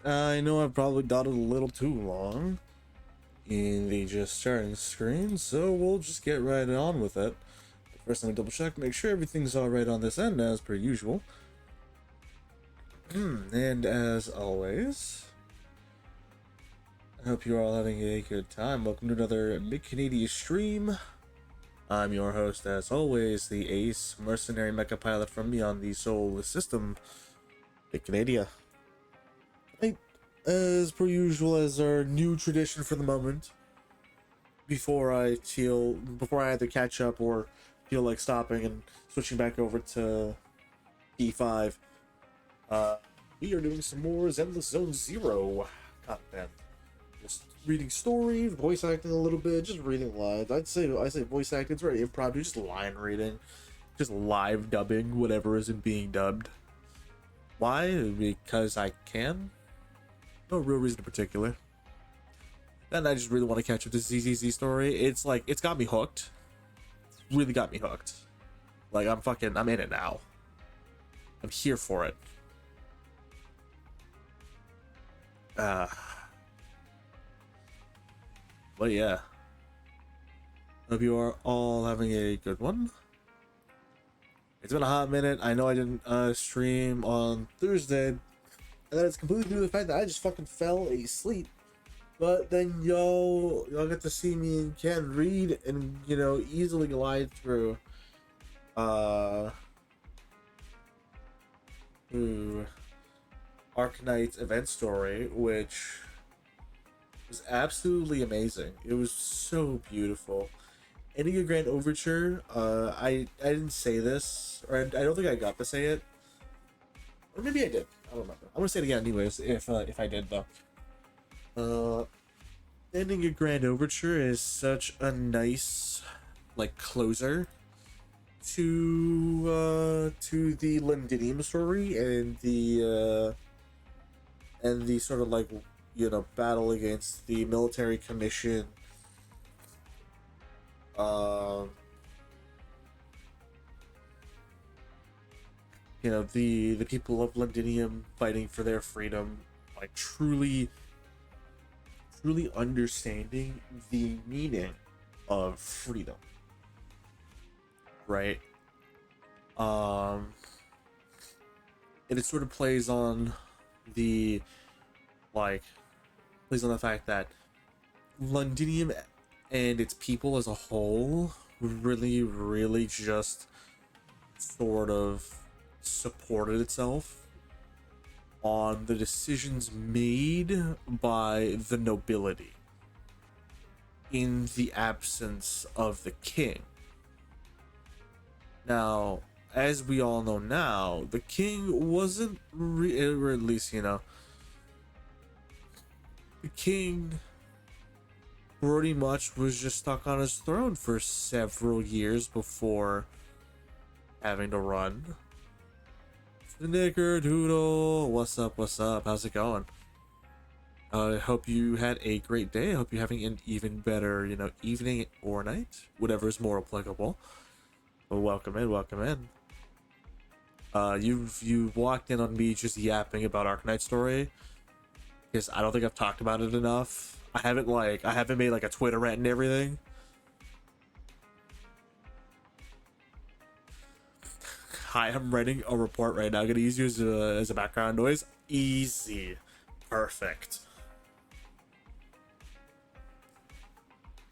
I know I've probably got it a little too long in the just starting screen, so we'll just get right on with it. But first, let me double check, make sure everything's alright on this end as per usual. And as always, I hope you're all having a good time. Welcome to another Big Canadian stream. I'm your host, as always, the Ace, mercenary mecha pilot from Beyond the Solar System, Big Canadian. Right, as per usual, as our new tradition for the moment, before I either catch up or feel like stopping and switching back over to P5, we are doing some more Zenless Zone Zero content. Just reading story, voice acting a little bit, just reading lines. I say voice acting, it's very improv, just line reading, just live dubbing whatever isn't being dubbed. Why? Because I can. No real reason in particular. And I just really want to catch up to ZZZ story. It's like, it's got me hooked. Really got me hooked. Like, I'm in it now. I'm here for it. But yeah. Hope you are all having a good one. It's been a hot minute. I know I didn't stream on Thursday. And that is completely due to the fact that I just fucking fell asleep. But then y'all get to see me and Ken read and, easily glide through Arknight's event story, which was absolutely amazing. It was so beautiful. Ending a Grand Overture, I didn't say this, or I don't think I got to say it. Or maybe I did. I don't remember. I'm gonna say it again anyways, if I did though. Ending a Grand Overture is such a nice, like, closer to the Londinium story and the sort of like, battle against the military commission. The people of Londinium fighting for their freedom, like truly understanding the meaning of freedom, right? And it sort of plays on the fact that Londinium and its people as a whole really just sort of supported itself on the decisions made by the nobility in the absence of the king. Now, as we all know now, the king wasn't or at least, the king pretty much was just stuck on his throne for several years before having to run. Snickerdoodle, what's up, how's it going? I hope you had a great day. I hope you're having an even better, evening or night, whatever is more applicable. Well, welcome in. You've walked in on me just yapping about Arknight story, because I don't think I've talked about it enough. I haven't made like a Twitter rant and everything. Hi, I'm writing a report right now. I'm gonna use you as a background noise. Easy, perfect.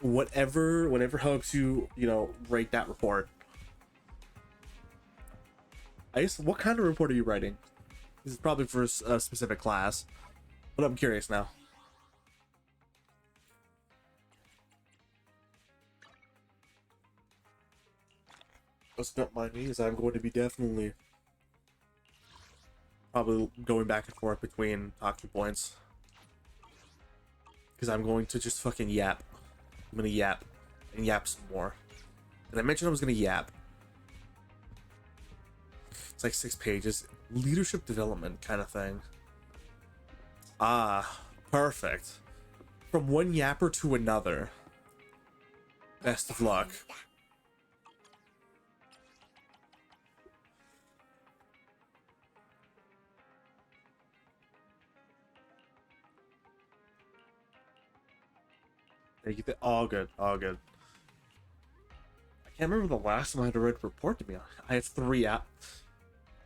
Whatever helps you, write that report. What kind of report are you writing? This is probably for a specific class, but I'm curious now. Don't mind me, as I'm going to be definitely probably going back and forth between talking points, because I'm going to just fucking yap. I'm gonna yap and yap some more. And I mentioned I was gonna yap. It's like 6 pages. Leadership development kind of thing. Ah, perfect. From one yapper to another. Best of luck. Thank you. All good. All good. I can't remember the last time I had a red report to me. I have 3 out.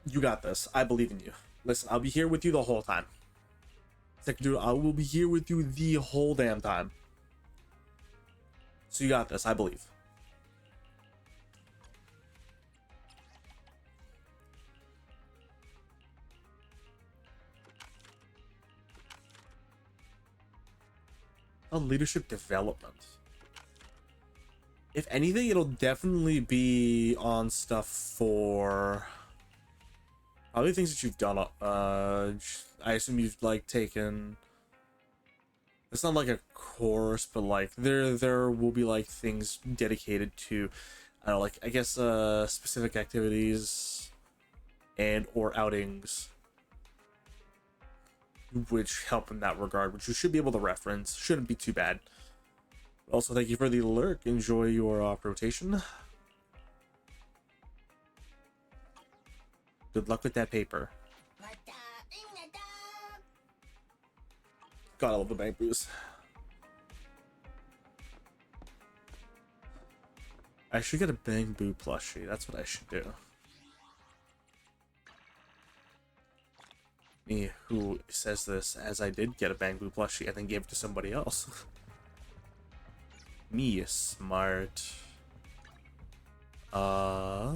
You got this. I believe in you. Listen, I'll be here with you the whole time. Second dude, I will be here with you the whole damn time. So you got this. I believe. On leadership development. If anything, it'll definitely be on stuff for probably things that you've done. I assume you've like taken. It's not like a course, but like there will be like things dedicated to, I don't know, like I guess specific activities and or outings, which help in that regard, which you should be able to reference. Shouldn't be too bad. Also, thank you for the alert. Enjoy your rotation. Good luck with that paper. God, I love the bank boost. I should get a Bang Boo plushie. That's what I should do. Me, who says this as I did get a Bang Boo plushie and then gave it to somebody else. Me, smart. I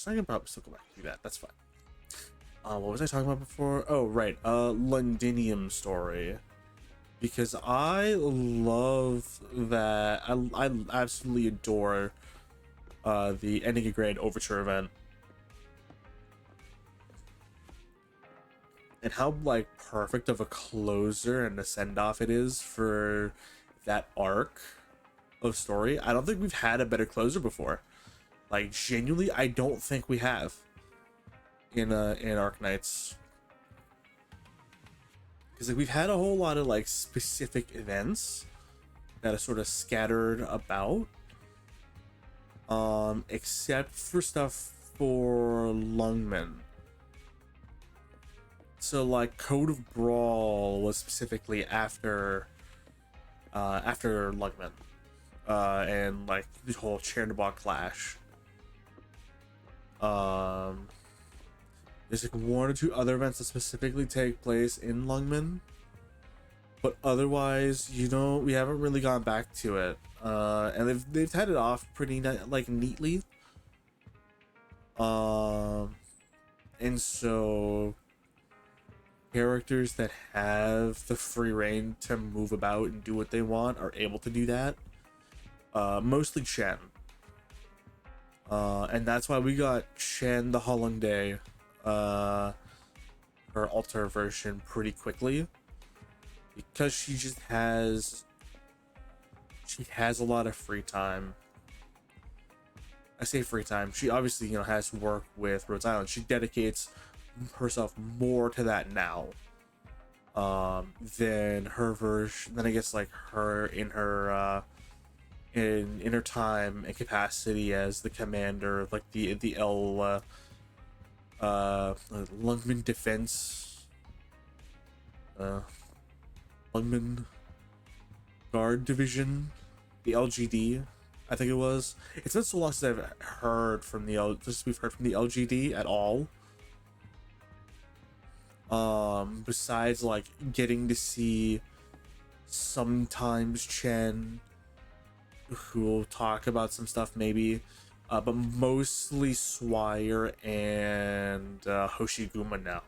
can probably still go back and do that. That's fine. What was I talking about before? Oh, right. Londinium story. Because I love that. I absolutely adore the ending of grade overture event. And how like perfect of a closer and a send-off it is for that arc of story. I don't think we've had a better closer before. Like genuinely, I don't think we have in Arknights. Because like, we've had a whole lot of like specific events that are sort of scattered about. Except for stuff for Lungmen. So like Code of Brawl was specifically after Lungmen. And like the whole Chernobog clash. There's like 1 or 2 other events that specifically take place in Lungmen, but otherwise, you know, we haven't really gone back to it. And they've had it off pretty like neatly. And so characters that have the free reign to move about and do what they want are able to do that. Mostly Shen. And that's why we got Shen the Hollandaise, her altar version pretty quickly. Because she has a lot of free time. I say free time. She obviously, you know, has to work with Rhodes Island. She dedicates herself more to that now. Than her version, than I guess like her in her time and capacity as the commander of like the Lungmen Defense Lungmen Guard Division, the LGD, I think it was. It's been so long since I've heard from the LGD at all. Besides like getting to see sometimes Chen, who will talk about some stuff maybe, but mostly Swire and Hoshiguma now.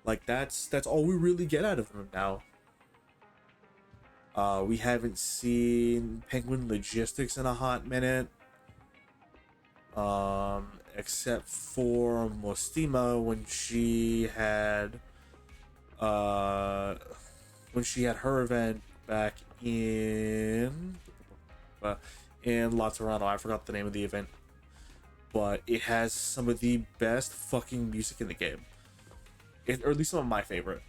Like that's all we really get out of them now. We haven't seen Penguin Logistics in a hot minute. Except for Mostima when she had her event back in Laterano. I forgot the name of the event, but it has some of the best fucking music in the game, or at least some of my favorite.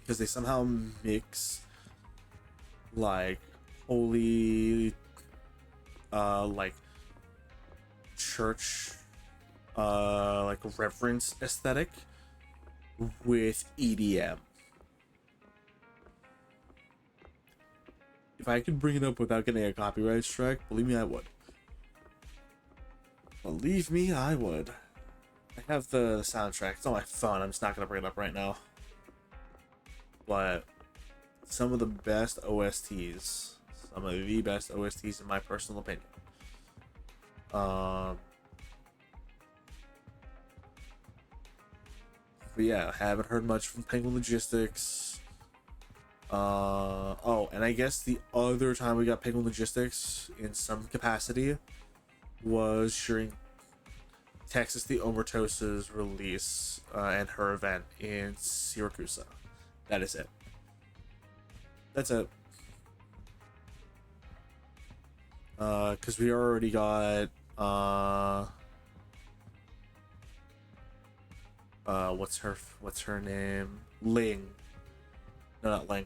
Because they somehow mix like holy like church like reverence aesthetic with EDM. If I could bring it up without getting a copyright strike, believe me, I would. Believe me, I would. I have the soundtrack. It's on my phone. I'm just not gonna bring it up right now. But some of the best OSTs, some of the best OSTs in my personal opinion. But yeah, I haven't heard much from Penguin Logistics. Oh, and I guess the other time we got Penguin Logistics in some capacity was during Texas the Omertosa's release and her event in Syracuse. That is it. That's it. Because we already got what's her name? Ling. No, not Ling.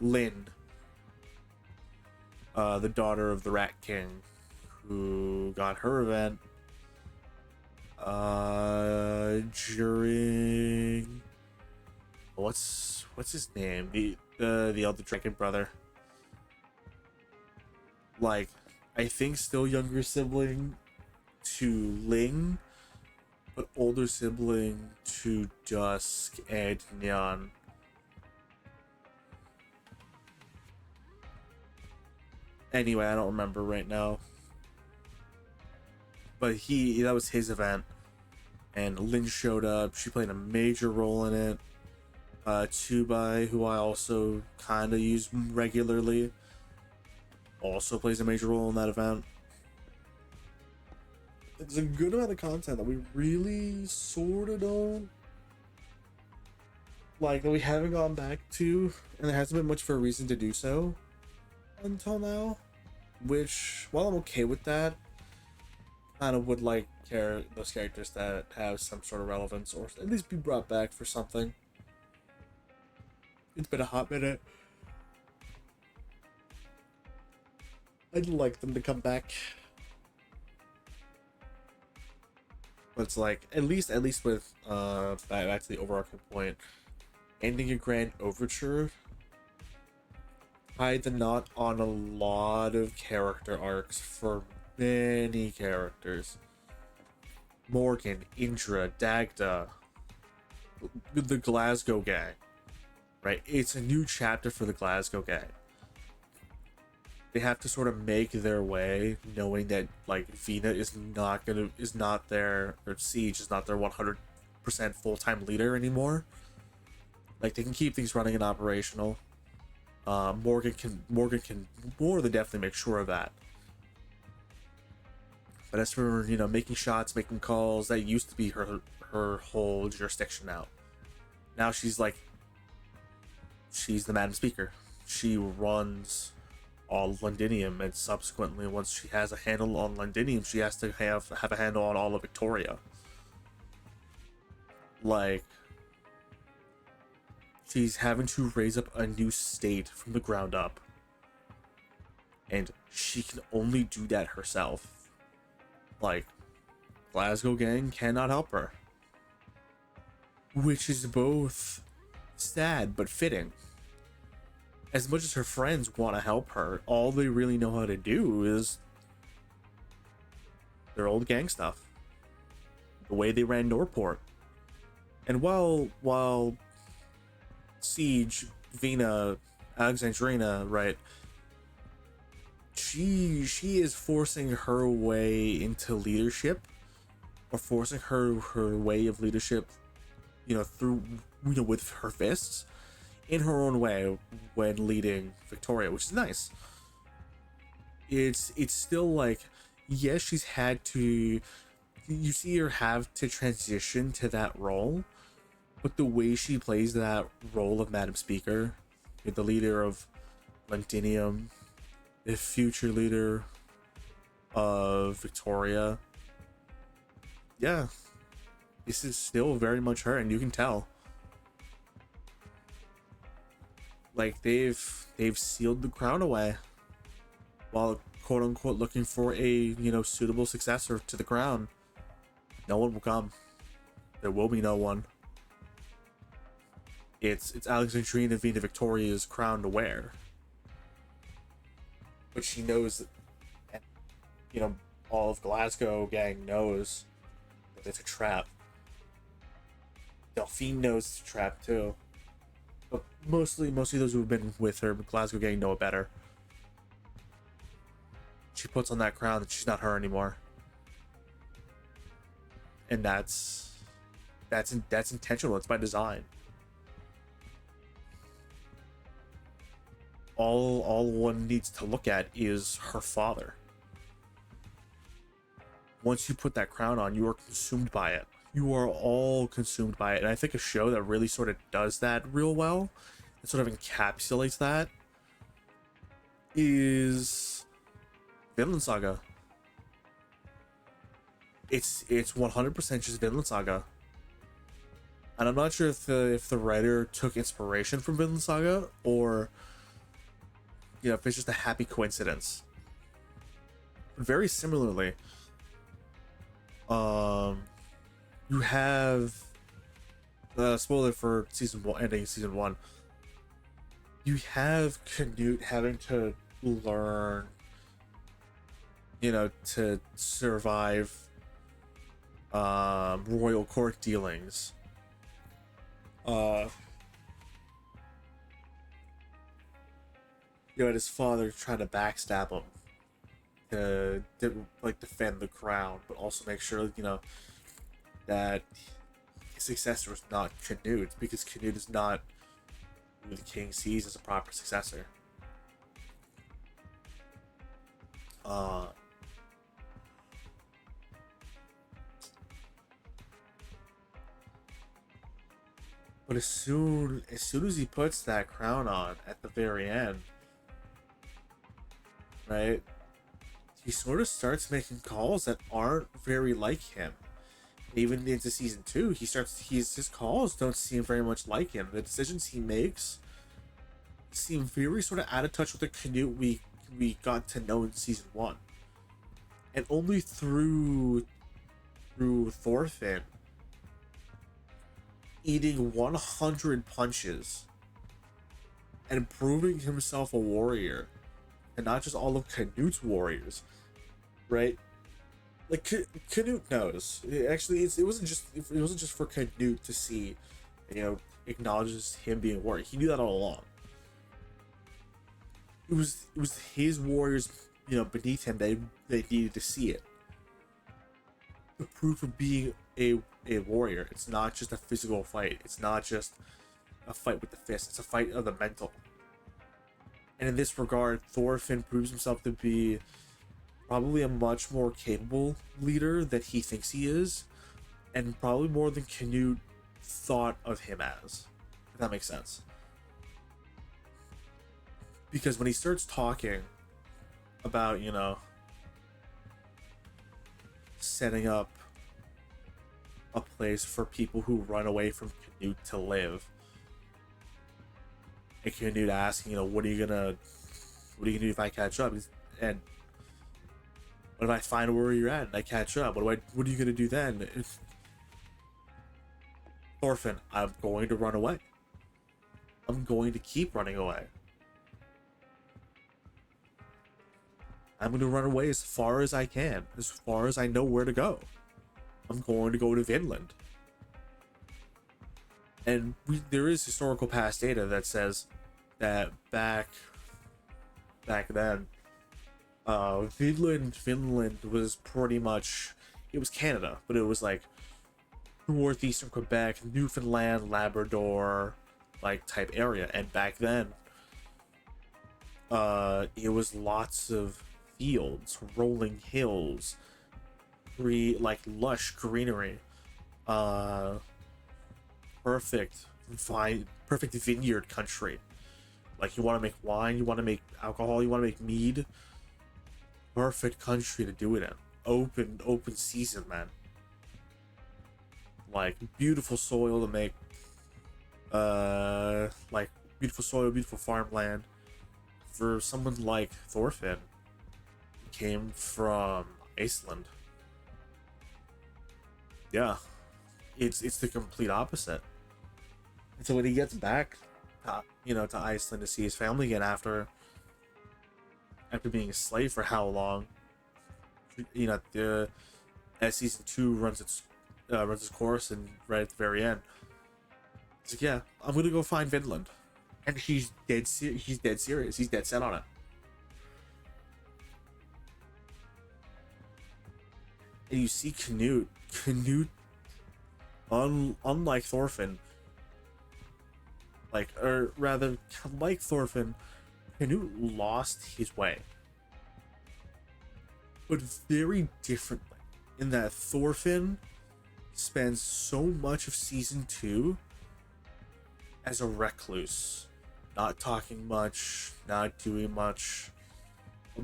Lin. The daughter of the Rat King, who got her event during what's his name? The elder dragon brother. Like, I think still younger sibling to Ling, but older sibling to Dusk and Nyan. Anyway, I don't remember right now. But that was his event. And Lin showed up. She played a major role in it. Tubai, who I also kind of use regularly, also plays a major role in that event. It's a good amount of content that we really sort of don't like, that we haven't gone back to, and there hasn't been much for a reason to do so until now. Which, while I'm okay with that, kind of would like those characters that have some sort of relevance, or at least be brought back for something. It's been a hot minute. I'd like them to come back. But it's like, at least with back to the overarching point, ending a grand overture tied the knot on a lot of character arcs for many characters. Morgan, Indra, Dagda, the Glasgow gang, right? It's a new chapter for the Glasgow gang. They have to sort of make their way, knowing that like Vina is not their, or Siege is not their 100% full-time leader anymore. Like, they can keep things running and operational. Morgan can more than definitely make sure of that. But as for, making shots, making calls, that used to be her whole jurisdiction now. Now she's the Madam Speaker. She runs all Londinium, and subsequently, once she has a handle on Londinium, she has to have a handle on all of Victoria. Like, she's having to raise up a new state from the ground up. And she can only do that herself. Like, Glasgow gang cannot help her. Which is both sad but fitting. As much as her friends want to help her, all they really know how to do is their old gang stuff. The way they ran Norport. And while Siege, Vina, Alexandrina, right, she is forcing her way into leadership, or forcing her way of leadership, through, with her fists, in her own way, when leading Victoria, which is nice. It's still like, yes, she's had to, you see her have to transition to that role, but the way she plays that role of Madam Speaker, the leader of Londinium, the future leader of Victoria, yeah, this is still very much her, and you can tell. Like, they've sealed the crown away, while quote unquote looking for a suitable successor to the crown. No one will come. There will be no one. It's Alexandrina Vina Victoria's crown to wear, but she knows that, you know, all of Glasgow gang knows that it's a trap. Delphine knows it's a trap too, but mostly those who have been with her, Glasgow gang know it better. She puts on that crown that she's not her anymore, and that's intentional. It's by design. All one needs to look at is her father. Once you put that crown on, you are consumed by it. You are all consumed by it. And I think a show that really sort of does that real well, and sort of encapsulates that, is Vinland Saga. It's 100% just Vinland Saga. And I'm not sure if the writer took inspiration from Vinland Saga, or if it's just a happy coincidence. Very similarly, you have spoiler for season 1, ending season 1. You have Canute having to learn, to survive royal court dealings. And his father trying to backstab him to defend the crown, but also make sure that his successor is not Canute, because Canute is not who the king sees as a proper successor. But as soon as he puts that crown on at the very end, right, he sort of starts making calls that aren't very like him. Even into season 2, his calls don't seem very much like him. The decisions he makes seem very sort of out of touch with the Canute we got to know in season 1. And only through Thorfinn eating 100 punches and proving himself a warrior, and not just all of Canute's warriors, right? Like, Canute knows. Actually, it wasn't just for Canute to see, acknowledges him being a warrior. He knew that all along. It was his warriors, beneath him. They needed to see it. The proof of being a warrior. It's not just a physical fight. It's not just a fight with the fist. It's a fight of the mental. And in this regard, Thorfinn proves himself to be probably a much more capable leader than he thinks he is, and probably more than Canute thought of him as, if that makes sense. Because when he starts talking about, setting up a place for people who run away from Canute to live, and Canute asking, what are you gonna do if I catch up? And what if I find where you're at and I catch up? What are you gonna do then? Thorfinn, I'm going to run away. I'm going to keep running away. I'm going to run away as far as I can, as far as I know where to go. I'm going to go to Vinland. And there is historical past data that says that back then, Finland was pretty much, it was Canada, but it was like northeastern Quebec, Newfoundland, Labrador, type area. And back then, it was lots of fields, rolling hills, lush greenery, perfect vineyard country. You want to make wine, you want to make alcohol, you want to make mead. Perfect country to do it in. Open season, man. Beautiful soil to make, beautiful soil, beautiful farmland. For someone like Thorfinn, who came from Iceland, yeah, it's the complete opposite. And so when he gets back, to Iceland to see his family again after being a slave for how long, the as season two runs its course, and right at the very end, he's like, yeah, I'm gonna go find Vinland, and he's dead serious. He's dead set on it. And you see Canute, unlike Thorfinn, or rather, like Thorfinn, Canute lost his way, but very differently. In that Thorfinn spends so much of season two as a recluse, not talking much, not doing much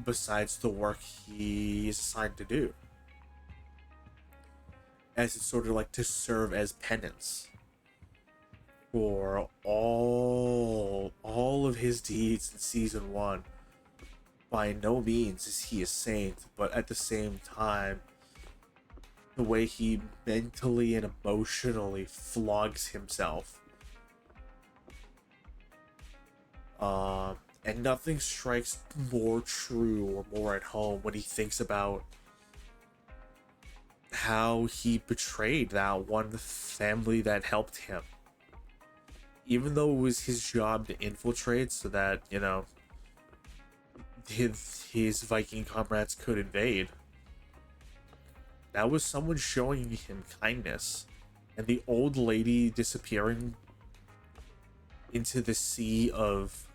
besides the work he is assigned to do, as it's sort of like to serve as penance for all of his deeds in season one. By no means is he a saint, but at the same time, the way he mentally and emotionally flogs himself, and nothing strikes more true or more at home when he thinks about how he betrayed that one family that helped him, even though it was his job to infiltrate so that his Viking comrades could invade. That was someone showing him kindness. And the old lady disappearing into the sea of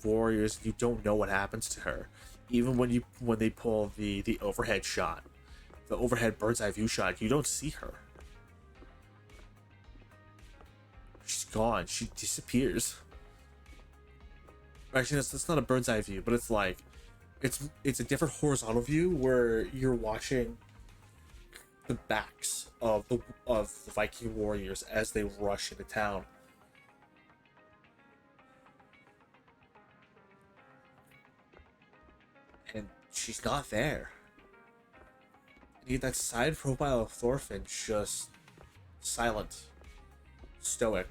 warriors, you don't know what happens to her. Even when they pull the overhead shot, the overhead bird's eye view shot, you don't see her. She's gone. She disappears. Actually, that's not a bird's eye view, but it's like it's a different horizontal view where you're watching the backs of the Viking warriors as they rush into town. And she's not there. And that side profile of Thorfinn, just silent, stoic,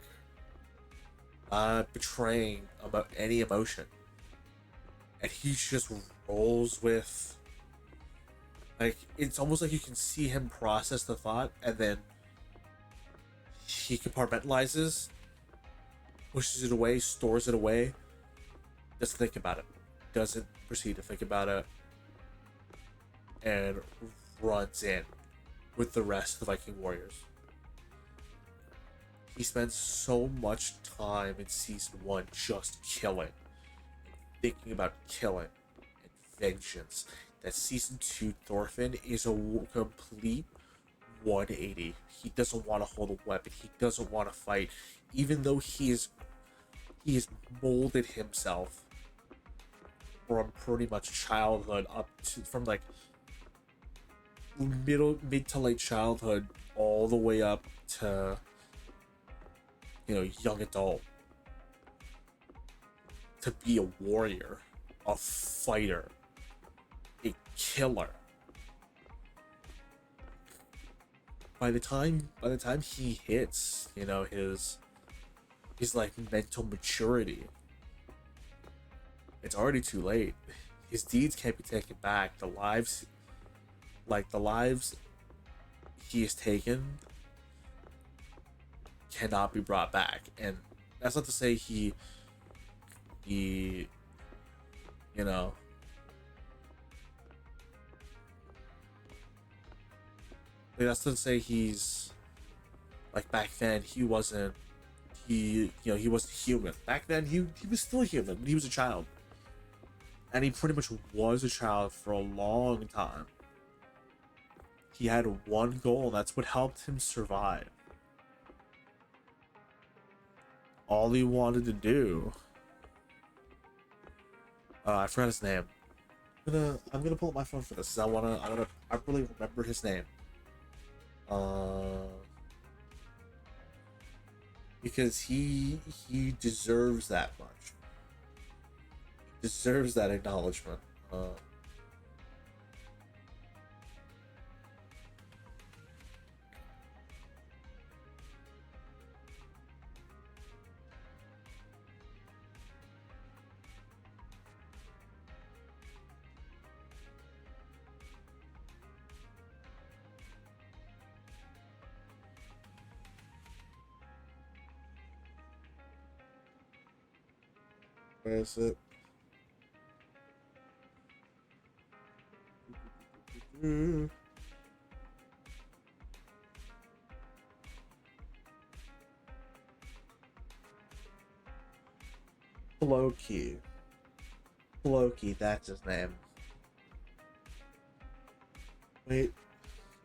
not betraying about any emotion. And he just rolls with, it's almost like you can see him process the thought, and then he compartmentalizes, pushes it away, stores it away, doesn't think about it, doesn't proceed to think about it, and runs in with the rest of the Viking warriors. He spends so much time in season one just killing, thinking about killing and vengeance, that season 2 Thorfinn is a complete 180. He doesn't want to hold a weapon. He doesn't want to fight, even though he has molded himself from pretty much childhood up to, from mid to late childhood all the way up to young adult, to be a warrior, a fighter, a killer. By the time he hits, his mental maturity, it's already too late. His deeds can't be taken back. The lives he has taken cannot be brought back. And that's not to say he that's to say he's back then he wasn't human. Back then he was still human, but he was a child. And he pretty much was a child for a long time. He had one goal, and that's what helped him survive. All he wanted to do. I forgot his name. I'm gonna pull up my phone for this. I wanna properly remember his name. Because he deserves that much. He deserves that acknowledgement. Where is it? Floki. Floki, that's his name. Wait.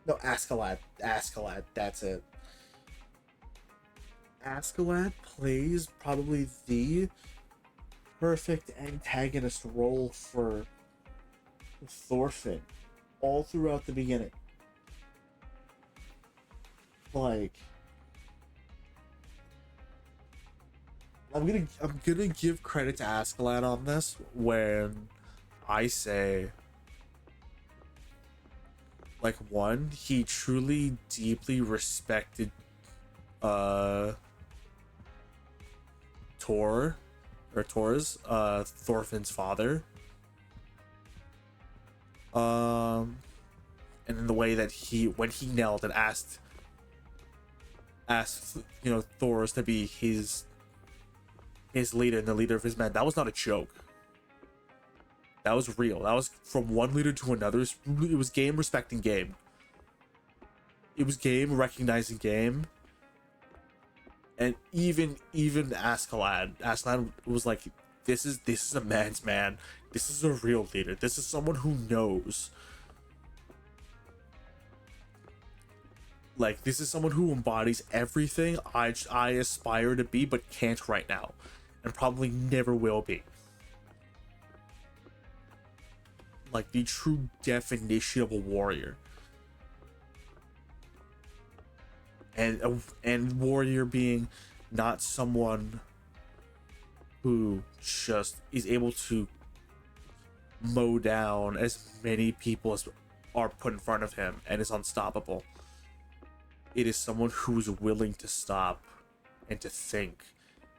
No, Askeladd. Askeladd, that's it. Askeladd plays probably the perfect antagonist role for Thorfinn all throughout the beginning. Like, I'm gonna give credit to Askeladd on this when I say, like, one, he truly deeply respected Thorfinn's father. And in the way that when he knelt and asked Thor to be his leader and the leader of his men, that was not a joke. That was real. That was from one leader to another. It was game respecting game. It was game recognizing game. And even Askeladd was like, this is a man's man. This is a real leader. This is someone who knows. Like, this is someone who embodies everything I aspire to be, but can't right now, and probably never will be. Like, the true definition of a warrior. And warrior being not someone who just is able to mow down as many people as are put in front of him and is unstoppable. It is someone who is willing to stop and to think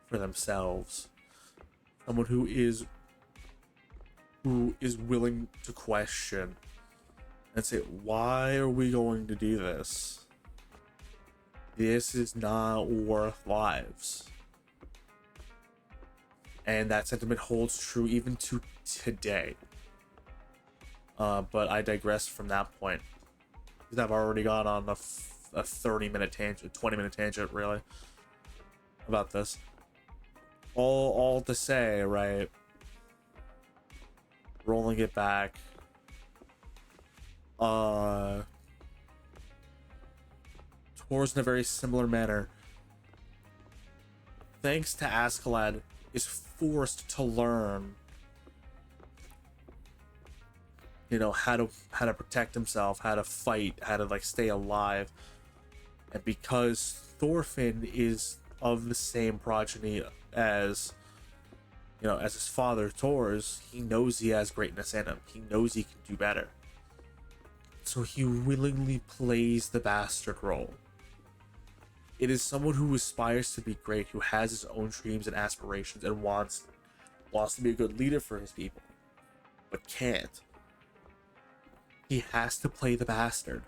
for themselves. Someone who is willing to question and say, why are we going to do this? This is not worth lives. And that sentiment holds true even to today. But I digress from that point, because I've already gone on a 30-minute tangent, 20-minute tangent, really, about this. All to say, right? Rolling it back. Tor's in a very similar manner, thanks to Askeladd, is forced to learn, how to protect himself, how to fight, how to stay alive. And because Thorfinn is of the same progeny as his father Thor's, he knows he has greatness in him. He knows he can do better. So he willingly plays the bastard role. It is someone who aspires to be great, who has his own dreams and aspirations, and wants to be a good leader for his people, but can't. He has to play the bastard.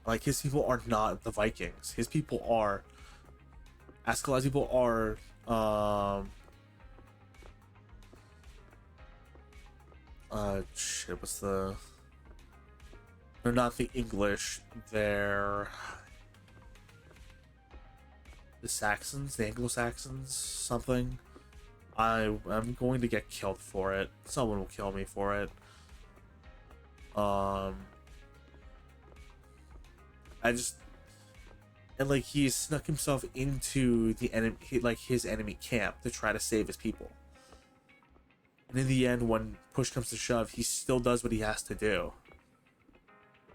Like, his people are not the Vikings. His people are... Askeladd's people are... what's the... They're not the English. They're... the Saxons? The Anglo-Saxons? Something? I'm going to get killed for it. Someone will kill me for it. He snuck himself into the enemy, his enemy camp, to try to save his people. And in the end, when push comes to shove, he still does what he has to do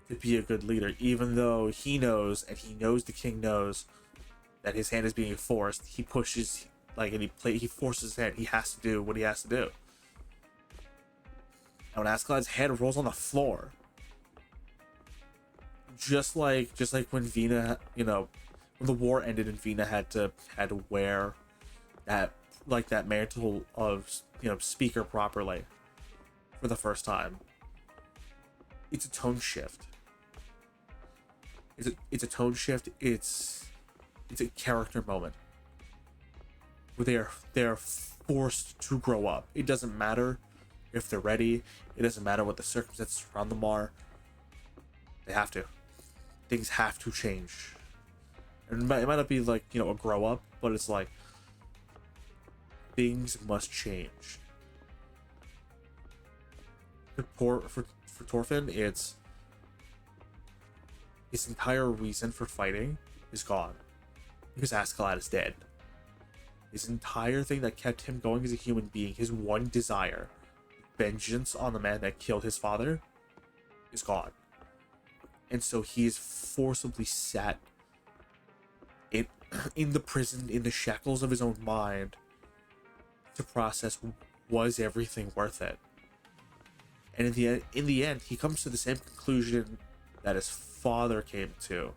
to be a good leader, even though he knows, and he knows the king knows, that his hand is being forced. He pushes, and he forces his hand. He has to do what he has to do. And when Askeladd's head rolls on the floor, just like when Vina, when the war ended and Vina had to wear that mantle of speaker properly for the first time. It's a tone shift. It's a tone shift. It's It's a character moment where they are forced to grow up. It doesn't matter if they're ready. It doesn't matter what the circumstances around them are. They have to. Things have to change. And it might not be like, a grow up, but it's like things must change. For Thorfinn, it's his entire reason for fighting is gone because Askeladd is dead. His entire thing that kept him going as a human being, his one desire, vengeance on the man that killed his father, is gone. And so he is forcibly set in the prison, in the shackles of his own mind, to process, was everything worth it? And in the end, he comes to the same conclusion that his father came to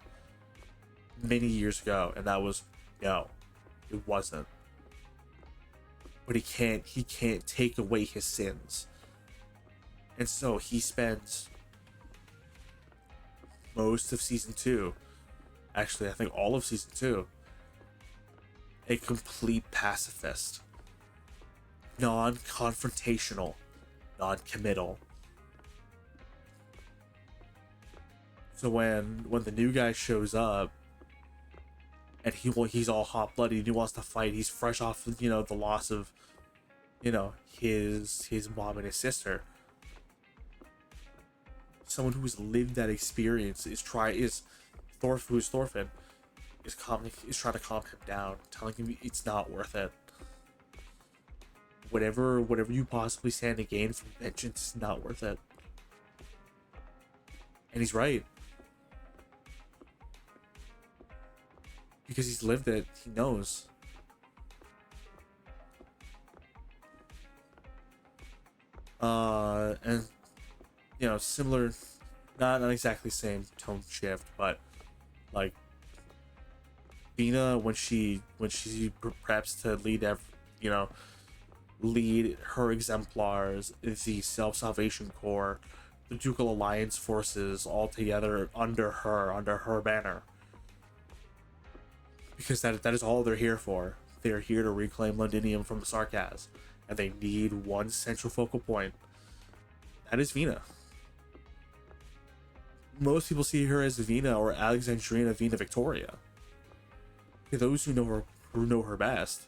many years ago, and that was, no, it wasn't. But he can't take away his sins. And so he spends most of season 2, actually I think all of season 2, a complete pacifist, non-confrontational, non-committal. So when the new guy shows up and he's all hot-blooded and he wants to fight, he's fresh off the loss of his mom and his sister. Someone who's lived that experience is Thorfinn is trying to calm him down, telling him it's not worth it. Whatever you possibly stand to gain from vengeance is not worth it. And he's right. Because he's lived it, he knows. And similar, not exactly same tone shift, but like Vina when she preps to lead her exemplars, the Self-Salvation Corps, the Ducal Alliance forces all together under her banner. Because that is all they're here for. They're here to reclaim Londinium from the Sarkaz, and they need one central focal point. That is Vina. Most people see her as Vina or Alexandrina Vina Victoria. Those who know her best,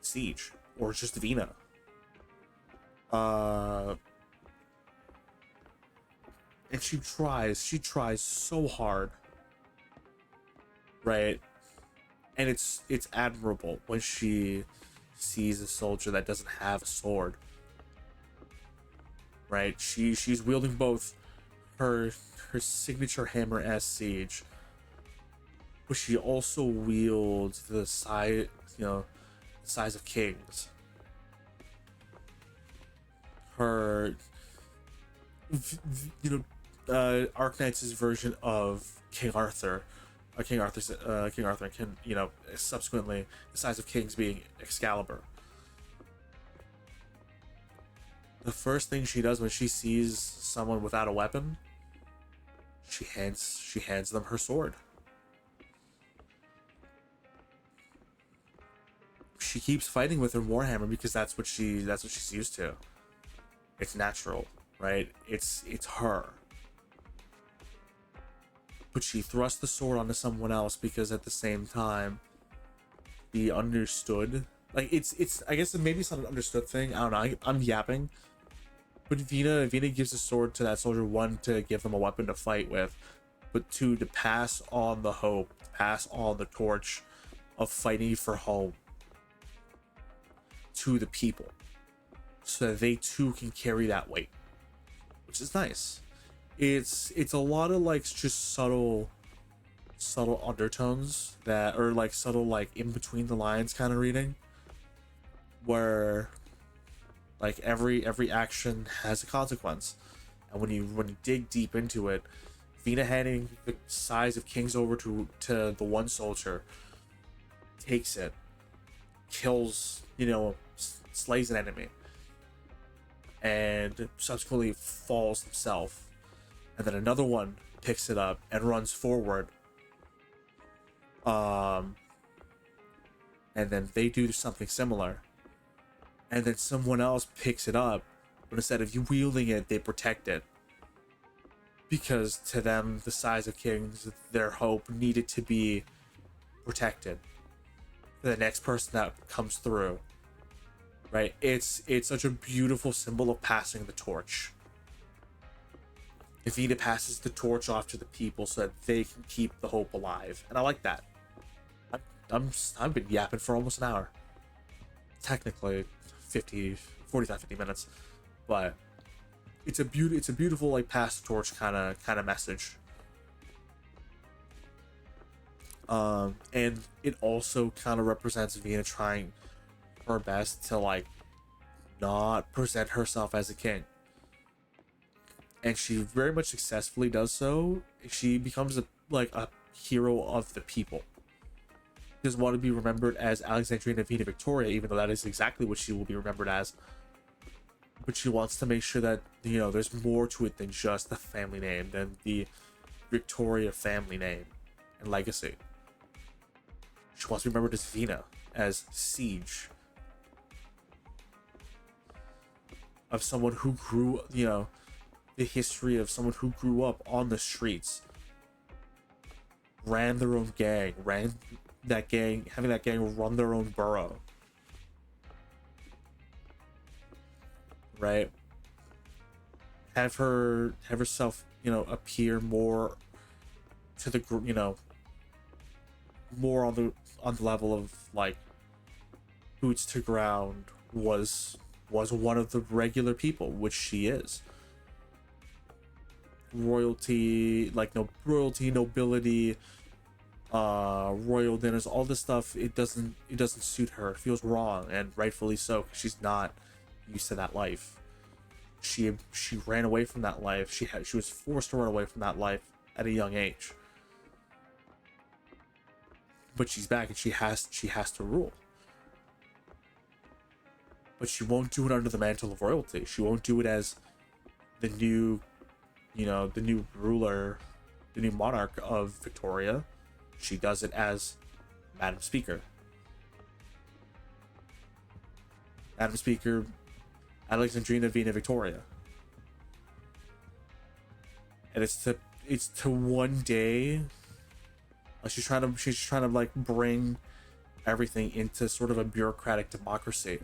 Siege or just Vina. And she tries so hard, right? And it's admirable when she sees a soldier that doesn't have a sword, right? She's wielding both her signature hammer as Siege, but she also wields the size of Kings. Her Arknight's version of King Arthur can, subsequently the size of Kings being Excalibur. The first thing she does when she sees someone without a weapon, she hands them her sword. She keeps fighting with her warhammer because that's what she's used to. It's natural, right? It's her. But she thrusts the sword onto someone else because at the same time, he understood. Like it's I guess maybe it's not an understood thing. I don't know. I'm yapping. But Vina gives the sword to that soldier, one, to give them a weapon to fight with, but two, to pass on the hope, pass on the torch of fighting for home to the people, so that they too can carry that weight, which is nice. It's a lot of like just subtle undertones that, or like subtle like in between the lines kind of reading, where like every action has a consequence, and when you dig deep into it, Vina handing the size of Kings over to the one soldier, takes it, kills, slays an enemy, and subsequently falls himself, and then another one picks it up and runs forward Um, and then they do something similar, and then someone else picks it up, but instead of you wielding it, they protect it. Because to them, the size of kings, their hope needed to be protected for the next person that comes through. Right? It's such a beautiful symbol of passing the torch. Evita passes the torch off to the people so that they can keep the hope alive, and I like that. I've been yapping for almost an hour. Technically, 50 minutes, but it's a beautiful like pass the torch kind of message. And it also kind of represents Vina trying her best to like not present herself as a king, and she very much successfully does so. She becomes a hero of the people. She doesn't want to be remembered as Alexandrina Vina Victoria, even though that is exactly what she will be remembered as. But she wants to make sure that, you know, there's more to it than just the family name, than the Victoria family name and legacy. She wants to be remembered as Vina, as Siege, of someone who grew, you know, the history of someone who grew up on the streets, ran their own gang, ran that gang, having that gang run their own borough. Right? Have herself, you know, appear more to the group, you know, more on the level of like boots to ground, was one of the regular people, which she is. Royalty, like no royalty, nobility, royal dinners, all this stuff, it doesn't suit her. It feels wrong, and rightfully so, because she's not used to that life. She ran away from that life. She was forced to run away from that life at a young age. But she's back, and she has to rule. But she won't do it under the mantle of royalty. She won't do it as the new, you know, the new ruler, the new monarch of Victoria. She does it as Madam Speaker. Madam Speaker Alexandrina Vina Victoria. And it's to one day, she's trying to like bring everything into sort of a bureaucratic democracy,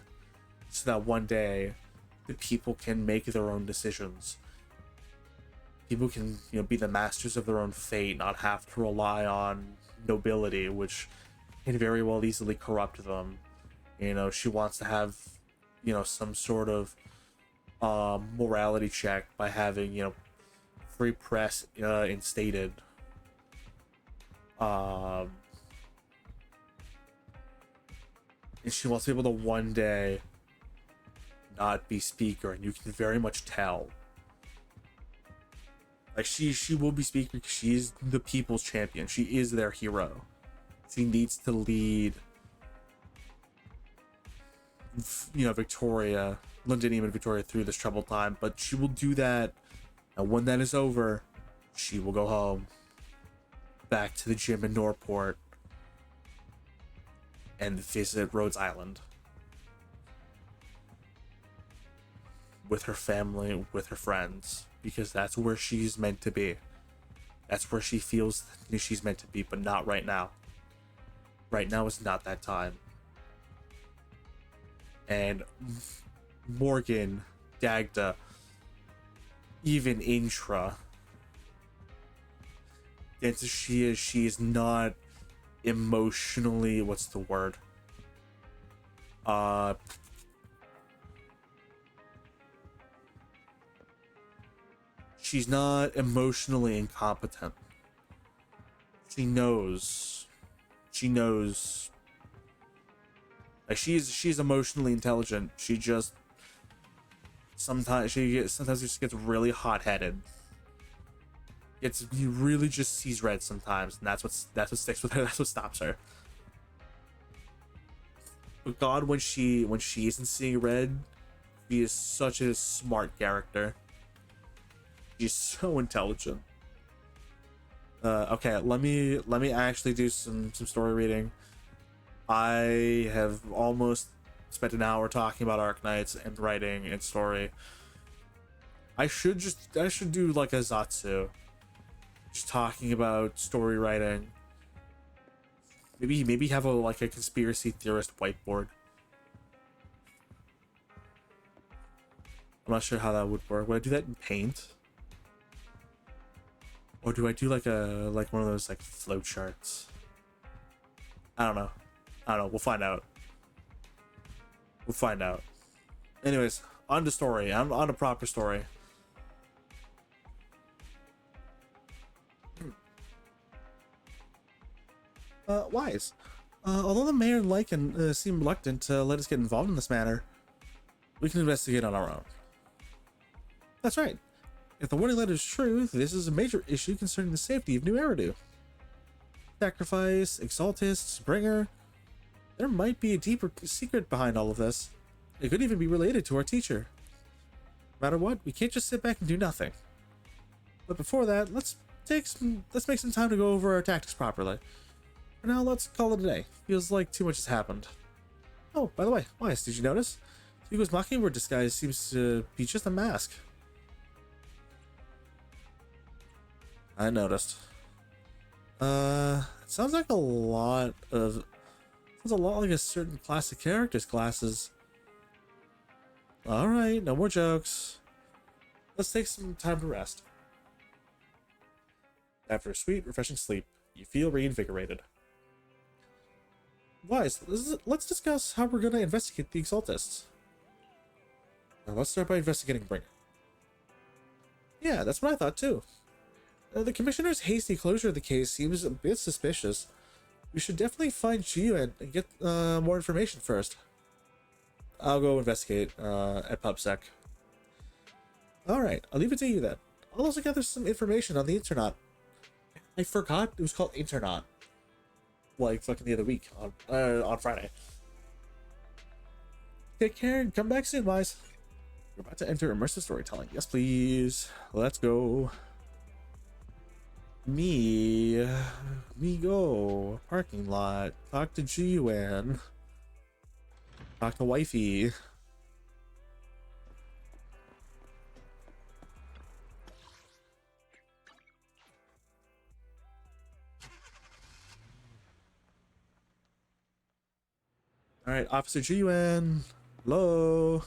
so that one day the people can make their own decisions. People can, you know, be the masters of their own fate, not have to rely on nobility, which can very well easily corrupt them. You know, she wants to have, you know, some sort of morality check by having, you know, free press instated. And she wants to be able to one day not be speaker, and you can very much tell. Like she will be speaker because she's the people's champion. She is their hero. She needs to lead, you know, Victoria, Londinium and Victoria through this troubled time, but she will do that, and when that is over, she will go home, back to the gym in Norport, and visit Rhodes Island with her family, with her friends, because that's where she's meant to be. That's where she feels she's meant to be, but not right now. Right now is not that time. And Morgan, Dagda, even Intra, dense as she is not emotionally, what's the word? She's not emotionally incompetent. She knows. Like she's emotionally intelligent. She just sometimes just gets really hot-headed. He really just sees red sometimes, and that's what sticks with her. That's what stops her. But God, when she isn't seeing red, she is such a smart character. She's so intelligent. Okay, let me actually do some story reading. I have almost spent an hour talking about Arknights and writing and story. I should do like a Zatsu, just talking about story writing. Maybe have a like a conspiracy theorist whiteboard. I'm not sure how that would work. Would I do that in Paint? Or do I do like one of those like flow charts? I don't know. I don't know. We'll find out. We'll find out. Anyways, on to story. I'm on a proper story. Wise. Although the mayor and Lycan seem reluctant to let us get involved in this matter, we can investigate on our own. That's right. If the warning letter is true, this is a major issue concerning the safety of New Eridu. Sacrifice, Exaltists, Bringer. There might be a deeper secret behind all of this. It could even be related to our teacher. No matter what, we can't just sit back and do nothing. But before that, let's make some time to go over our tactics properly. For now, let's call it a day. Feels like too much has happened. Oh, by the way, Wise, did you notice? Hugo's Mockingbird disguise seems to be just a mask. I noticed. It sounds like a lot of... Sounds a lot like a certain class of characters' classes. Alright, no more jokes. Let's take some time to rest. After a sweet, refreshing sleep, you feel reinvigorated. Wise, let's discuss how we're gonna investigate the Exaltists. Now let's start by investigating Bringer. Yeah, that's what I thought too. The Commissioner's hasty closure of the case seems a bit suspicious. We should definitely find Jiu and get more information first. I'll go investigate at PubSec. Alright, I'll leave it to you then. I'll also gather some information on the Internaut. I forgot it was called Internaut. Like fucking the other week on Friday. Take care and come back soon, Wise. We're about to enter immersive storytelling. Yes, please. Let's go. Me go. Parking lot. Talk to G-Wan. Talk to Wifey. Alright, Officer G-Wan. Hello.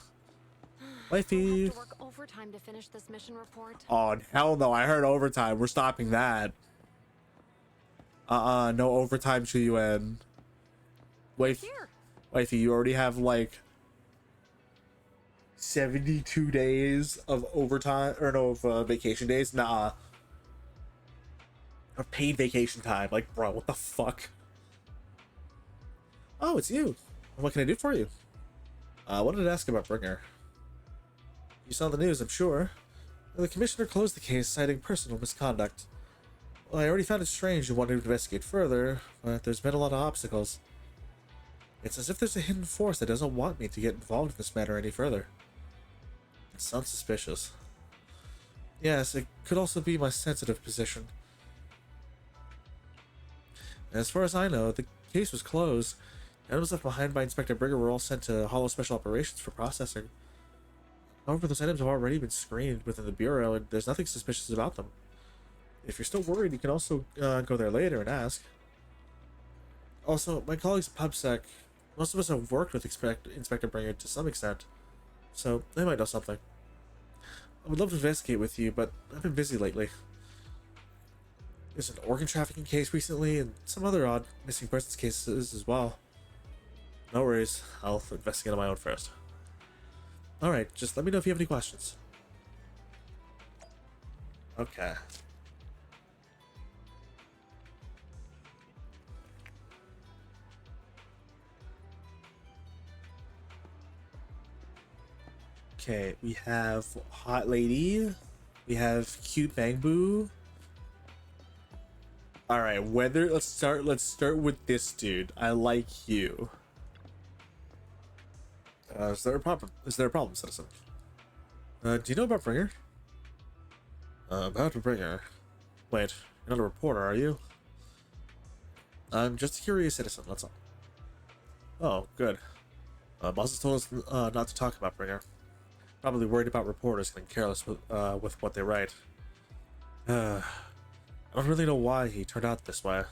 Wifey. Have to work overtime to finish this mission report. Oh, hell no. I heard overtime. We're stopping that. No overtime, G-Wan. Wifey, you already have like 72 days of overtime, or no, of vacation days. Nah. Of paid vacation time. Like, bro, what the fuck? Oh, it's you. What can I do for you? I wanted to ask about Bringer. You saw the news, I'm sure. The commissioner closed the case, citing personal misconduct. Well, I already found it strange and wanted to investigate further, but there's been a lot of obstacles. It's as if there's a hidden force that doesn't want me to get involved in this matter any further. It sounds suspicious. Yes, it could also be my sensitive position. As far as I know, the case was closed. Items left behind by Inspector Bringer were all sent to Hollow Special Operations for processing. However, those items have already been screened within the Bureau, and there's nothing suspicious about them. If you're still worried, you can also go there later and ask. Also, my colleagues at PubSec, most of us have worked with Inspector Bringer to some extent, so they might know something. I would love to investigate with you, but I've been busy lately. There's an organ trafficking case recently, and some other odd missing persons cases as well. No worries, I'll investigate on my own first. Alright, just let me know if you have any questions. Okay. Okay, we have Hot Lady. We have Cute Bang Boo. Alright, let's start with this dude. I like you. Is there a problem? Citizen? Do you know about Bringer? About Bringer. Wait, You're not a reporter, are you? I'm just a curious citizen, that's all. Oh, good. Boss has told us not to talk about Bringer. Probably worried about reporters getting careless with what they write. I don't really know why he turned out this way.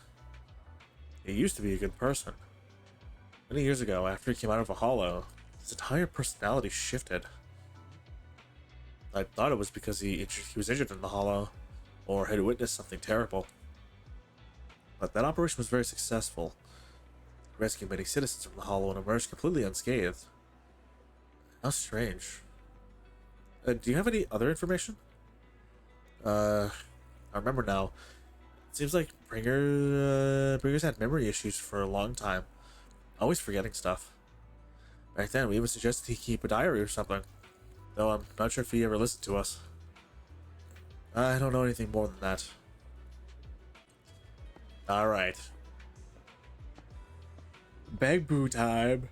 He used to be a good person. Many years ago, after he came out of a hollow, his entire personality shifted. I thought it was because he was injured in the hollow, or had witnessed something terrible. But that operation was very successful. He rescued many citizens from the hollow and emerged completely unscathed. How strange. Do you have any other information? I remember now. It seems like Bringer's had memory issues for a long time. Always forgetting stuff. Back then, we even suggested he keep a diary or something. Though I'm not sure if he ever listened to us. I don't know anything more than that. Alright. Bag boo time.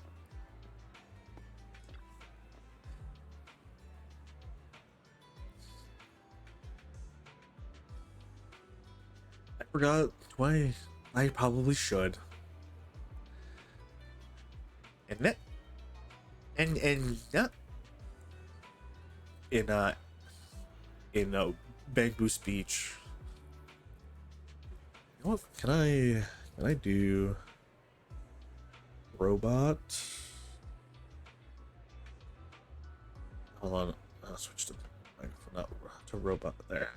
I forgot why I probably should. And that and yeah. In Bamboo speech. You know what? Can I do robot? Hold on. I'll switch to microphone, not to robot there.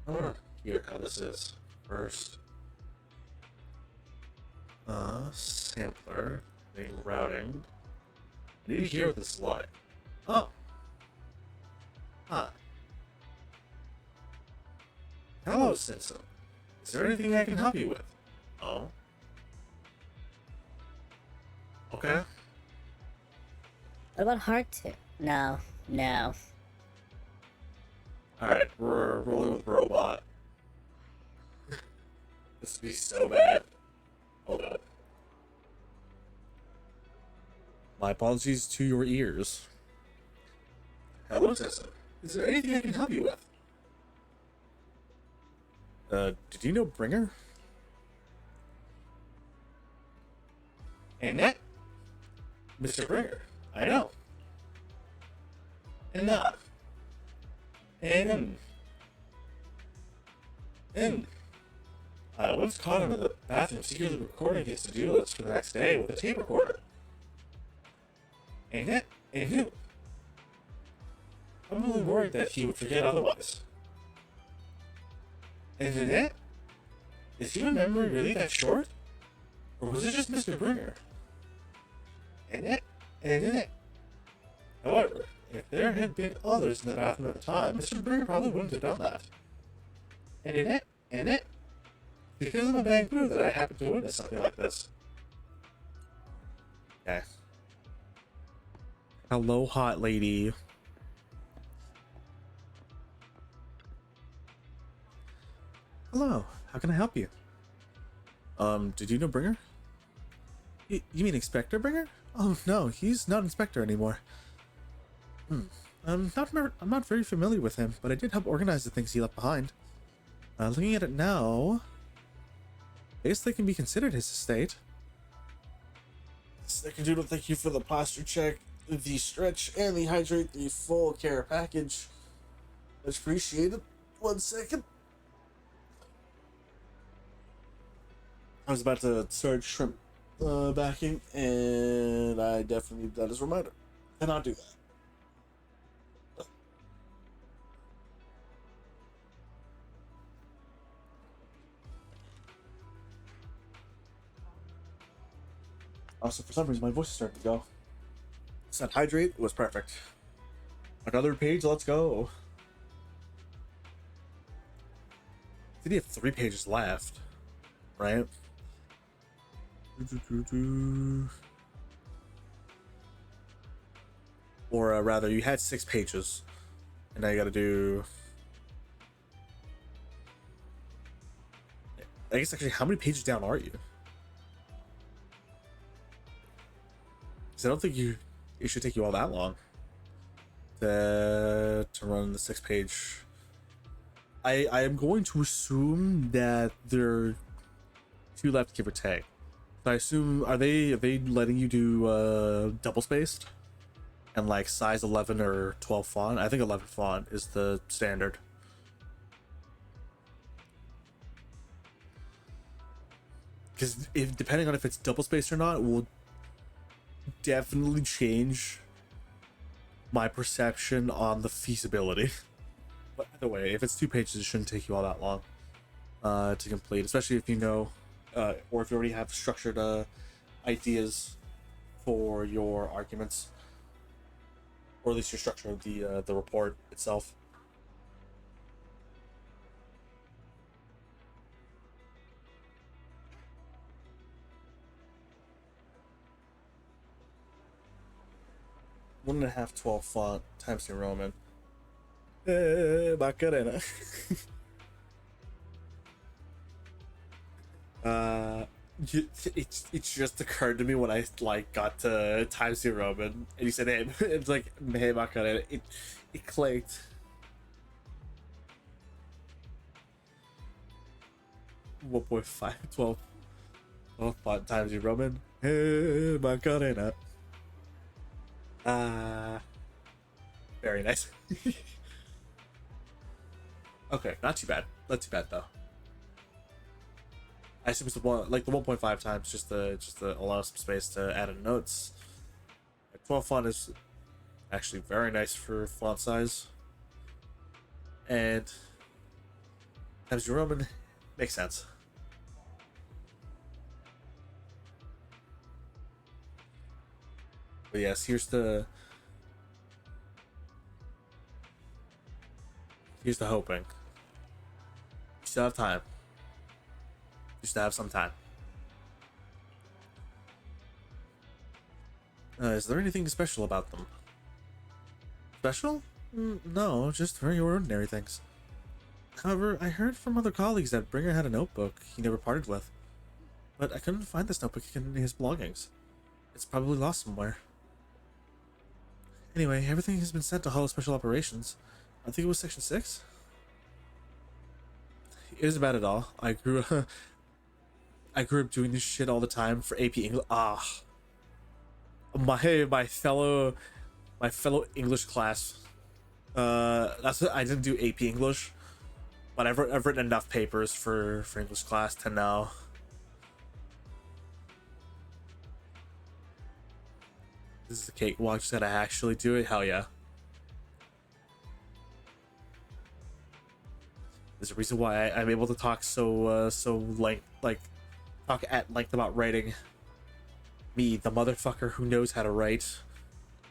I wanna hear how this is first. Sampler, name routing. I need to hear this line. Oh. Huh. Hello, Citizen. Is there anything I can help you with? Oh. Okay. What about hard to? No, no. Alright, we're rolling with robot. This would be so bad. Hold up. My apologies to your ears. Hello, Citizen. Is there anything I can help you with? Did you know Bringer? Annette? Mr. Bringer, I know. Enough. I once caught him in the bathroom secretly recording his to-do list for the next day with a tape recorder. Annette? And who? I'm really worried that he would forget otherwise. And Annette? Is human memory really that short? Or was it just Mr. Bringer? Annette? And Annette? However, if there had been others in the bathroom at the time, Mr. Bringer probably wouldn't have done that. And Annette? Because I'm a bad clue that I happened to witness something like this. Okay. Hello, hot lady. Hello, how can I help you? Did you know Bringer? You mean Inspector Bringer? Oh no, he's not Inspector anymore. I'm not very familiar with him, but I did help organize the things he left behind. Looking at it now, I guess they can be considered his estate. Second Doodle, thank you for the posture check, the stretch, and the hydrate, the full care package. Much appreciated. 1 second. I was about to start shrimp backing, and I definitely need that as a reminder. Cannot do that. Also, for some reason, my voice is starting to go. That hydrate was perfect. Another page, let's go. Did he have 3 pages left? Right? Or rather, you had 6 pages, and now you gotta do... I guess actually, how many pages down are you? Because I don't think it should take you all that long to run the 6-page I am going to assume that there are two left, give or take. So I assume are they letting you do double spaced and like size 11 or 12 font? I think 11 font is the standard. Because if depending on if it's double spaced or not, will definitely change my perception on the feasibility. But either way, if it's 2 pages, it shouldn't take you all that long to complete, especially if you know, or if you already have structured ideas for your arguments, or at least your structure of the report itself. One and a half 12 font Times New Roman. Macarena. It's just occurred to me when I like got to Times New Roman and you said hey, it's like hey Macarena. It clicked. One point five 12 font Times New Roman. Hey Macarena. Very nice. Okay, not too bad. Not too bad though. I assume it's the one like the 1.5 times just to allow some space to add in notes. 12 font is actually very nice for font size. And Times New Roman makes sense. But yes, here's the hoping. You still have time. You still have some time. Is there anything special about them? Special? No, just very ordinary things. However, I heard from other colleagues that Bringer had a notebook he never parted with. But I couldn't find this notebook in his belongings. It's probably lost somewhere. Anyway, everything has been sent to Hollow Special Operations. I think it was Section 6? It isn't bad at all. I grew up doing this shit all the time for AP English. My fellow English class. That's what I didn't do AP English, but I've written enough papers for English class to know. This is a cakewalk. Just gotta actually do it. Hell yeah. There's a reason why I'm able to talk so talk at length about writing. Me, the motherfucker who knows how to write,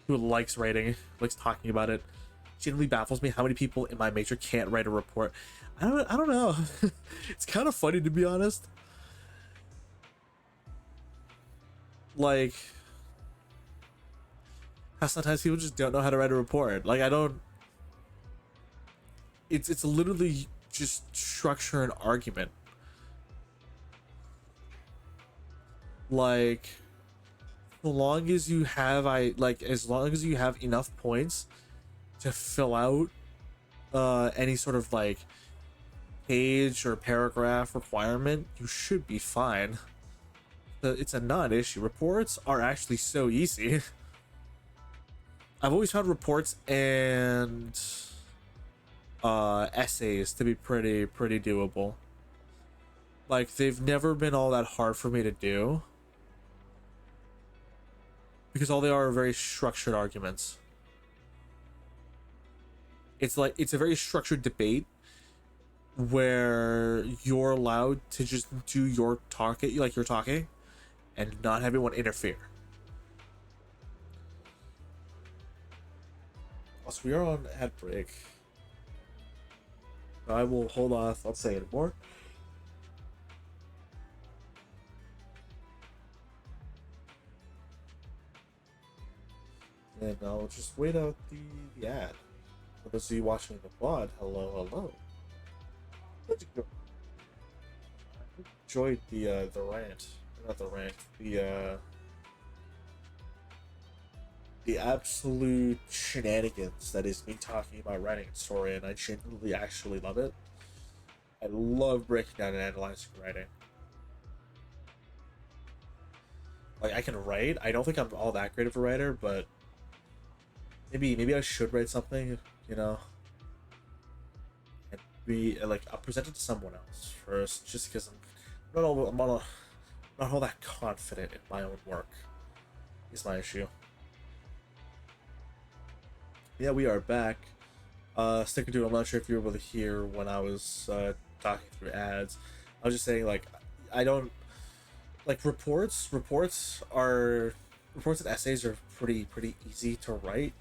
who likes writing, likes talking about it. Genuinely baffles me how many people in my major can't write a report. I don't know. It's kind of funny to be honest. Like, how sometimes people just don't know how to write a report. Like I don't. It's literally just structure an argument. Like, as long as you have as long as you have enough points to fill out any sort of like page or paragraph requirement, you should be fine. It's a non-issue. Reports are actually so easy. I've always found reports and essays to be pretty doable. Like, they've never been all that hard for me to do because all they are very structured arguments. It's like it's a very structured debate where you're allowed to just do your talking like you're talking and not have anyone interfere. Also, we are on ad break. I will hold off on saying more. And I'll just wait out the ad. For those of you watching the VOD, hello. How'd you go? I enjoyed the rant. Not the rant. The absolute shenanigans that is me talking about writing a story, and I genuinely actually love it. I love breaking down and analyzing writing. Like, I can write. I don't think I'm all that great of a writer, but maybe I should write something, you know, and be like I'll present it to someone else first, just because I'm not all that confident in my own work. Is my issue. Yeah, we are back. Sticking to, I'm not sure if you were able to hear when I was talking through ads. I was just saying, like, I don't like reports. Reports and essays are pretty easy to write,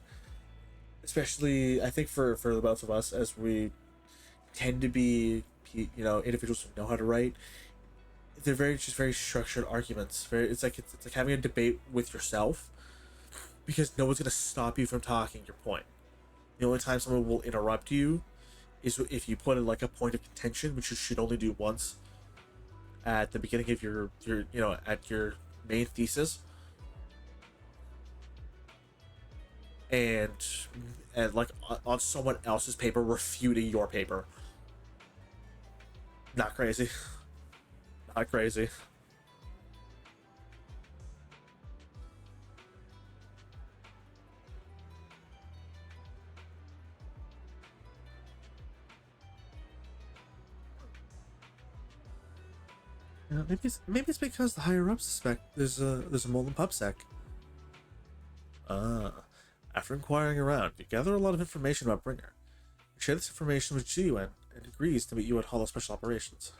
especially I think for the both of us, as we tend to be, individuals who know how to write. They're very structured arguments. It's like having a debate with yourself, because no one's gonna stop you from talking your point. The only time someone will interrupt you is if you put in like a point of contention, which you should only do once at the beginning of your at your main thesis, and like on someone else's paper refuting your paper. Not crazy. Not crazy. Maybe it's because the higher ups suspect there's a mole in PubSec. Ah, after inquiring around, you gather a lot of information about Bringer. You share this information with GUN and agrees to meet you at Hollow Special Operations.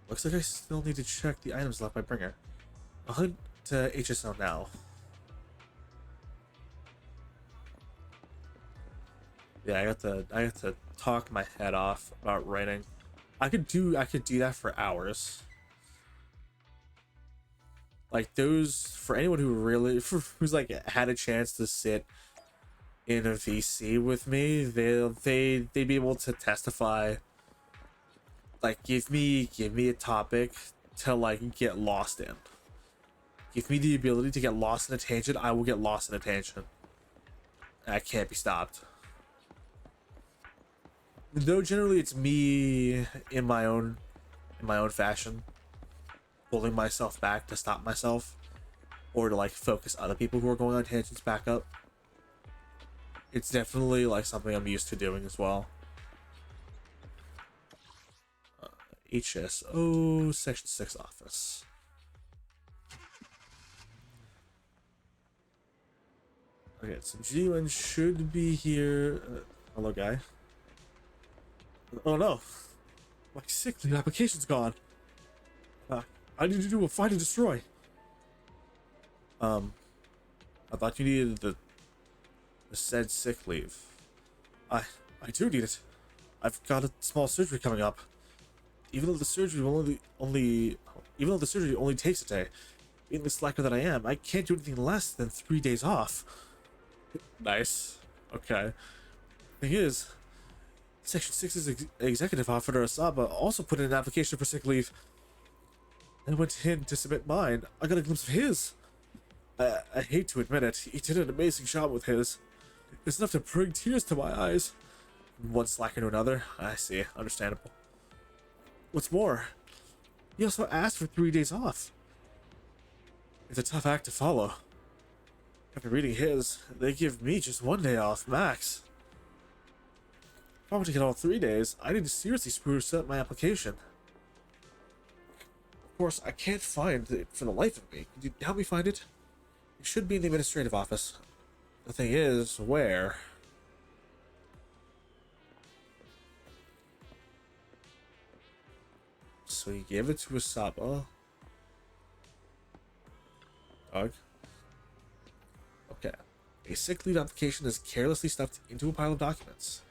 Looks like I still need to check the items left by Bringer. I'll head to HSO now. Yeah, I got to talk my head off about writing. I could do that for hours. Like those, for anyone who really who's like had a chance to sit in a VC with me, they'd be able to testify. Like give me a topic to like get lost in. Give me the ability to get lost in a tangent, I will get lost in a tangent. I can't be stopped. Though generally it's me in my own fashion, pulling myself back to stop myself, or to like focus other people who are going on tangents back up. It's definitely like something I'm used to doing as well. HSO Section 6 office. Okay, so GUN should be here. Hello, guy. Oh no, my sick leave application's gone. I need to do a find and destroy. I thought you needed the said sick leave. I I do need it. I've got a small surgery coming up. Even though the surgery will even though the surgery only takes a day, being the slacker that I am, I can't do anything less than 3 days off. Nice. Okay. Thing is, Section 6's executive officer Asaba also put in an application for sick leave. I went in to submit mine. I got a glimpse of his. I hate to admit it, he did an amazing job with his. It's enough to bring tears to my eyes. One slacker to another. I see. Understandable. What's more, he also asked for 3 days off. It's a tough act to follow. After reading his, they give me just 1 day off, max. If I want to get all 3 days, I need to seriously spruce up my application. Of course, I can't find it for the life of me. Could you help me find it? It should be in the administrative office. The thing is, where? So he gave it to Asaba. Dog. Okay. A sick leave application is carelessly stuffed into a pile of documents.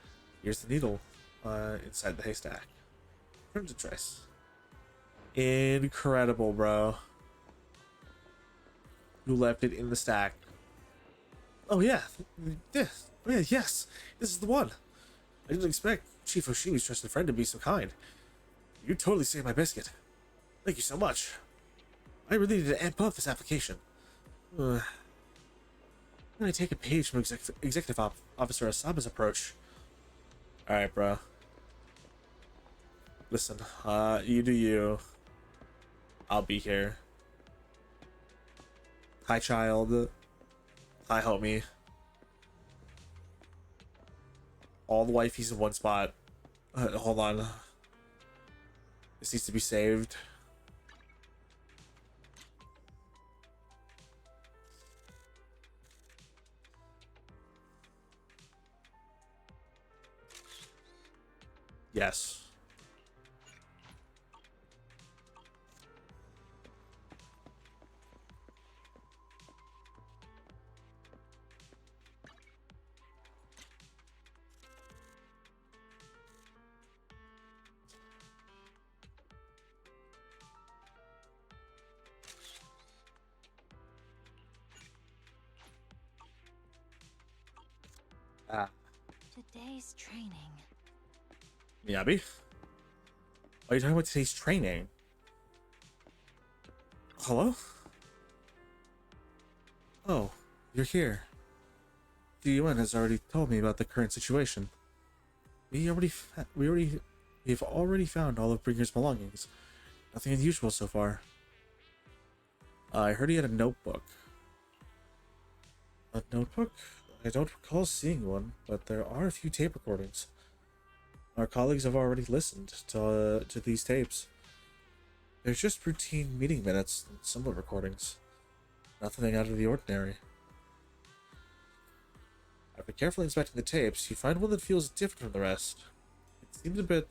Here's the needle inside the haystack. Turn to trace. Incredible, bro. You left it in the stack. Oh yeah, this. Oh yeah, yes, this is the one. I didn't expect Chief Oshimi's trusted friend to be so kind. You totally saved my biscuit. Thank you so much. I really need to amp up this application. Then I take a page from Executive Officer Asaba's approach. Alright, bro. Listen, you do you. I'll be here. Hi, child. Hi, homie. All the wifeys in one spot. Hold on. This needs to be saved. Yes. Ah, Today's training. Miyabi? Are you talking about today's training? Hello? Oh, you're here. The UN has already told me about the current situation. We've already found all of Bringer's belongings. Nothing unusual so far. I heard he had a notebook. A notebook? I don't recall seeing one, but there are a few tape recordings. Our colleagues have already listened to these tapes. They're just routine meeting minutes and similar recordings. Nothing out of the ordinary. After carefully inspecting the tapes, you find one that feels different from the rest. It seems a bit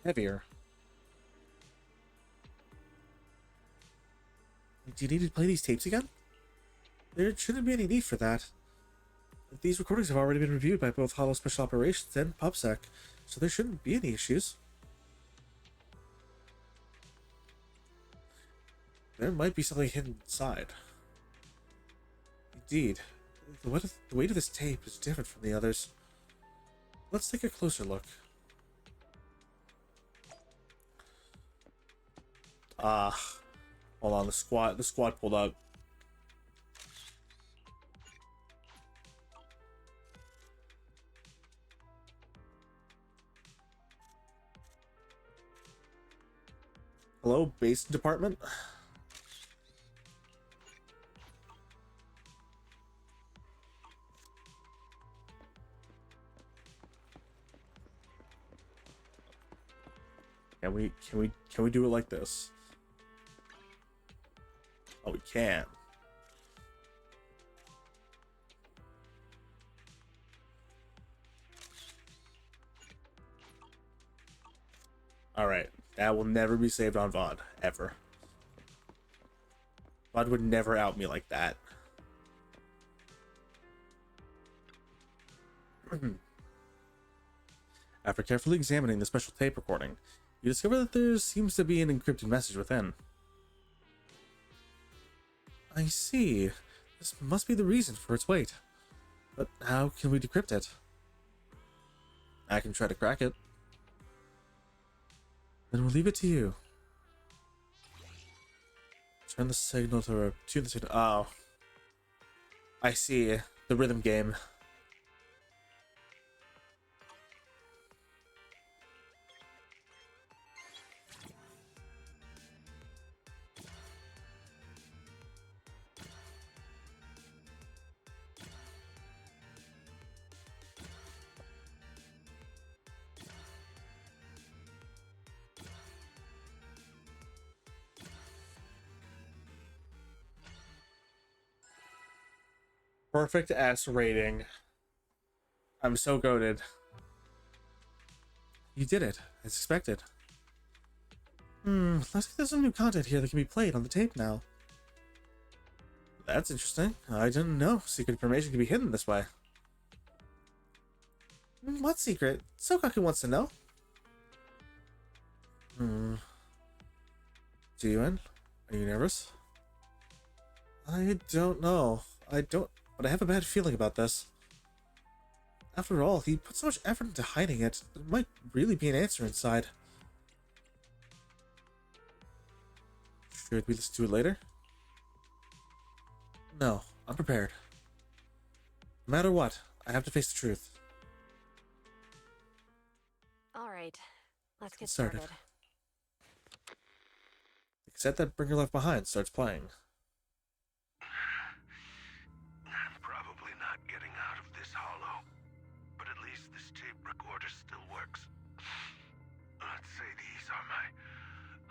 heavier. Do you need to play these tapes again? There shouldn't be any need for that. These recordings have already been reviewed by both Hollow Special Operations and PubSec, so there shouldn't be any issues. There might be something hidden inside. Indeed, the weight of this tape is different from the others. Let's take a closer look. Ah, hold on, the squad pulled up. Hello, base department? Can we do it like this? Oh, we can. Alright, that will never be saved on VOD, ever. VOD would never out me like that. After carefully examining the special tape recording, you discover that there seems to be an encrypted message within. I see. This must be the reason for its weight. But how can we decrypt it? I can try to crack it. Then we'll leave it to you. Tune the signal. Oh. I see. The rhythm game. Perfect S rating. I'm so goated. You did it, as expected. Looks like there's some new content here that can be played on the tape now. That's interesting. I didn't know secret information can be hidden this way. What secret? Sokaku wants to know. Jiwen, are you nervous? I don't know. But I have a bad feeling about this. After all, he put so much effort into hiding it. There might really be an answer inside. Should we listen to it later? No, I'm prepared. No matter what, I have to face the truth. All right. Let's get started. started. The cassette that Bringer left behind starts playing. I'm probably not getting out of this hollow, but at least this tape recorder still works. Let's say these are my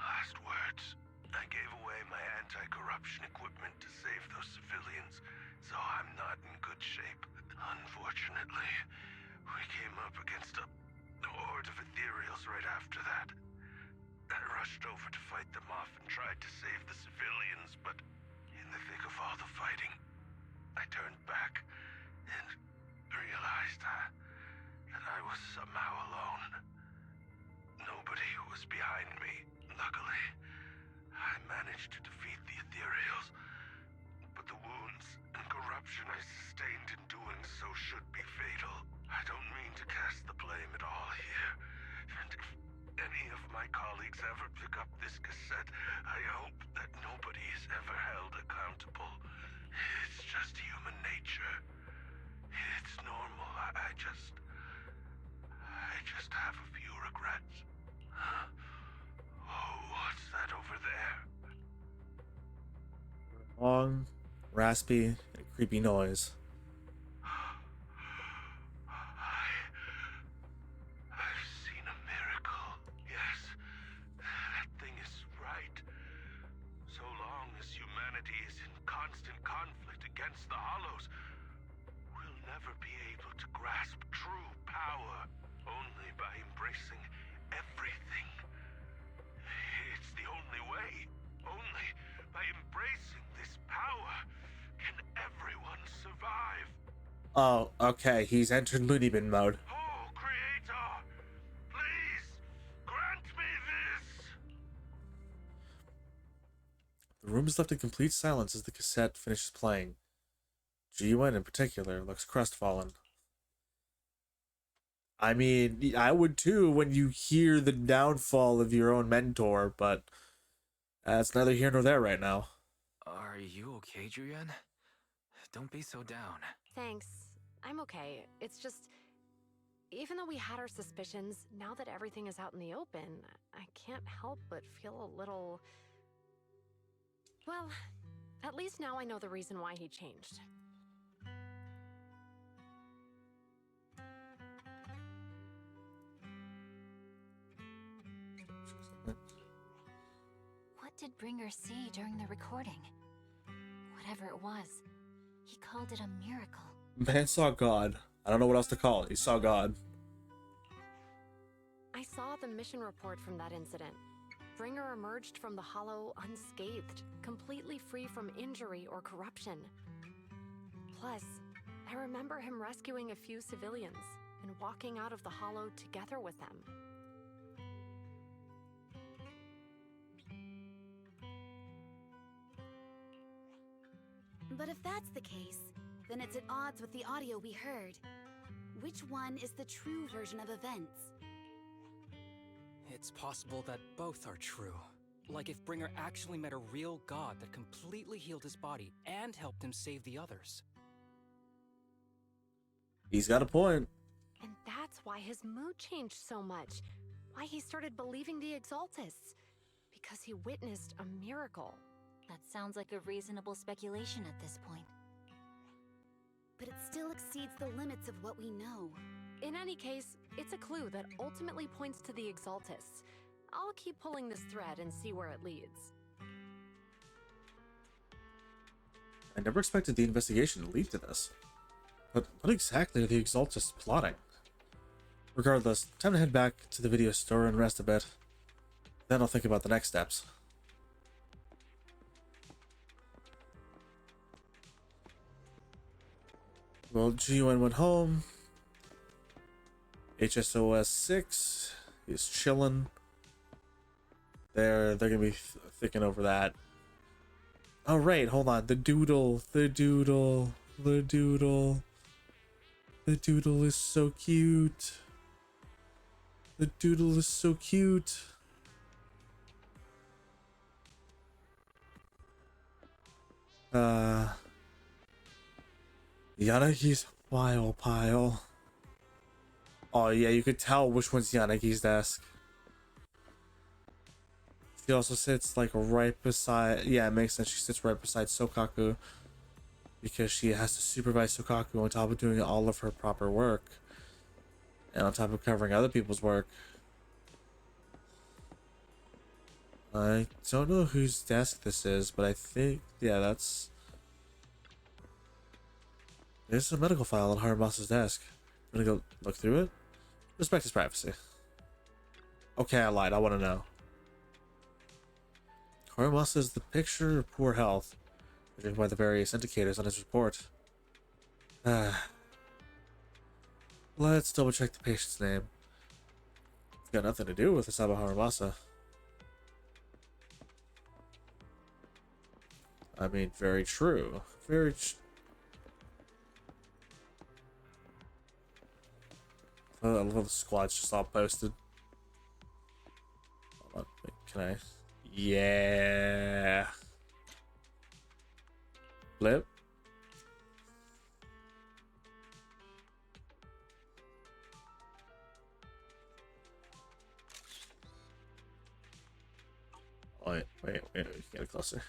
last words. I gave away my anti-corruption equipment to save those civilians, so I'm not in good shape. Unfortunately, we came up against a horde of ethereals right after that. I rushed over to fight them off and tried to save the civilians, but in the thick of all the fighting, I turned back and realized that I was somehow alone. Nobody was behind me. Luckily, I managed to defeat the ethereals, but the wounds and corruption I sustained in doing so should be fatal. I don't mean to cast the blame at all here, and if any of my colleagues ever pick up this cassette, I hope that nobody is ever held accountable. It's just human nature. It's normal. I just have a few regrets. Oh, what's that over there? Long, raspy, and creepy noise. I've seen a miracle. Yes, that thing is right. So long as humanity is in constant conflict against the Hollows, we'll never be able to grasp true power. Only by embracing everything. It's the only way. Only by embracing this power can everyone survive. Oh, okay, he's entered Looney Bin mode. Oh, Creator, please grant me this. The room is left in complete silence as the cassette finishes playing. GUN in particular looks crestfallen. I mean, I would too when you hear the downfall of your own mentor, but that's neither here nor there right now. Are you okay, Julian? Don't be so down. Thanks. I'm okay. It's just, even though we had our suspicions, now that everything is out in the open, I can't help but feel a little... Well, at least now I know the reason why he changed. What did Bringer see during the recording? Whatever it was, he called it a miracle. Man saw God. I don't know what else to call it. He saw God. I saw the mission report from that incident. Bringer emerged from the Hollow unscathed, completely free from injury or corruption. Plus, I remember him rescuing a few civilians and walking out of the Hollow together with them. But if that's the case, then it's at odds with the audio we heard. Which one is the true version of events? It's possible that both are true. Like if Bringer actually met a real god that completely healed his body and helped him save the others. He's got a point. And that's why his mood changed so much. Why he started believing the Exaltists. Because he witnessed a miracle. That sounds like a reasonable speculation at this point. But it still exceeds the limits of what we know. In any case, it's a clue that ultimately points to the Exaltists. I'll keep pulling this thread and see where it leads. I never expected the investigation to lead to this. But what exactly are the Exaltists plotting? Regardless, time to head back to the video store and rest a bit. Then I'll think about the next steps. Well, GUN went home. HSOS 6 is chilling. They're gonna be thinking over that. Oh right, hold on. The doodle is so cute. The doodle is so cute. Yanagi's file pile. Oh yeah, you could tell which one's Yanagi's desk. She also sits like right beside. Yeah, it makes sense. She sits right beside Sokaku because she has to supervise Sokaku on top of doing all of her proper work and on top of covering other people's work. I don't know whose desk this is, but I think, yeah, there's a medical file on Harabasa's desk. I'm gonna go look through it. Respect his privacy. Okay, I lied. I want to know. Haramasa is the picture of poor health, judging by the various indicators on his report. Let's double check the patient's name. It's got nothing to do with Asaba Haramasa. I mean, very true. I love the squad's just all posted. Hold on, wait, can I? Yeah. Flip. Wait, get it closer.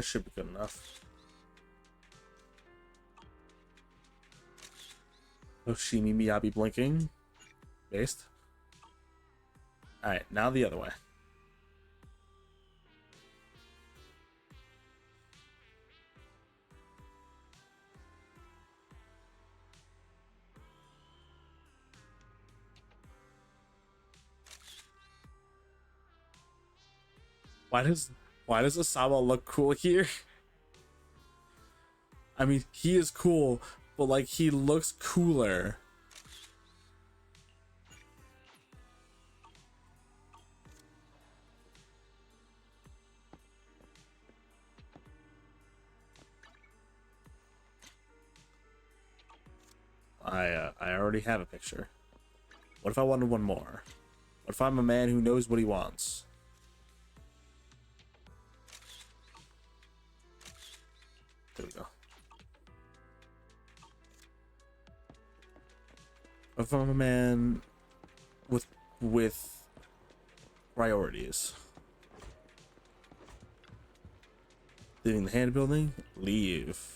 Should be good enough. Oshimi Miyabi blinking. Based. Alright, now the other way. Why does Osama look cool here? I mean, he is cool, but like he looks cooler. I already have a picture. What if I wanted one more? What if I'm a man who knows what he wants? There we go. What if I'm a man with priorities? Leaving the hand building? Leave.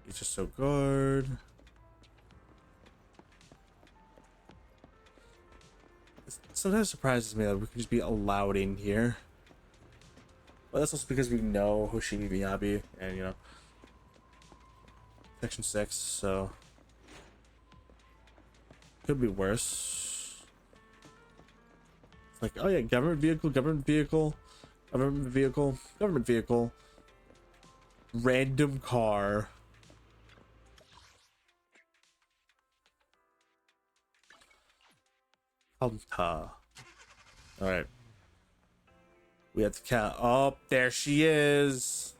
He's just so guard. It sometimes surprises me that we can just be allowed in here. But that's also because we know Hoshimi Miyabi and, you know, Section 6, so could be worse. It's like, oh yeah, government vehicle, random car. Alright. We have the cat. Oh, there she is.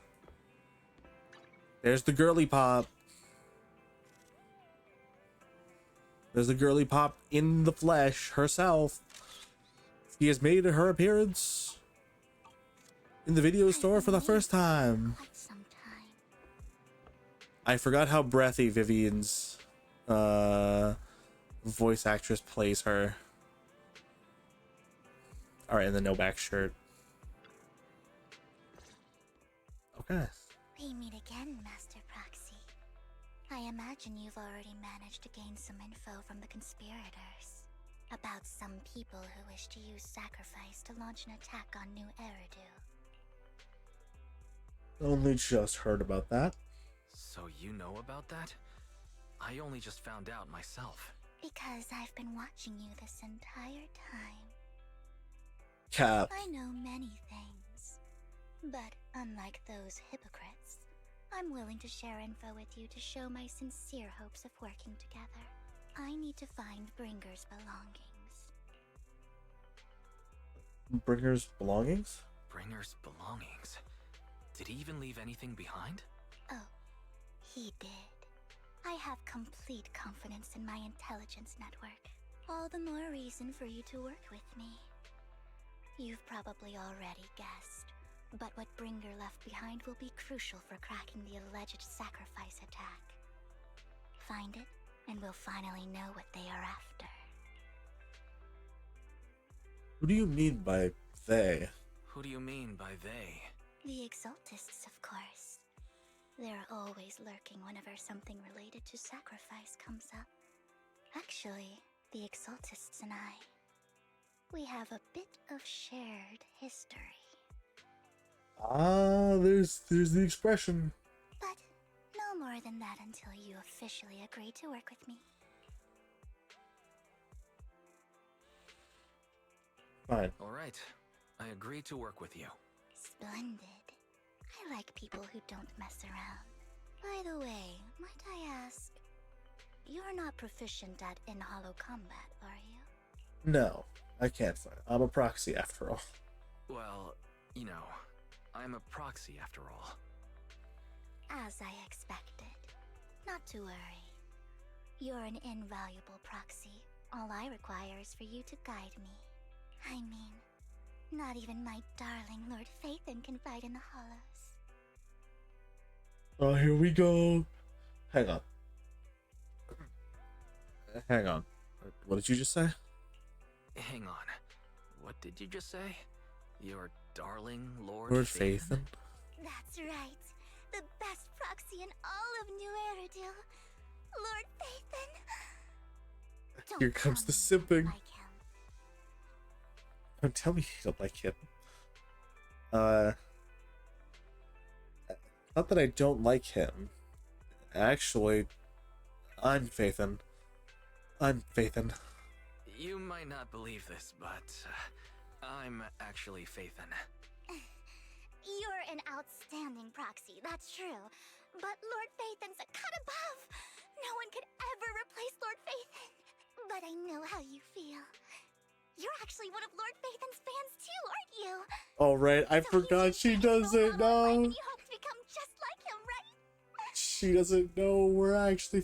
There's the girly pop. There's the girly pop in the flesh herself. She has made her appearance in the video store for the first time. I forgot how breathy Vivian's voice actress plays her. All right, and the no back shirt. Okay. We meet again, Master Proxy. I imagine you've already managed to gain some info from the conspirators about some people who wish to use sacrifice to launch an attack on New Eridu. Only just heard about that. So you know about that? I only just found out myself. Because I've been watching you this entire time. Cap. I know many things, but unlike those hypocrites, I'm willing to share info with you to show my sincere hopes of working together. I need to find Bringer's belongings. Bringer's belongings? Bringer's belongings? Did he even leave anything behind? Oh, he did. I have complete confidence in my intelligence network. All the more reason for you to work with me. You've probably already guessed. But what Bringer left behind will be crucial for cracking the alleged sacrifice attack. Find it, and we'll finally know what they are after. Who do you mean by they? Who do you mean by they? The Exaltists, of course. They're always lurking whenever something related to sacrifice comes up. Actually, the Exaltists and I, we have a bit of shared history. Ah, there's the expression. But no more than that until you officially agree to work with me. Fine. All right. I agree to work with you. Splendid. I like people who don't mess around. By the way, might I ask, you're not proficient at in-hollow combat, are you? No, I can't fight. I'm a proxy after all. Well, you know, I'm a proxy after all. As I expected. Not to worry. You're an invaluable proxy. All I require is for you to guide me. I mean, not even my darling Lord Phaethon can fight in the hollows. Oh, here we go. Hang on. Hang on. What did you just say? Hang on. What did you just say? Your darling Lord Phaethon? That's right. The best proxy in all of New Eridil. Lord Phaethon. Here comes the tell me you simping. like him. Don't tell me you don't like him. Not that I don't like him. Actually, I'm Phaethon. You might not believe this, but I'm actually Phaethon. You're an outstanding proxy, that's true. But Lord Phaethon's a cut above. No one could ever replace Lord Phaethon. But I know how you feel. You're actually one of Lord Phaethon's fans too, aren't you? All right, I So forgot he's she your best doesn't role model in life, know. and you hope to become just like him, right? She doesn't know we're actually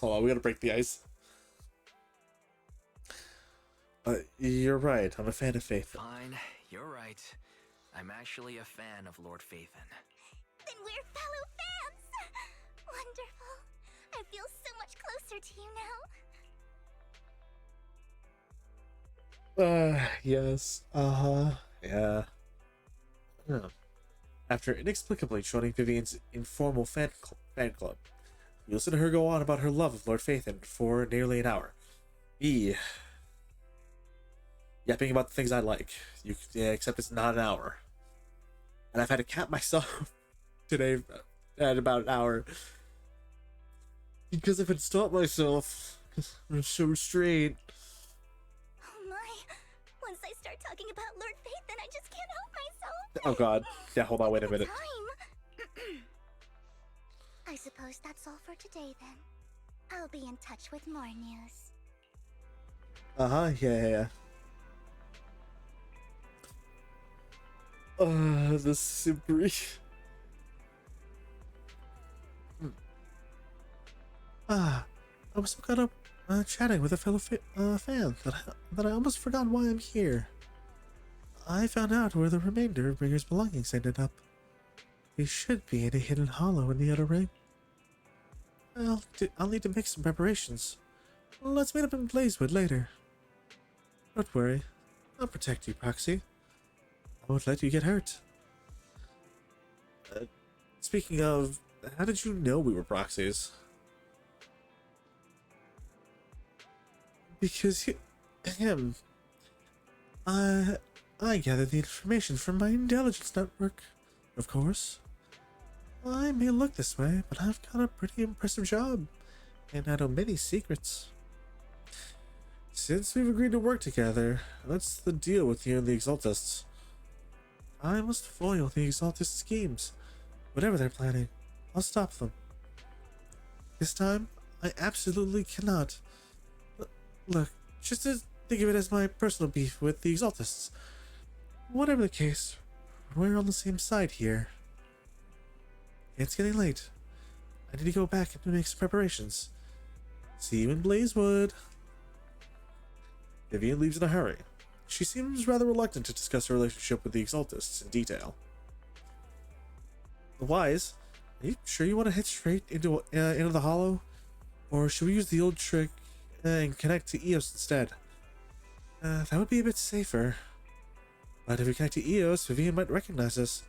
Hold on, we gotta break the ice. You're right. I'm a fan of Phaethon. Fine, you're right. I'm actually a fan of Lord Phaethon. Then we're fellow fans! Wonderful. I feel so much closer to you now. Yes. Yeah. Huh. After inexplicably joining Vivian's informal fan club, you listen to her go on about her love of Lord Phaethon for nearly an hour. Yapping about the things I like. Yeah, except it's not an hour. And I've had to cap myself today at about an hour. Because if I'd stopped myself, I'm so restrained. Oh my. Once I start talking about Lord Phaethon, I just can't help myself. Oh god. Yeah, hold on, wait a minute. Time. I suppose that's all for today then. I'll be in touch with more news. Yeah. The Sibri. I was so caught up chatting with a fellow fan that I almost forgot why I'm here. I found out where the remainder of Bringer's belongings ended up. They should be in a hidden hollow in the outer ring. I'll need to make some preparations. Let's meet up in Blazewood later. Don't worry. I'll protect you, Proxy. I won't let you get hurt. Speaking of, how did you know we were proxies? Because him. I gathered the information from my intelligence network, of course. I may look this way, but I've got a pretty impressive job, and I know many secrets. Since we've agreed to work together, what's the deal with you and the Exaltists? I must foil the Exaltist schemes. Whatever they're planning, I'll stop them. This time, I absolutely cannot. Look, just to think of it as my personal beef with the Exaltists. Whatever the case, we're on the same side here. It's getting late. I need to go back and make some preparations. See you in Blazewood. Vivian leaves in a hurry. She seems rather reluctant to discuss her relationship with the Exaltists in detail. Wise, are you sure you want to head straight into the hollow? Or should we use the old trick and connect to Eos instead? That would be a bit safer. But if we connect to Eos, Vivian might recognize us.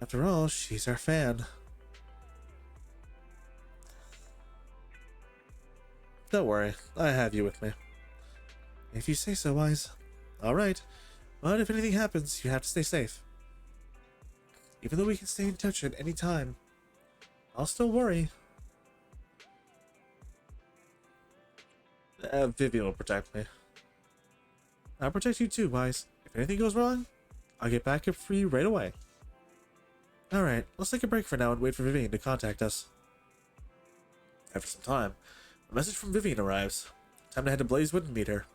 After all, she's our fan. Don't worry, I have you with me. If you say so, Wise. Alright, but if anything happens, you have to stay safe. Even though we can stay in touch at any time, I'll still worry. Vivian will protect me. I'll protect you too, Wise. If anything goes wrong, I'll get back up for you right away. Alright, let's take a break for now and wait for Vivian to contact us. After some time, a message from Vivian arrives. Time to head to Blazewood and meet her.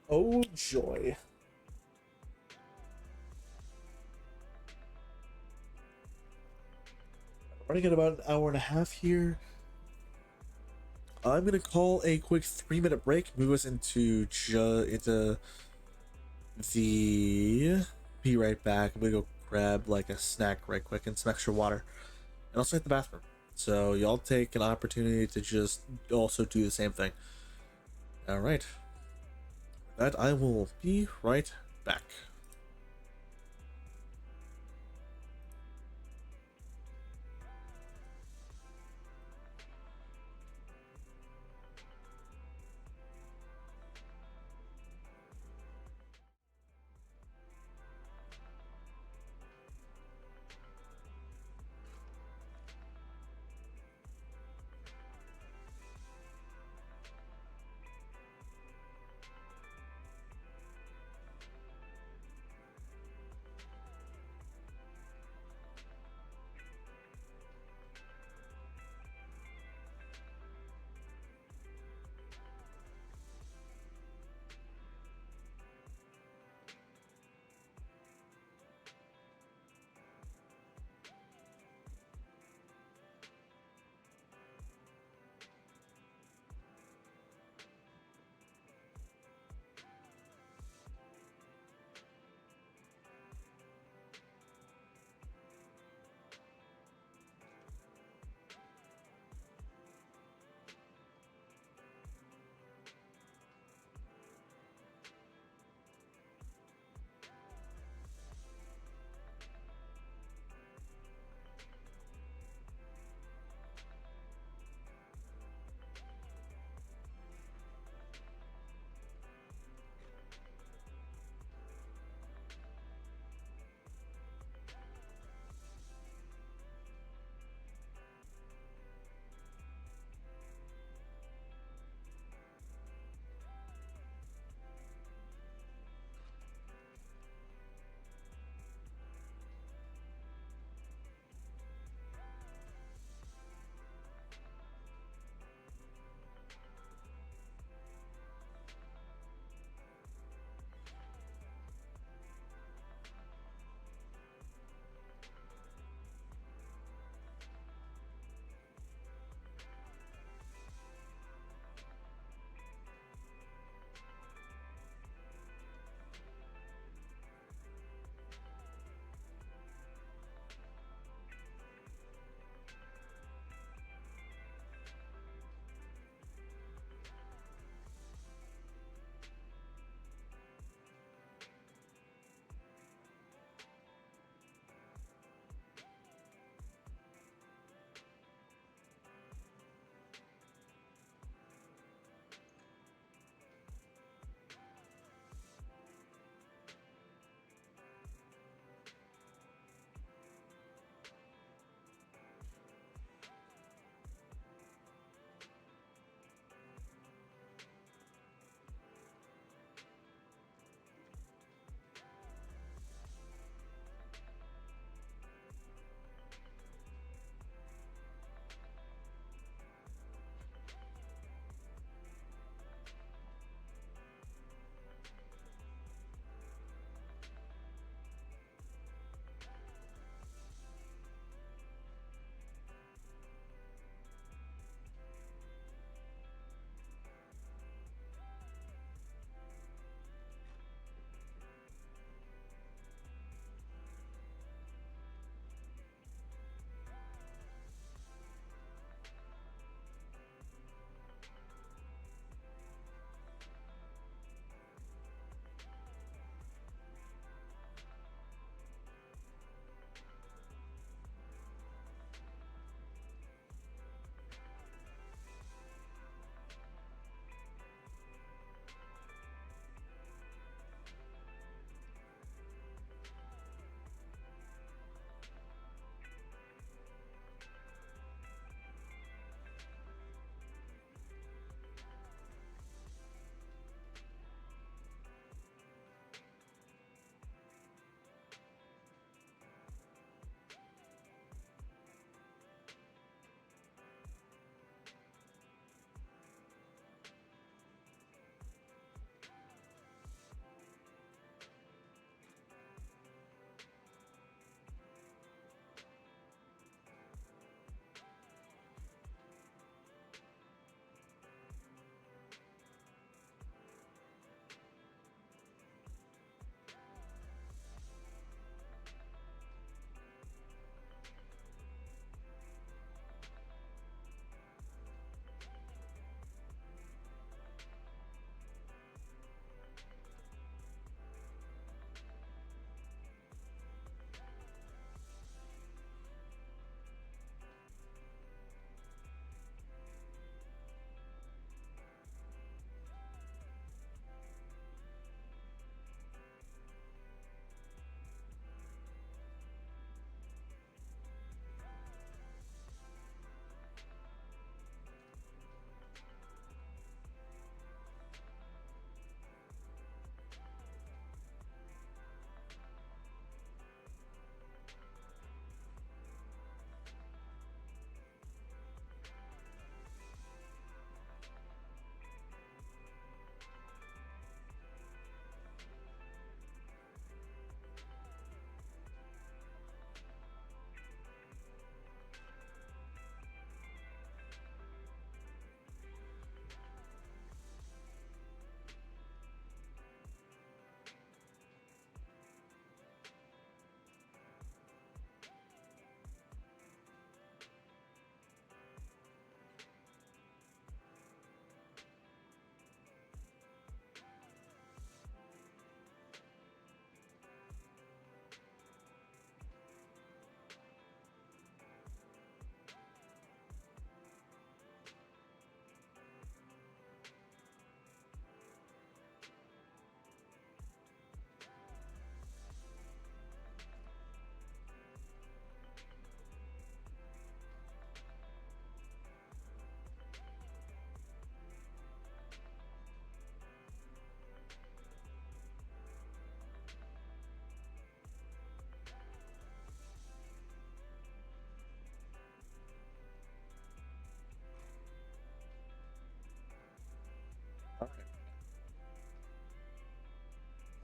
Oh joy. Running at about an hour and a half here. I'm gonna call a quick 3-minute break, move us into the. Be right back. I'm gonna go grab like a snack right quick and some extra water, and also hit the bathroom. So y'all take an opportunity to just also do the same thing. All right. That I will be right back.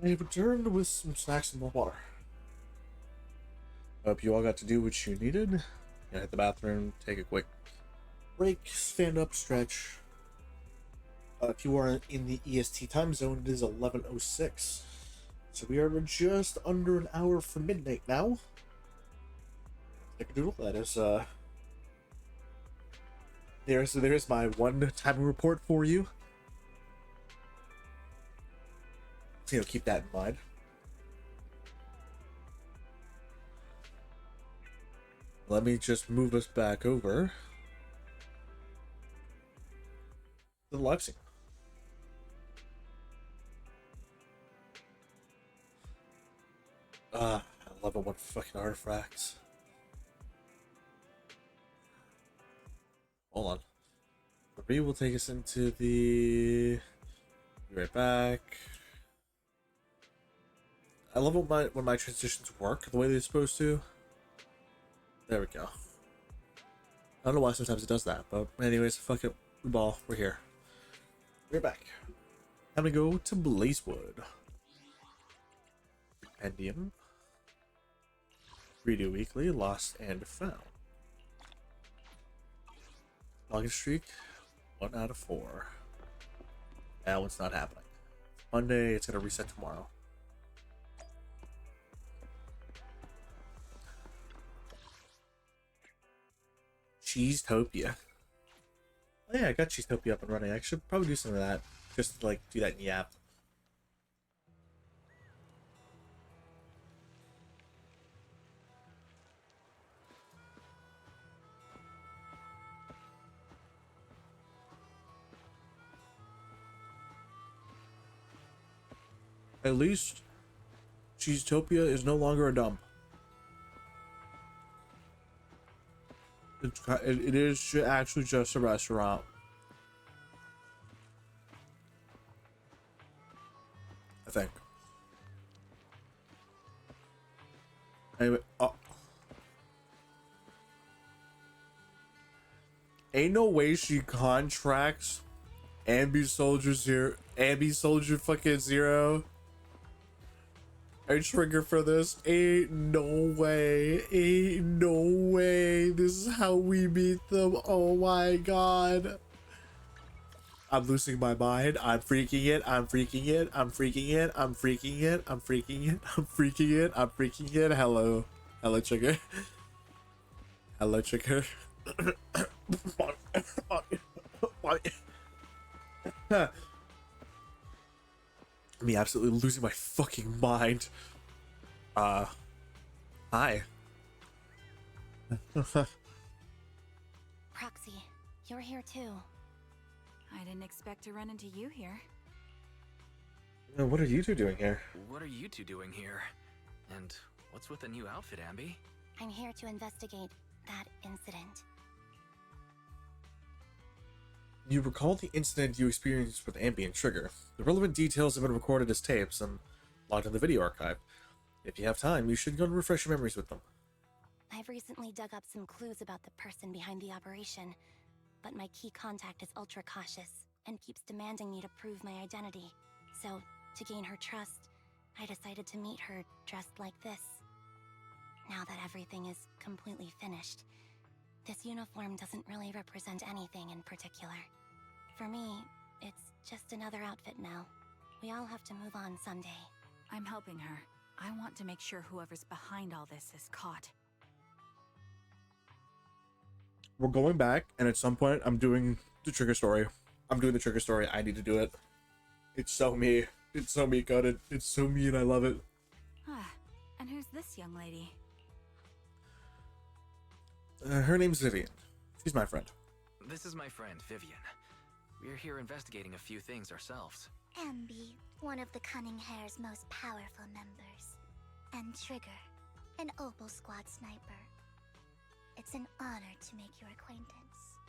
I returned with some snacks and more water. Hope you all got to do what you needed. Hit the bathroom, take a quick break, stand up, stretch. If you are in the EST time zone, it is 11:06. So we are just under an hour from midnight now. Doodle. That is there's my one timing report for you. So, keep that in mind. Let me just move us back over to the live scene. I love it when fucking artifacts. Hold on. 3 will take us into the. Be right back. I love when my transitions work the way they're supposed to. There we go. I don't know why sometimes it does that, but anyways, fuck it. We're here. We're back. Time to go to Blazewood. Endium. Radio Weekly, Lost and Found. Login streak, 1 out of 4. That one's not happening. Monday, it's gonna reset tomorrow. Cheesetopia. Oh yeah, I got Cheesetopia up and running. I should probably do some of that. Just to, do that in the app. At least Cheesetopia is no longer a dump. It is actually just a restaurant. I think. Anyway, ain't no way she contracts Ambi Soldier fucking Zero. I trigger for this. Ain't no way. Ain't no way. This is how we meet them. Oh my god. I'm losing my mind. I'm freaking it. I'm freaking it. I'm freaking it. I'm freaking it. I'm freaking it. I'm freaking it. I'm freaking it. Hello. Hello, trigger. Hello, trigger. Me absolutely losing my fucking mind. Hi. Proxy, you're here too. I didn't expect to run into you here. What are you two doing here? What are you two doing here? And what's with the new outfit, Ambi? I'm here to investigate that incident. You recall the incident you experienced with Ambi and Trigger. The relevant details have been recorded as tapes and logged in the video archive. If you have time, you should go and refresh your memories with them. I've recently dug up some clues about the person behind the operation, but my key contact is ultra cautious and keeps demanding me to prove my identity. So, to gain her trust, I decided to meet her dressed like this. Now that everything is completely finished, this uniform doesn't really represent anything in particular. For me, it's just another outfit now. We all have to move on someday. I'm helping her. I want to make sure whoever's behind all this is caught. We're going back, and at some point, I'm doing the Trigger story. I'm doing the Trigger story. I need to do it. It's so me. It's so me, got it. It's so me, and I love it. Ah, and who's this young lady? Her name's Vivian. She's my friend. This is my friend, Vivian. We're here investigating a few things ourselves. Ambi, one of the Cunning Hair's most powerful members. And Trigger, an Opal Squad sniper. It's an honor to make your acquaintance.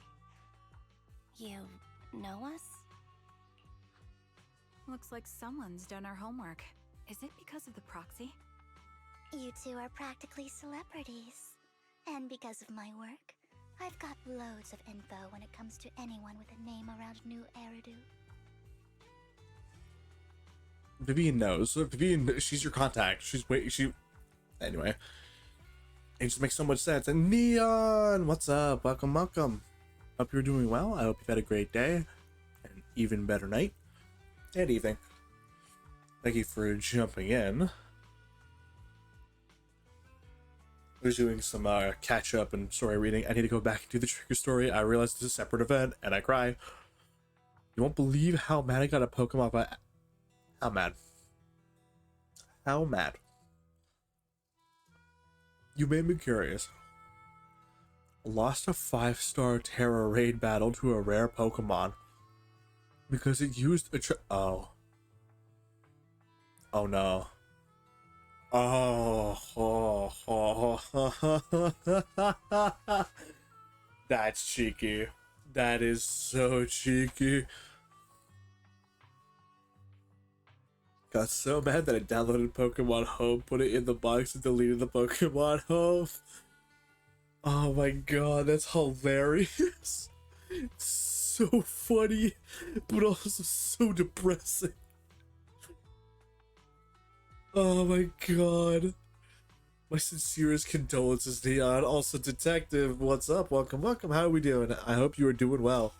You know us? Looks like someone's done our homework. Is it because of the proxy? You two are practically celebrities. And because of my work, I've got loads of info when it comes to anyone with a name around New Eridu. Vivian knows. Vivian, she's your contact. Anyway. It just makes so much sense. And Neon, what's up? Welcome, welcome. Hope you're doing well. I hope you've had a great day. An even better night and evening. Thank you for jumping in. I was doing some catch up and story reading. I need to go back and do the trigger story. I realized it's a separate event and I cry. You won't believe how mad I got a Pokemon, but how mad? How mad? You made me curious. Lost a 5-star Terra raid battle to a rare Pokemon because it used a oh. Oh no. Oh. That's cheeky. That is so cheeky. Got so mad that I downloaded Pokemon Home, put it in the box, and deleted the Pokemon Home. Oh my god, that's hilarious. It's so funny, but also so depressing. Oh my god. My sincerest condolences, Neon. Also, Detective, what's up? Welcome, welcome. How are we doing? I hope you are doing well.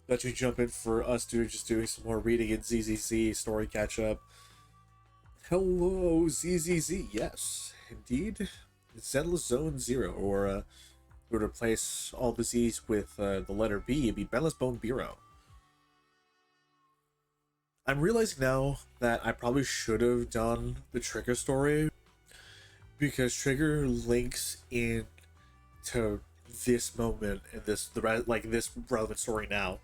Let you jump in for us doing some more reading in ZZZ story catch up. Hello, ZZZ. Yes, indeed. Zenless Zone Zero, or would replace all the Z's with the letter B. It'd be Boundless Bone Bureau. I'm realizing now that I probably should have done the Trigger story because Trigger links in to this moment and this relevant story now,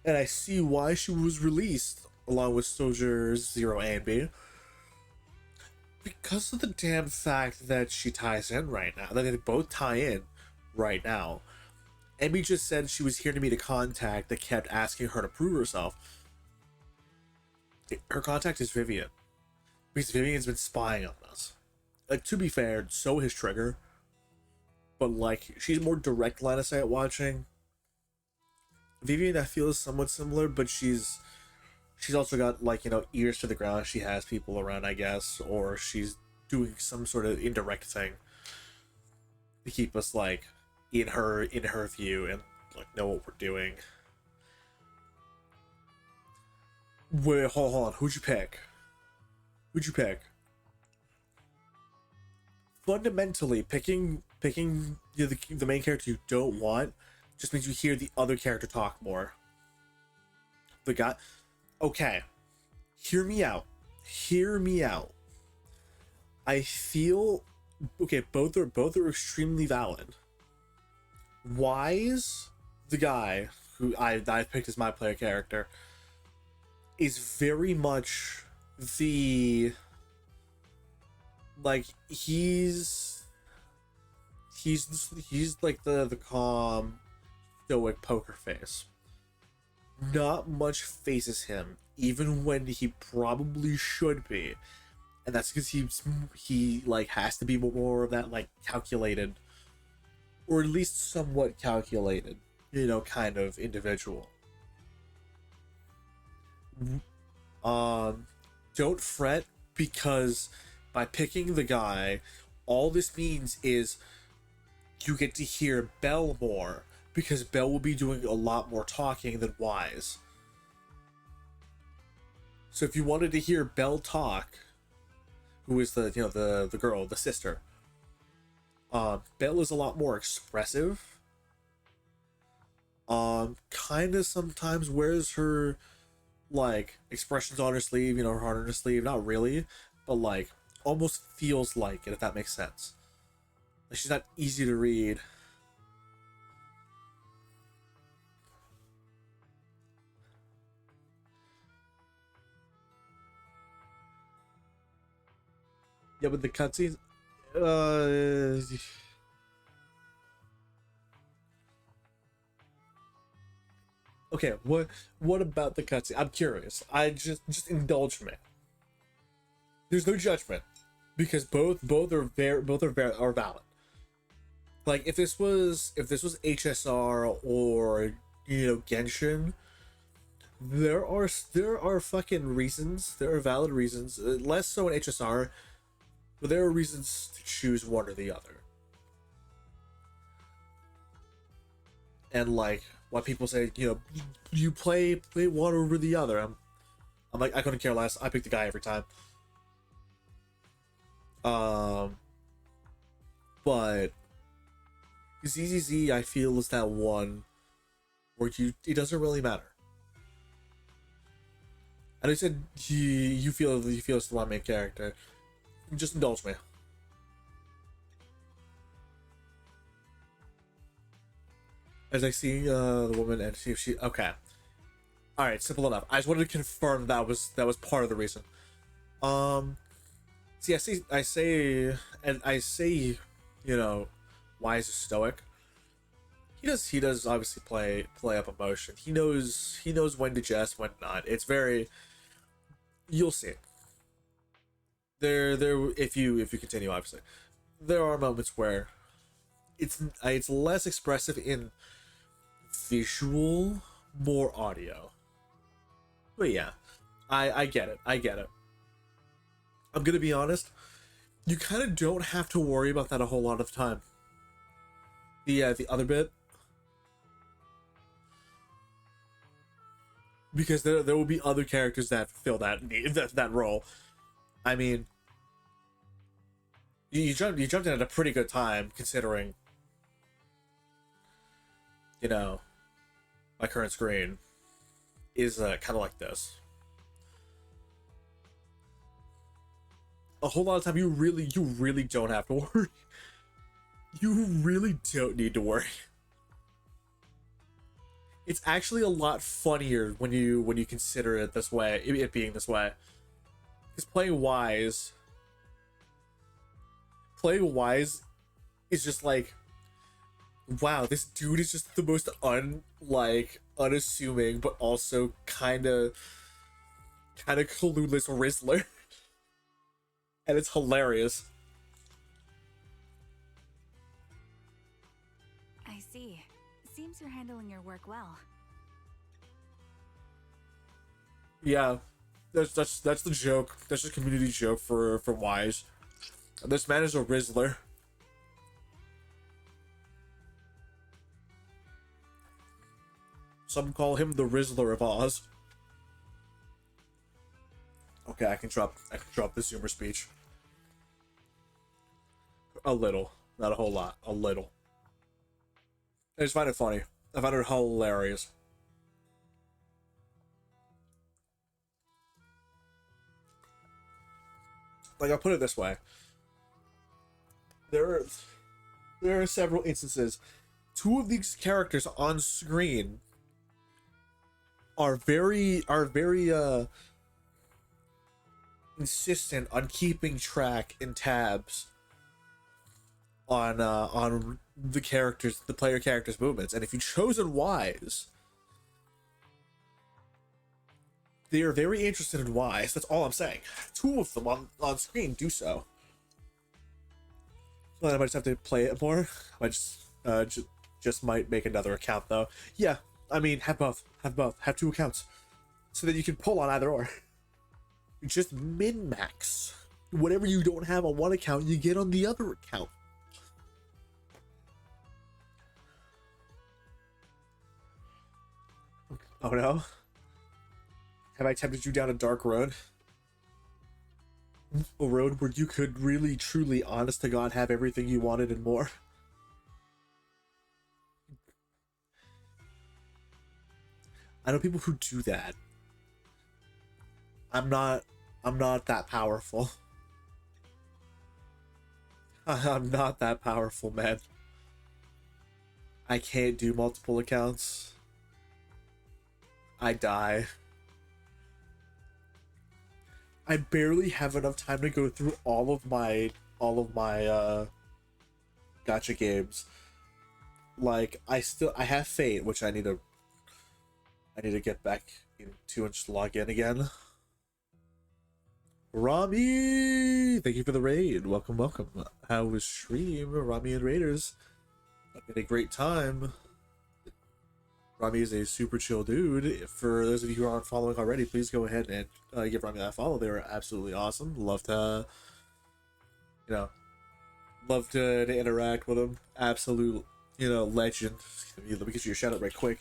and I see why she was released along with Soldier Zero A and B because of the damn fact that she ties in right now. That they both tie in right now. Emmy just said she was here to meet a contact that kept asking her to prove herself. Her contact is Vivian, because Vivian's been spying on us. Like, to be fair, so has Trigger, but like, she's more direct line of sight watching. Vivian, I feel, is somewhat similar, but she's also got, like, you know, ears to the ground. She has people around, I guess, or she's doing some sort of indirect thing to keep us, like, in her view and like know what we're doing. Wait, hold on. Who'd you pick? Fundamentally, picking you know, the main character you don't want just means you hear the other character talk more. The guy. Okay, hear me out. I feel okay. Both are extremely valid. Wise, the guy who I picked as my player character, is very much the, like, he's like the calm, stoic poker face. Not much faces him, even when he probably should be, and that's because he like has to be more of that, like, calculated, or at least somewhat calculated, you know, kind of individual. Don't fret, because by picking the guy, all this means is you get to hear Belle more, because Belle will be doing a lot more talking than Wise. So if you wanted to hear Belle talk, who is the, you know, the girl, the sister, Belle is a lot more expressive. Kind of sometimes wears her, like, expressions on her sleeve, you know, her heart on her sleeve. Not really, but like almost feels like it, if that makes sense. Like, she's not easy to read. Yeah, but the cutscenes, okay, what about the cutscene? I'm curious. I just indulge me. There's no judgment, because both are valid. Like, if this was HSR or, you know, Genshin, there are fucking reasons. There are valid reasons. Less so in HSR, but there are reasons to choose one or the other. And like what people say, you play one over the other. I'm like, I couldn't care less. I pick the guy every time. But ZZZ, I feel, is that one where it doesn't really matter. And I said you feel it's the one main character. Just indulge me. As I see the woman and see if she okay. All right, simple enough. I just wanted to confirm that was part of the reason. See, I say, Wise is stoic. He does obviously play up emotion. He knows when to jest, when not. It's very, you'll see. There if you continue, obviously, there are moments where it's less expressive in visual, more audio. But yeah, I get it. I'm gonna be honest. You kind of don't have to worry about that a whole lot of the time. The other bit, because there will be other characters that fill that role. I mean, you jumped in at a pretty good time considering, my current screen is kind of like this. A whole lot of time, you really don't have to worry. You really don't need to worry. It's actually a lot funnier when you consider it this way, it being this way. Because playing Wise is just like, wow, this dude is just the most unassuming, but also kind of clueless Rizzler. And it's hilarious. I see. Seems you're handling your work well. Yeah, that's the joke. That's the community joke for Wise. This man is a Rizzler. Some call him the Rizzler of Oz. Okay, I can drop the Zoomer speech. A little, not a whole lot. A little. I just find it funny. I find it hilarious. Like, I'll put it this way. There are several instances. Two of these characters on screen are very insistent on keeping track in tabs on the player characters' movements. And if you've chosen Wise, they are very interested in Wise. That's all I'm saying. Two of them on screen do so. Well, I might just have to play it more. I just might make another account though. Yeah, I mean, have both. Have two accounts, so that you can pull on either or. Just min-max. Whatever you don't have on one account, you get on the other account. Oh no? Have I tempted you down a dark road? A road where you could really, truly, honest to God, have everything you wanted and more? I know people who do that. I'm not that powerful. I'm not that powerful, man. I can't do multiple accounts. I die. I barely have enough time to go through all of my gacha games. Like, I have Fate, which I need to get back into and just log in again. Rami, thank you for the raid. Welcome. How was stream, Rami and Raiders? I had a great time. Rami is a super chill dude. For those of you who aren't following already, please go ahead and give Rami that follow. They were absolutely awesome. Love to, you know, love to interact with them. Absolute, legend. Let me get you a shout out right quick.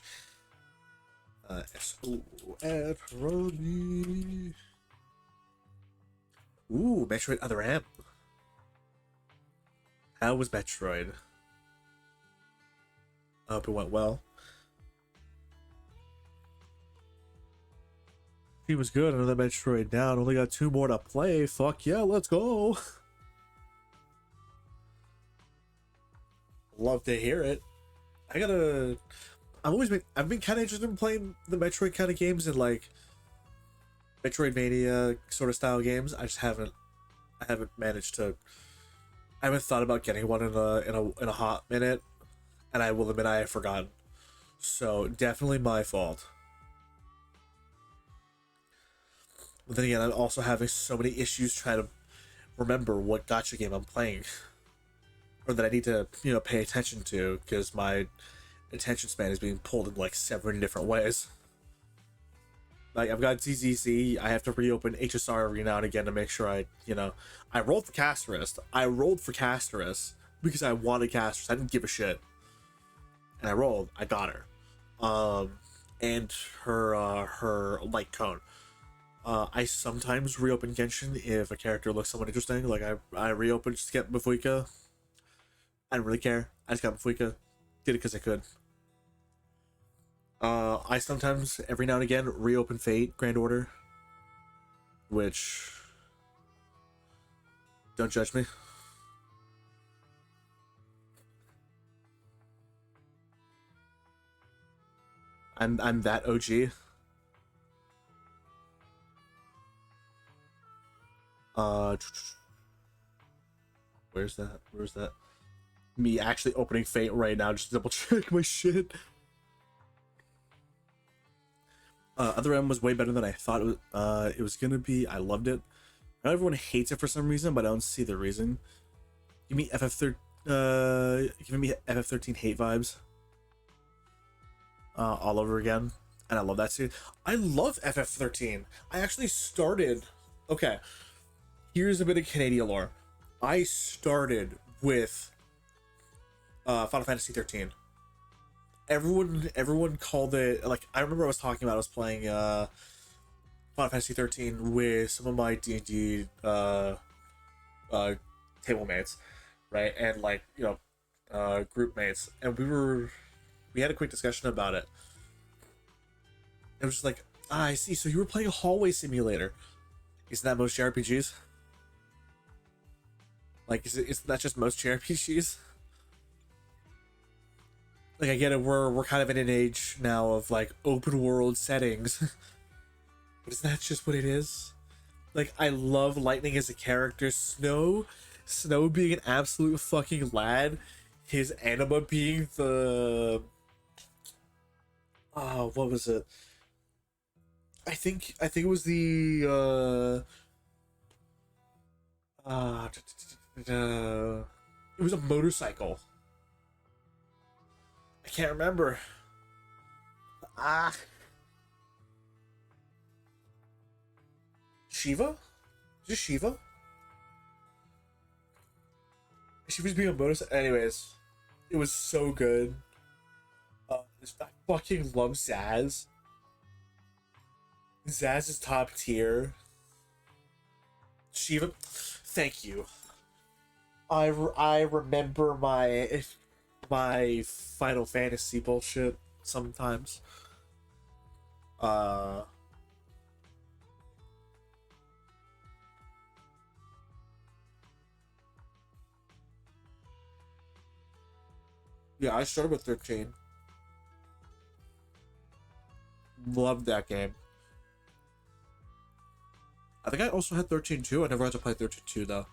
S-O at Rami. Ooh, Metroid Other M. How was Metroid? I hope it went well. He was good. Another Metroid down. Only got 2 more to play. Fuck yeah, let's go. Love to hear it. I've been kind of interested in playing the Metroid kind of games and like Metroidvania sort of style games. I haven't managed to. I haven't thought about getting one in a hot minute, and I will admit I have forgotten. So definitely my fault. But then again, I'm also having so many issues trying to remember what gacha game I'm playing, or that I need to pay attention to, because my attention span is being pulled in like 7 different ways. Like I've got ZZZ, I have to reopen HSR every now and again to make sure I rolled for Casterus. I rolled for Casterus because I wanted Casterus. I didn't give a shit, and I rolled. I got her, and her light cone. I sometimes reopen Genshin if a character looks somewhat interesting. Like I reopened just to get Mafuika. I didn't really care. I just got Mafuika. Did it because I could. I sometimes, every now and again, reopen Fate Grand Order. Which... Don't judge me. I'm that OG. Where's that? Me actually opening Fate right now, just to double check my shit. Other M was way better than I thought it was gonna be. I loved it. I know everyone hates it for some reason, but I don't see the reason. Give me giving me FF13 hate vibes. All over again. And I love that series. I love FF13. I actually started... Okay. Here's a bit of Canadian lore. I started with Final Fantasy 13. Everyone called it, like, I remember I was talking about, I was playing Final Fantasy 13 with some of my D&D table mates, right? And like, group mates, and we had a quick discussion about it. It was just like, I see, so you were playing a hallway simulator. Isn't that most JRPGs? Like, isn't that just most JRPGs? Like, I get it, we're kind of in an age now of like open world settings. But isn't that just what it is? Like, I love Lightning as a character. Snow being an absolute fucking lad. His anima being the... Oh, what was it? I think it was the it was a motorcycle. I can't remember. Shiva? Is this Shiva? She was being a motorcycle. Anyways, it was so good. I fucking love Zaz. Zaz is top tier. Shiva, thank you. I remember my Final Fantasy bullshit sometimes. Yeah, I started with 13. Loved that game. I think I also had 13 too. I never had to play 13 2 though.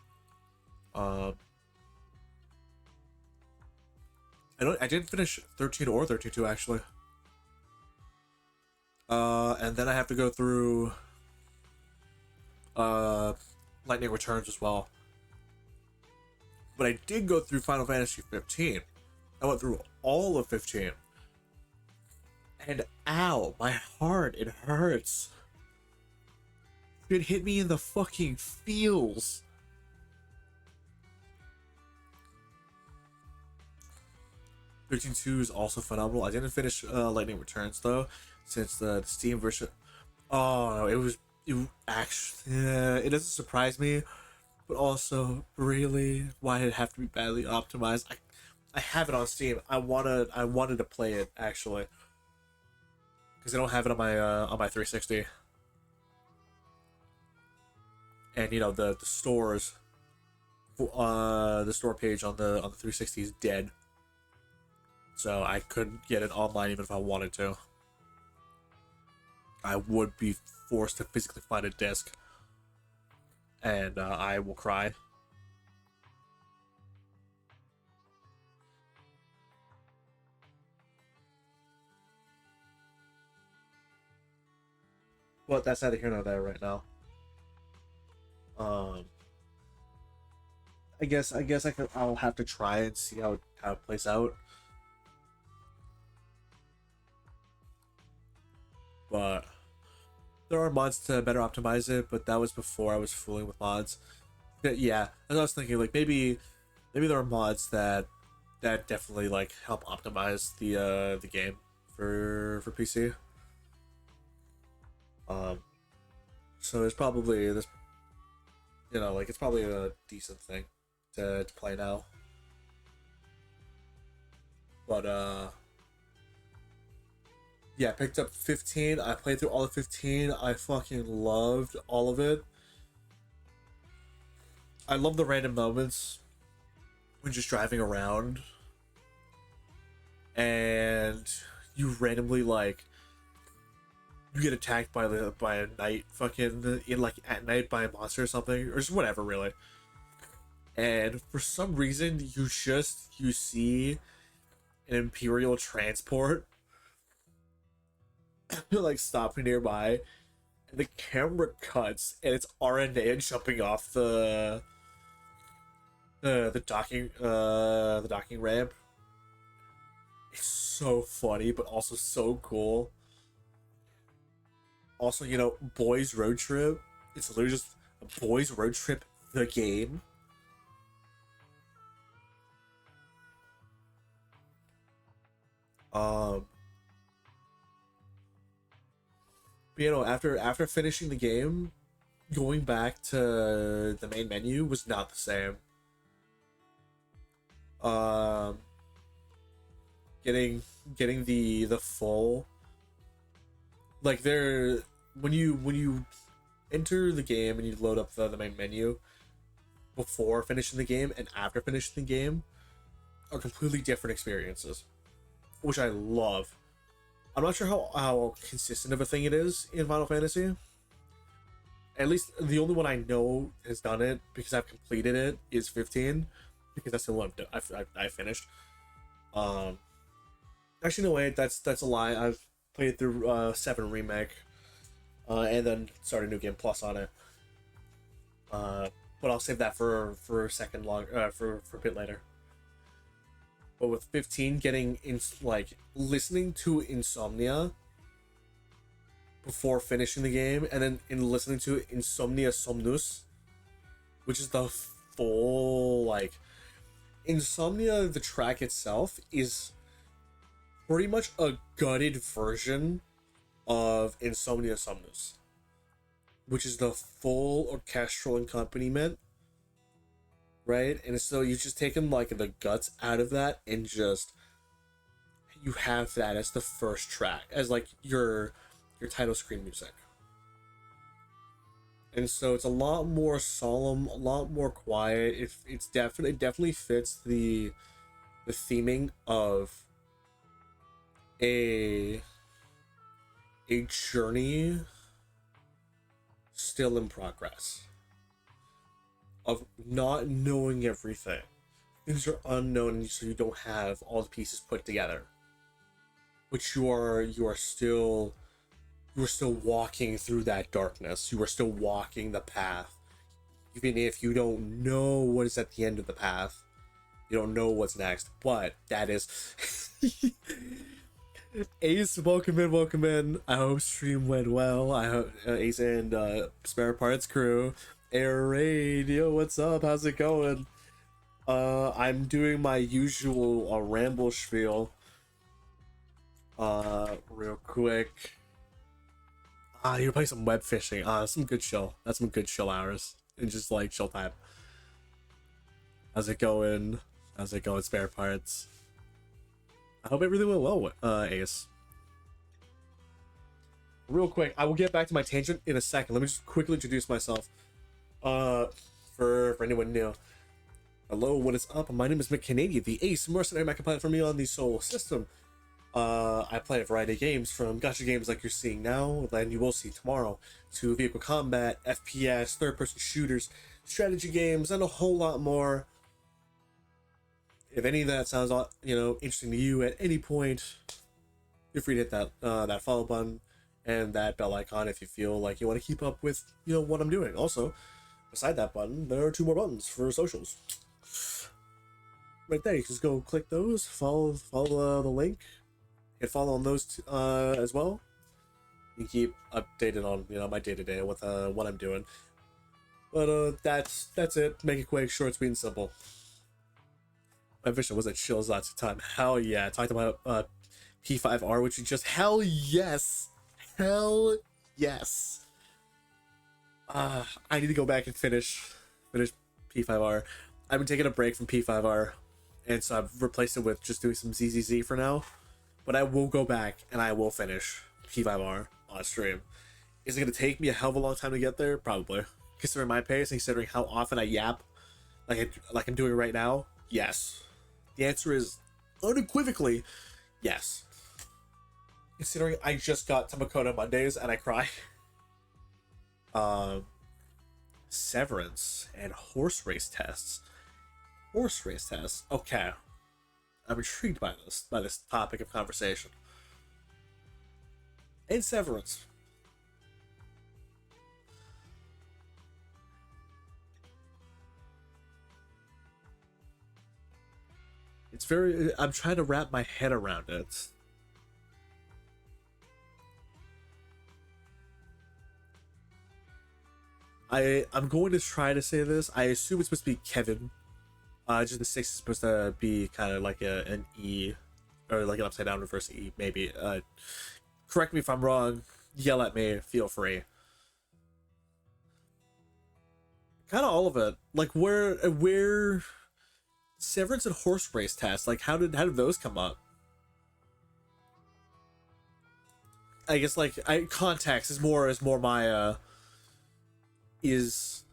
I didn't finish 13 or 13 2 actually. And then I have to go through Lightning Returns as well. But I did go through Final Fantasy 15. I went through all of 15. And ow, my heart, it hurts. It hit me in the fucking feels. 13.2 is also phenomenal. I didn't finish Lightning Returns though, since the Steam version. Oh no, it actually, yeah, it doesn't surprise me, but also really, why did it have to be badly optimized? I have it on Steam. I wanted to play it actually, because I don't have it on my 360. And you know the stores, the store page on the 360 is dead, so I couldn't get it online even if I wanted to. I would be forced to physically find a disc, and I will cry. But that's neither here nor there right now. Um, I'll have to try and see how it plays out. But there are mods to better optimize it, but that was before I was fooling with mods. But yeah, as I was thinking, like maybe there are mods that definitely like help optimize the game for PC. Um, so it's probably this, you know, like it's probably a decent thing to play now. But yeah, I picked up 15. I played through all of 15. I fucking loved all of it. I love the random moments when just driving around and you randomly like you get attacked by a night fucking in like at night by a monster or something or just whatever really. And for some reason you see an Imperial transport like stopping nearby, and the camera cuts and it's RNA jumping off the docking ramp. It's so funny but also so cool. Also, you know, Boys Road Trip. It's literally just Boys Road Trip the game. Um but, you know, after finishing the game, going back to the main menu was not the same. Um getting the full like there when you enter the game and you load up the main menu before finishing the game and after finishing the game are completely different experiences, which I love. I'm not sure how consistent of a thing it is in Final Fantasy. At least the only one I know has done it because I've completed it is 15, because that's the one I finished. Um, Actually, no wait, that's a lie. I've played through 7 remake, and then started New Game Plus on it. But I'll save that for a second long for a bit later. But with 15, getting in like listening to Insomnia before finishing the game, and then in listening to Insomnia Somnus, which is the full like Insomnia. The track itself is pretty much a gutted version of Insomnia Somnus, which is the full orchestral accompaniment, right? And so you just taken like the guts out of that and just you have that as the first track, as like your title screen music. And so it's a lot more solemn, a lot more quiet. It's definitely fits the theming of a journey still in progress, of not knowing everything. Things are unknown, so you don't have all the pieces put together. But you are still walking through that darkness. You are still walking the path, even if you don't know what is at the end of the path. You don't know what's next, but that is Ace, welcome in, welcome in. I hope stream went well. I hope Ace and Spare Parts crew. Air Raid, yo, what's up? How's it going? I'm doing my usual ramble spiel. Real quick. You're playing some web fishing. Some good chill. That's some good chill hours. And just like chill time. How's it going? How's it going, Spare Parts? I hope everything went well, Ace. Real quick, I will get back to my tangent in a second. Let me just quickly introduce myself. For anyone new. Hello, what is up? My name is McCanadian, the ace mercenary mecha pilot from me on the Soul System. I play a variety of games, from gacha games like you're seeing now, and you will see tomorrow, to vehicle combat, FPS, third-person shooters, strategy games, and a whole lot more. If any of that sounds, interesting to you at any point, feel free to hit that follow button and that bell icon if you feel like you want to keep up with, what I'm doing. Also, beside that button, there are 2 more buttons for socials. Right there, you can just go click those, follow the link, hit follow on those as well. You can keep updated on my day-to-day with what I'm doing. But that's it. Make it quick, short, sweet, and simple. My vision was at chills lots of time. Hell yeah! I talked about P5R, which is just hell yes. I need to go back and finish P5R. I've been taking a break from P5R, and so I've replaced it with just doing some ZZZ for now. But I will go back and I will finish P5R on stream. Is it going to take me a hell of a long time to get there? Probably. Considering my pace and considering how often I yap, like I'm doing right now, yes. The answer is unequivocally yes. Considering I just got Tamakona Mondays and I cry. Severance and horse race tests. Okay. I'm intrigued by this topic of conversation. And Severance. I'm trying to wrap my head around it. I'm going to try to say this. I assume it's supposed to be Kevin. Just the 6 is supposed to be kind of like an E, or like an upside down reverse E, maybe. Correct me if I'm wrong. Yell at me. Feel free. Kind of all of it. Like where Severance and horse race tests. Like how did those come up? I guess context is more my is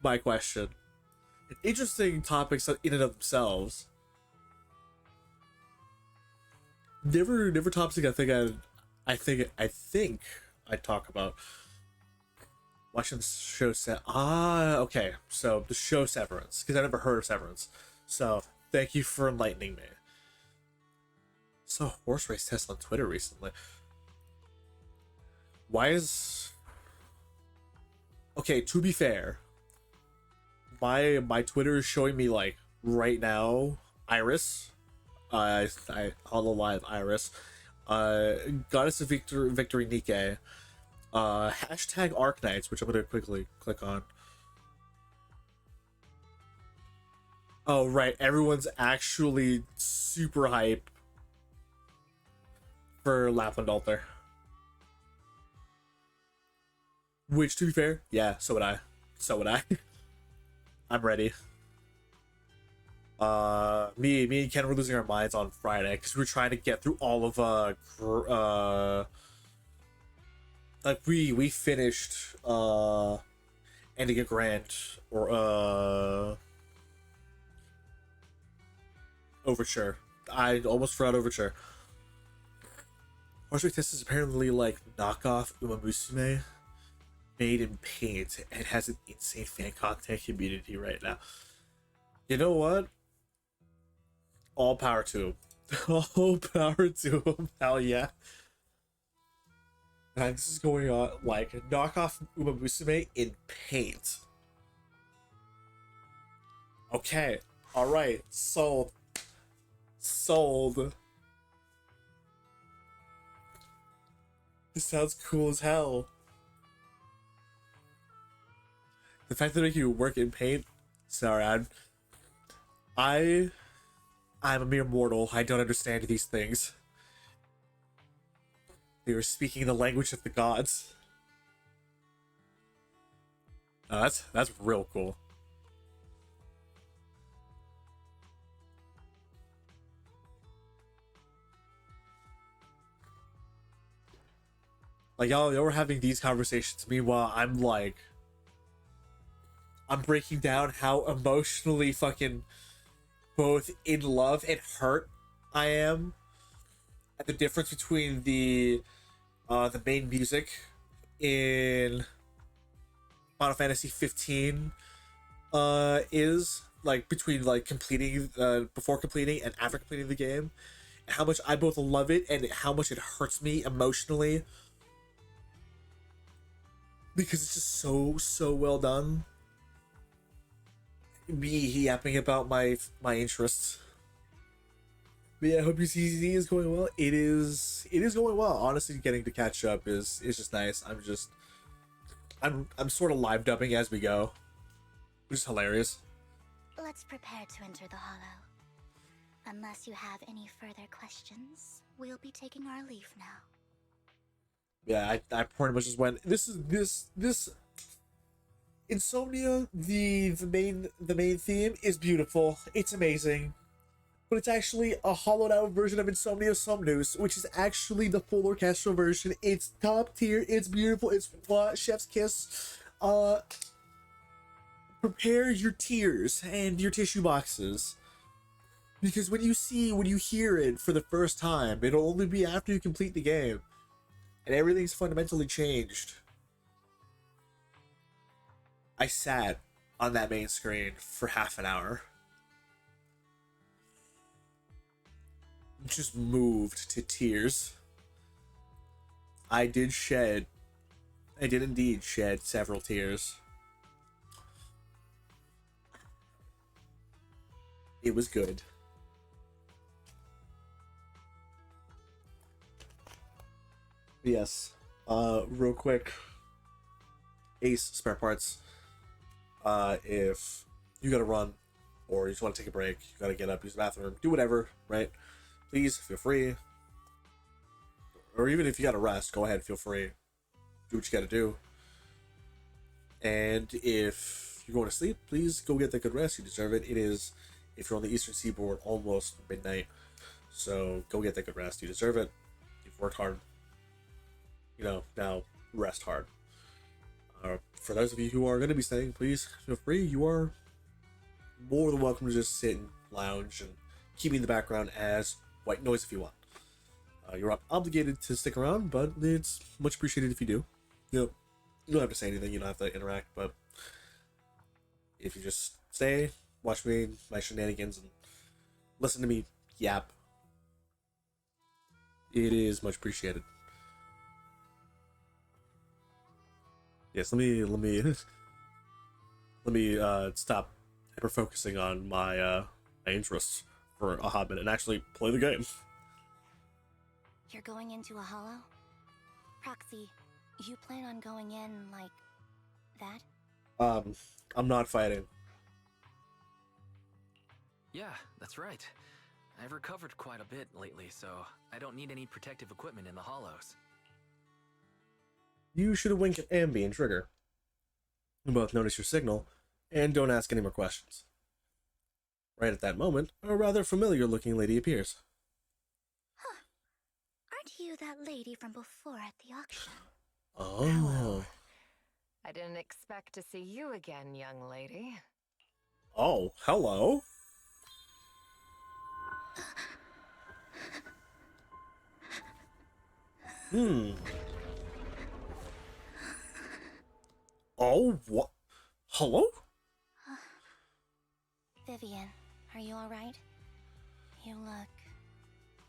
my question. Interesting topics in and of themselves. Never topics I think I'd talk about. Watching the show okay. So the show Severance, because I never heard of Severance. So thank you for enlightening me. So horse race test on Twitter recently. Why is okay? To be fair, my Twitter is showing me like right now Iris. I on the live Iris. Goddess of Victory Nike. Hashtag Arknights, which I'm gonna quickly click on. Oh right, everyone's actually super hype for Lapland Altar. Which, to be fair, yeah, so would I. I'm ready. Me and Ken were losing our minds on Friday because we were trying to get through all of we finished ending a grant or Overture. I almost forgot Overture. Horse Race Test is apparently like knockoff Uma Musume made in paint and has an insane fan content community right now. You know what? All power to him. All power to him. Hell yeah. And this is going on like knockoff Uma Musume in paint. Okay. Alright. Sold. This sounds cool as hell. The fact that they make you work in paint. Sorry, I'm a mere mortal. I don't understand these things. They were speaking the language of the gods. Oh, that's real cool. Like y'all were having these conversations. Meanwhile, I'm breaking down how emotionally fucking both in love and hurt I am at the difference between the main music in Final Fantasy 15 is like between like completing before completing and after completing the game, and how much I both love it and how much it hurts me emotionally because it's just so well done. Me yapping about my interests. But yeah, I hope your CZ is going well. It is going well. Honestly, getting to catch up is just nice. I'm sort of live dubbing as we go, which is hilarious. Let's prepare to enter the Hollow. Unless you have any further questions, we'll be taking our leave now. Yeah, I pretty much just went. This Insomnia. The main theme is beautiful. It's amazing. But it's actually a hollowed out version of Insomnia Somnus, which is actually the full orchestral version. It's top tier, it's beautiful, it's chef's kiss. Prepare your tears and your tissue boxes. Because when you hear it for the first time, it'll only be after you complete the game. And everything's fundamentally changed. I sat on that main screen for half an hour. Just moved to tears. I did indeed shed several tears. It was good. Yes. Real quick. Ace spare parts. If you gotta run, or you just want to take a break, you gotta get up, use the bathroom, do whatever, right? Please feel free. Or even if you gotta rest, go ahead, feel free. Do what you gotta do. And if you're going to sleep, please go get that good rest. You deserve it. It is, if you're on the Eastern Seaboard, almost midnight. So go get that good rest. You deserve it. You've worked hard. Now rest hard. For those of you who are going to be staying, please feel free. You are more than welcome to just sit and lounge and keep me in the background as white noise if you want. You're not obligated to stick around, but it's much appreciated if you do. You don't have to say anything, you don't have to interact, but if you just stay, watch me, my shenanigans, and listen to me yap, it is much appreciated. Yes, let me stop hyper focusing on my interests for a hot minute and actually play the game. You're going into a hollow? Proxy, you plan on going in like that? I'm not fighting. Yeah, that's right. I've recovered quite a bit lately, so I don't need any protective equipment in the hollows. You should have winked at Ambi and Trigger. You both notice your signal, and don't ask any more questions. Right at that moment, a rather familiar-looking lady appears. Huh. Aren't you that lady from before at the auction? Oh. Hello. I didn't expect to see you again, young lady. Oh, hello. Oh, what? Hello? Vivian, are you alright? You look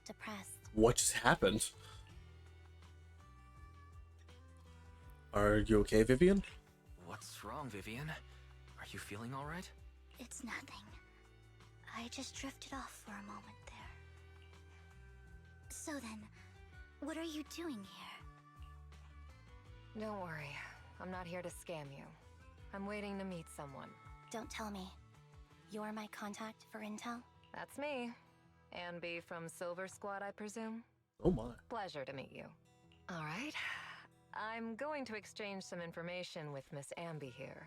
depressed. What just happened? Are you okay, Vivian? What's wrong, Vivian? Are you feeling all right? It's nothing. I just drifted off for a moment there. So then, what are you doing here? Don't worry. I'm not here to scam you. I'm waiting to meet someone. Don't tell me. You're my contact for intel? That's me. Ambi from Silver Squad, I presume? Oh my. Pleasure to meet you. All right. I'm going to exchange some information with Miss Ambi here.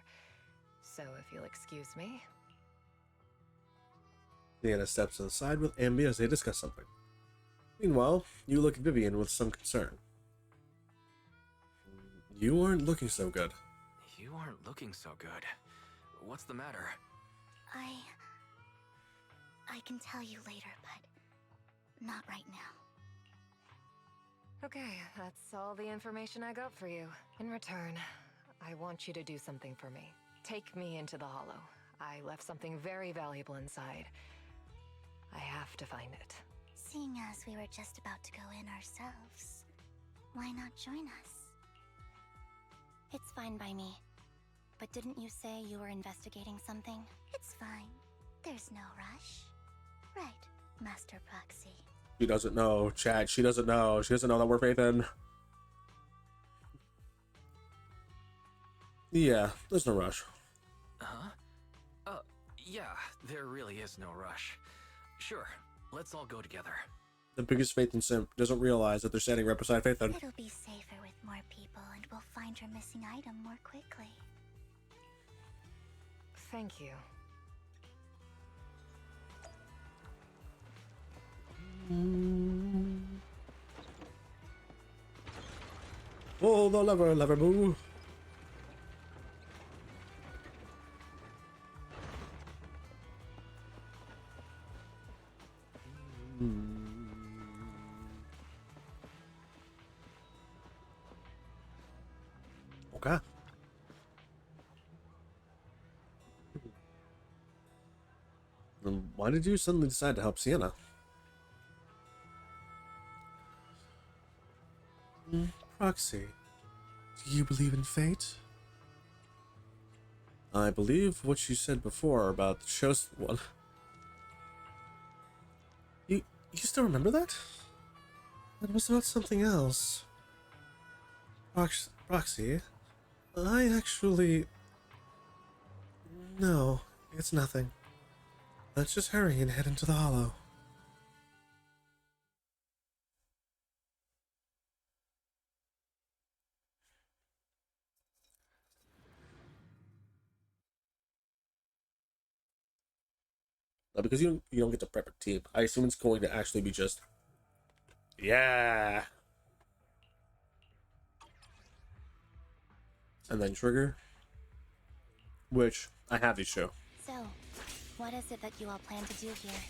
So if you'll excuse me. Sienna steps to the side with Ambi as they discuss something. Meanwhile, you look at Vivian with some concern. You aren't looking so good. You aren't looking so good. What's the matter? I can tell you later, but not right now. Okay, that's all the information I got for you. In return, I want you to do something for me. Take me into the Hollow. I left something very valuable inside. I have to find it. Seeing as we were just about to go in ourselves, why not join us? It's fine by me. But didn't you say you were investigating something? It's fine. There's no rush. Right, Master Proxy. She doesn't know, chat. She doesn't know. She doesn't know that we're Faithin. Yeah, there's no rush. Huh? Yeah, there really is no rush. Sure, let's all go together. The biggest Faithin simp doesn't realize that they're standing right beside Faithin. It'll be safer with more people, and we'll find your missing item more quickly. Thank you. Oh, the lever move. Okay. Then why did you suddenly decide to help Sienna? Proxy, do you believe in fate? I believe what you said before about the chosen one. You still remember that? That was about something else. Proxy, I actually... No, it's nothing. Let's just hurry and head into the Hollow. Because you don't get to prep a team, I assume it's going to actually be just... Yeah! And then trigger. Which, I have these show. So, what is it that you all plan to do here?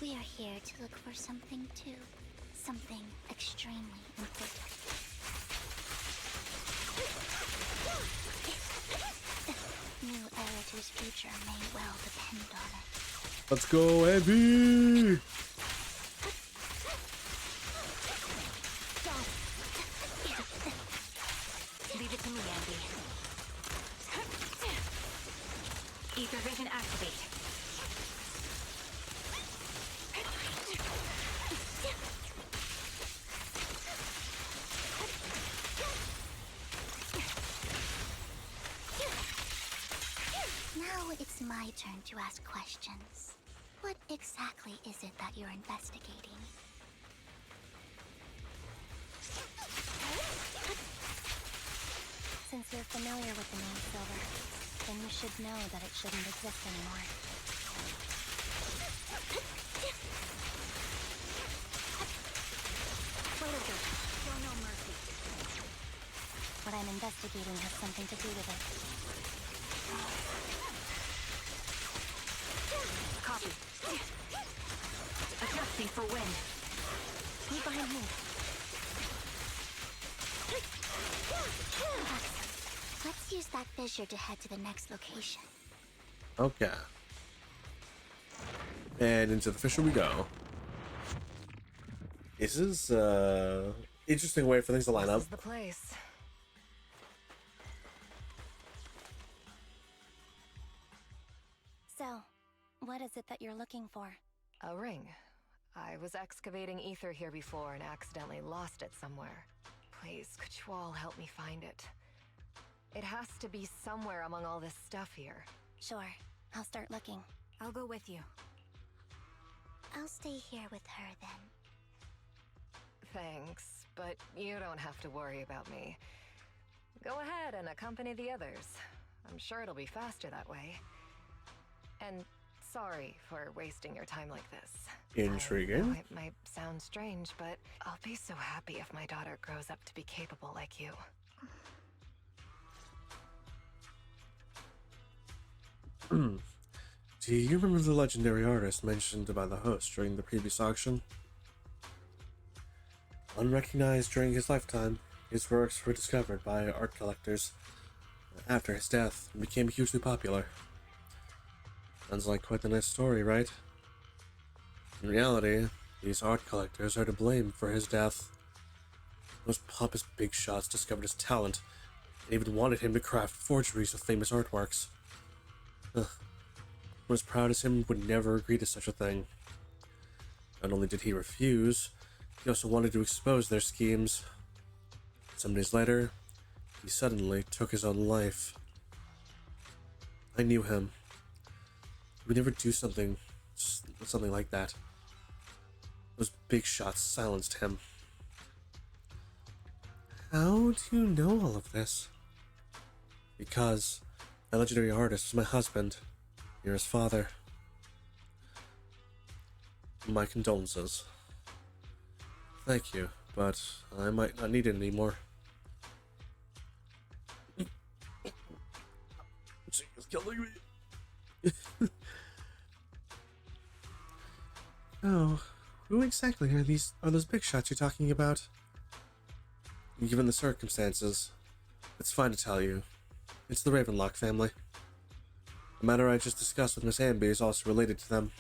We are here to look for something too. Something extremely important. The new era to his future may well depend on it. Let's go, Abby! Leave it to me, Andy. Ether vision activate. Now it's my turn to ask questions. What exactly is it that you're investigating? Since you're familiar with the name Silver, then you should know that it shouldn't exist anymore. Show no mercy. What I'm investigating has something to do with it. Copy. Adjusting for wind. Stay behind me. Let's use that fissure to head to the next location. Okay. And into the fissure we go. This is interesting way for things to line up. This is the place. So, what is it that you're looking for? A ring. I was excavating ether here before and accidentally lost it somewhere. Please, could you all help me find it? It has to be somewhere among all this stuff here. Sure, I'll start looking. I'll go with you. I'll stay here with her then. Thanks, but you don't have to worry about me. Go ahead and accompany the others. I'm sure it'll be faster that way. And sorry for wasting your time like this. Intriguing. I know it might sound strange, but I'll be so happy if my daughter grows up to be capable like you. Do you remember the legendary artist mentioned by the host during the previous auction? Unrecognized during his lifetime, his works were discovered by art collectors after his death and became hugely popular. Sounds like quite the nice story, right? In reality, these art collectors are to blame for his death. Those pompous big shots discovered his talent and even wanted him to craft forgeries of famous artworks. Ugh. One as proud as him would never agree to such a thing. Not only did he refuse, he also wanted to expose their schemes. Some days later, he suddenly took his own life. I knew him. He would never do something like that. Those big shots silenced him. How do you know all of this? Because the legendary artist was my husband. You're his father. My condolences. Thank you, but I might not need it anymore. She is killing me. Oh, who exactly are those big shots you're talking about? Given the circumstances, it's fine to tell you. It's the Ravenlock family. The matter I just discussed with Miss Amby is also related to them.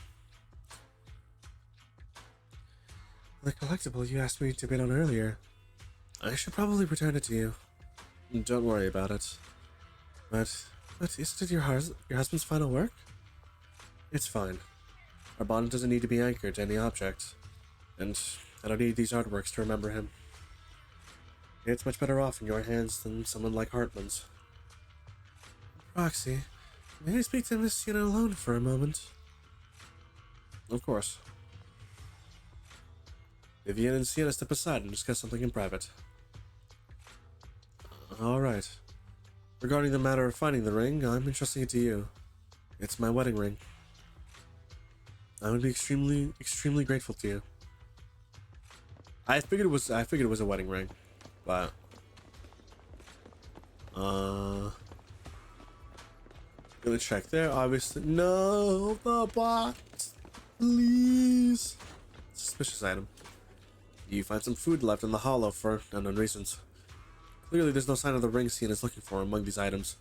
The collectible you asked me to bid on earlier. I should probably return it to you. Don't worry about it. But isn't it your husband's final work? It's fine. Our bond doesn't need to be anchored to any object. And I don't need these artworks to remember him. It's much better off in your hands than someone like Hartman's. Roxy, may I speak to Miss Sienna alone for a moment? Of course. Vivian and Sienna step aside and discuss something in private. Alright. Regarding the matter of finding the ring, I'm entrusting it to you. It's my wedding ring. I would be extremely grateful to you. I figured it was a wedding ring, but gonna check there. Obviously, no, the box, please. Suspicious item. You find some food left in the hollow for unknown reasons. Clearly, there's no sign of the ring Sienna is looking for among these items.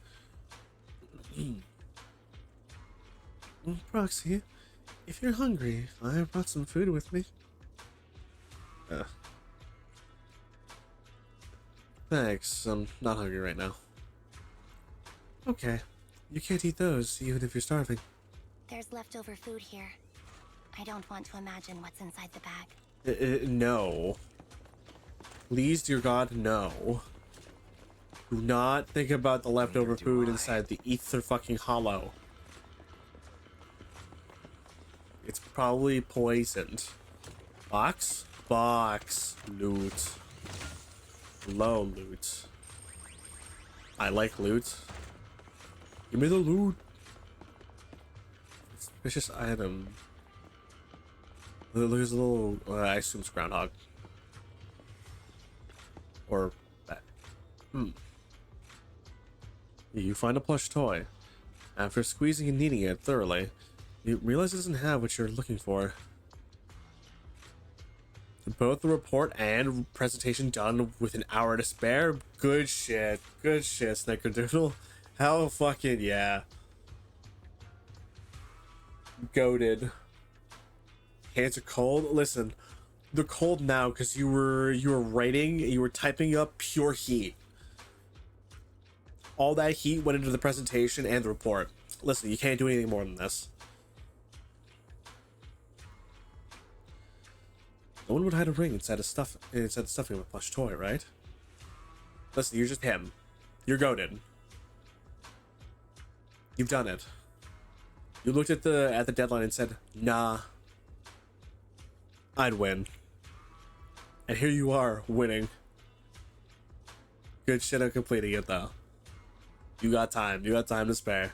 Proxy, if you're hungry, I brought some food with me. Thanks, I'm not hungry right now. Okay, you can't eat those, even if you're starving. There's leftover food here. I don't want to imagine what's inside the bag. No. Please, dear God, no. Do not think about the leftover food inside the ether fucking hollow. It's probably poisoned. Box? Box. Loot. Low loot. I like loot. Give me the loot. Suspicious item. There's a little, I assume it's groundhog. Or that. You find a plush toy. After squeezing and kneading it thoroughly, you realize it doesn't have what you're looking for. Both the report and presentation done with an hour to spare. Good shit. Good shit, Snickerdoodle. Hell fucking yeah. Goated. Hands are cold. Listen, they're cold now because you were writing, you were typing up pure heat. All that heat went into the presentation and the report. Listen, you can't do anything more than this. No one would hide a ring inside the stuffing of a plush toy, right? Listen, you're just him. You're goated. You've done it. You looked at the deadline and said, nah, I'd win. And here you are, winning. Good shit on completing it, though. You got time. You got time to spare.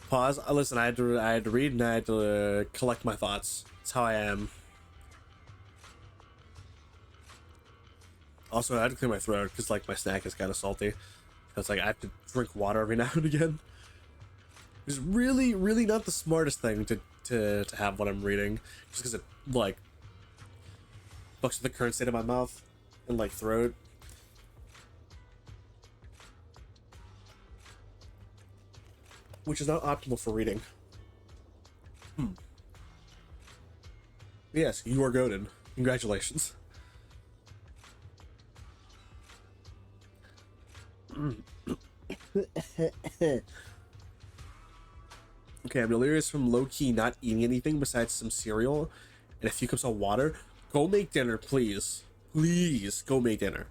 Pause. Listen, I had to read and I had to collect my thoughts. That's how I am. Also, I had to clear my throat because like my snack is kind of salty. It's like I have to drink water every now and again. It's really, really not the smartest thing to have when I'm reading, just because it like fucks with the current state of my mouth and like throat. Which is not optimal for reading. Yes, you are goated. Congratulations. Okay, I'm delirious from low-key not eating anything besides some cereal and a few cups of water. Go make dinner, please. Please, go make dinner.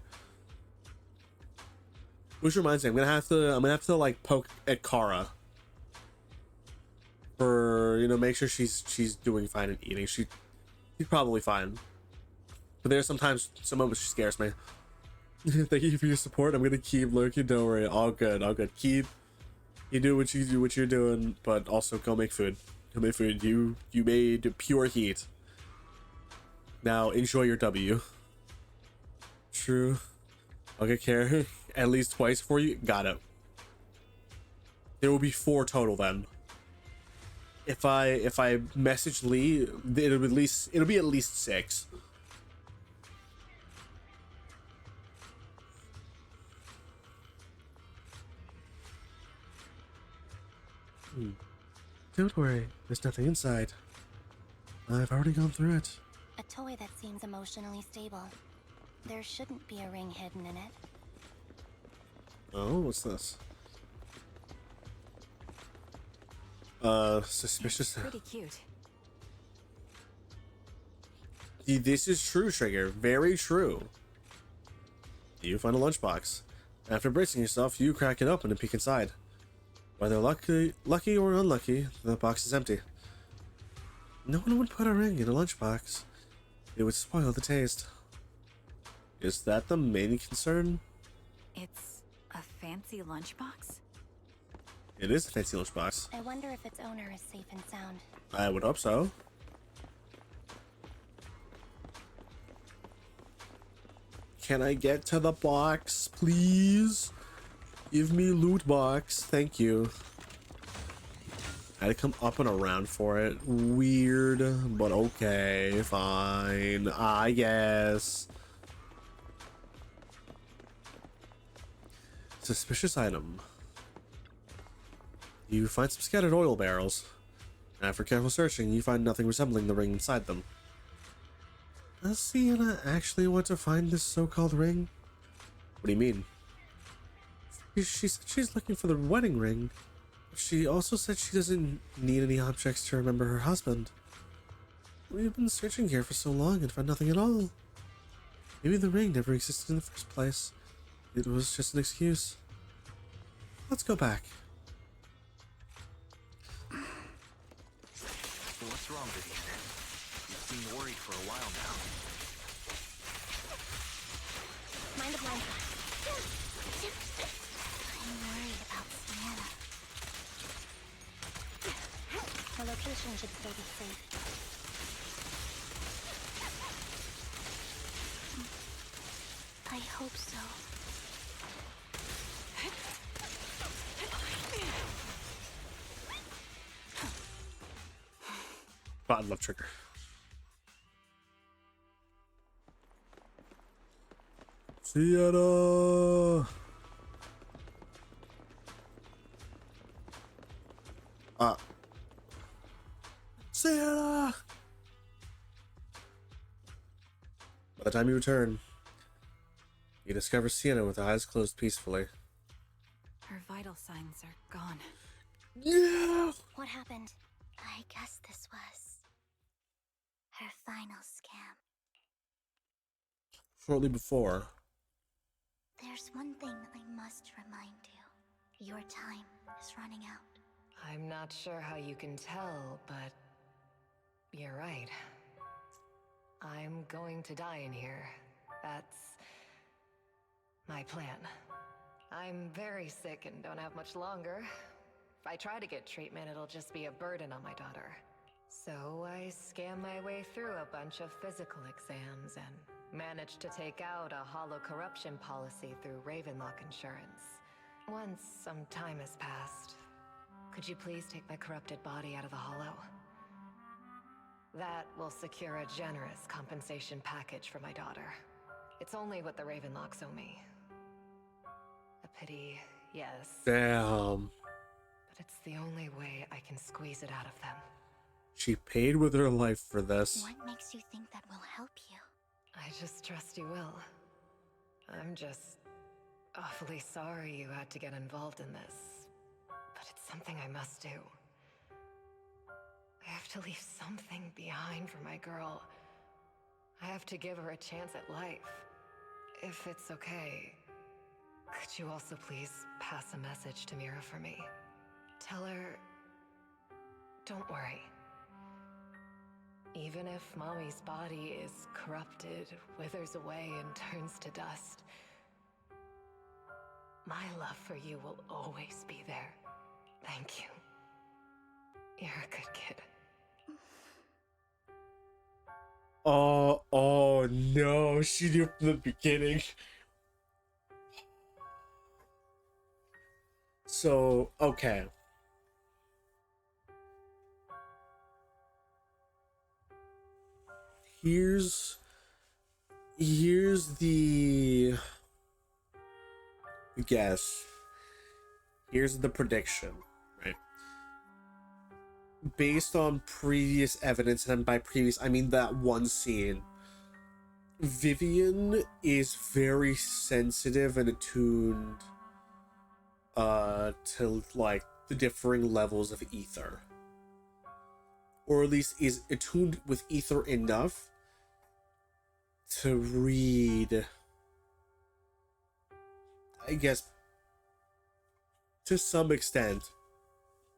Which reminds me, I'm gonna have to like poke at Kara. For, you know, make sure she's doing fine and eating. She's probably fine. But there's sometimes some moments she scares me. Thank you for your support. I'm gonna keep lurking, don't worry. All good, all good. Keep you do what you're doing, but also go make food. Go make food. You made pure heat. Now enjoy your W. True. I'll get care at least twice for you. Got it. There will be 4 total then. If I message Lee, it'll be at least 6. Don't worry, there's nothing inside. I've already gone through it. A toy that seems emotionally stable. There shouldn't be a ring hidden in it. Oh, what's this? Suspicious. It's pretty cute. This is true, Trigger. Very true. You find a lunchbox. After bracing yourself, you crack it open and peek inside. Whether lucky or unlucky, the box is empty. No one would put a ring in a lunchbox. It would spoil the taste. Is that the main concern? It's a fancy lunchbox? It is a fancy lunchbox. I wonder if its owner is safe and sound. I would hope so. Can I get to the box, please? Give me loot box. Thank you. I had to come up and around for it. Weird, but okay, fine. I guess. Suspicious item. You find some scattered oil barrels. After careful searching, you find nothing resembling the ring inside them. Does Sienna actually want to find this so-called ring? What do you mean? She said she's looking for the wedding ring. She also said she doesn't need any objects to remember her husband. We've been searching here for so long and found nothing at all. Maybe the ring never existed in the first place. It was just an excuse. Let's go back. What's wrong, Vivian? You seem worried for a while now. Mind the blind spot. I'm worried about Sienna. Her location should still be safe. I hope so. God, love Trigger. Sienna! Sienna! By the time you return, you discover Sienna with her eyes closed peacefully. Her vital signs are gone. Yeah! What happened? I guess this was her final scam. Shortly before. There's one thing I must remind you. Your time is running out. I'm not sure how you can tell, but you're right. I'm going to die in here. That's my plan. I'm very sick and don't have much longer. If I try to get treatment, it'll just be a burden on my daughter. So I scam my way through a bunch of physical exams and managed to take out a hollow corruption policy through Ravenlock Insurance. Once some time has passed, could you please take my corrupted body out of the hollow? That will secure a generous compensation package for my daughter. It's only what the Ravenlocks owe me. A pity, yes. Damn. But it's the only way I can squeeze it out of them. She paid with her life for this. What makes you think that will help you? I just trust you will. I'm just awfully sorry you had to get involved in this. But it's something I must do. I have to leave something behind for my girl. I have to give her a chance at life. If it's okay, could you also please pass a message to Mira for me? Tell her, don't worry. Even if Mommy's body is corrupted, withers away, and turns to dust, my love for you will always be there. Thank you. You're a good kid. Oh no, she knew from the beginning. So, okay. Here's the guess. Here's the prediction, right? Based on previous evidence, and by previous I mean that one scene, Vivian is very sensitive and attuned to like the differing levels of ether. Or at least is attuned with ether enough to read, I guess, to some extent,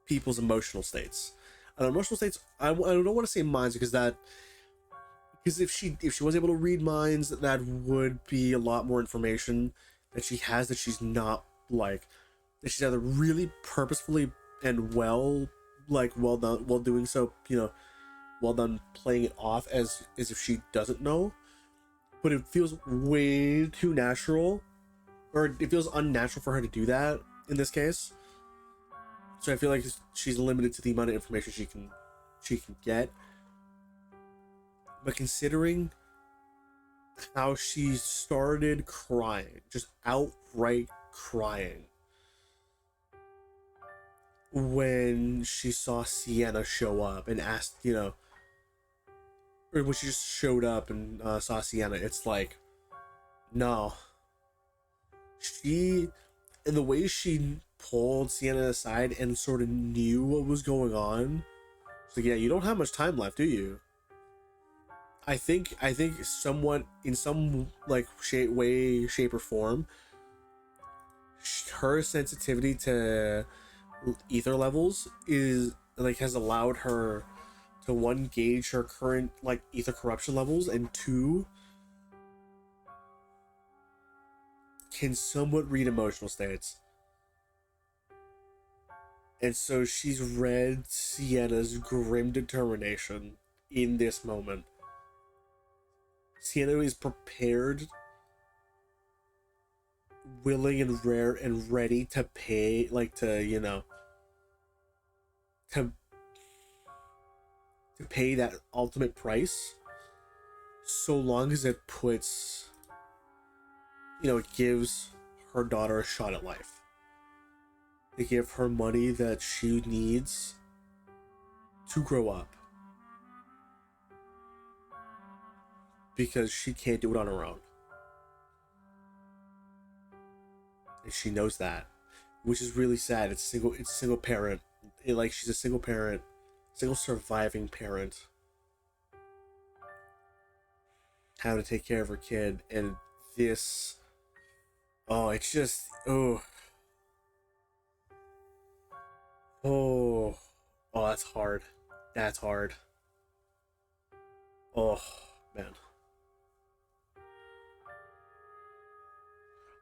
people's emotional states. And emotional states, I don't want to say minds because if she was able to read minds, that would be a lot more information that she has that she's not like, that she's either really purposefully and well done while doing so, well done playing it off as if she doesn't know, but it feels way too natural, or it feels unnatural for her to do that in this case. So I feel like she's limited to the amount of information she can get. But considering how she started crying, just outright crying, when she saw Sienna show up and asked, or when she just showed up and saw Sienna, it's like, no. And the way she pulled Sienna aside and sort of knew what was going on, it's like, yeah, you don't have much time left, do you? I think somewhat in some like shape or form, her sensitivity to ether levels is like has allowed her to, one, gauge her current like ether corruption levels, and two, can somewhat read emotional states. And so she's read Sienna's grim determination in this moment. Sienna is prepared, willing and rare and ready to pay, like to pay that ultimate price, so long as it puts, it gives her daughter a shot at life. They give her money that she needs to grow up, because she can't do it on her own. And she knows that, which is really sad. It's single parent. She's a single parent single surviving parent having to take care of her kid, and this, oh, it's just, oh, oh, oh, that's hard. That's hard. Oh, man.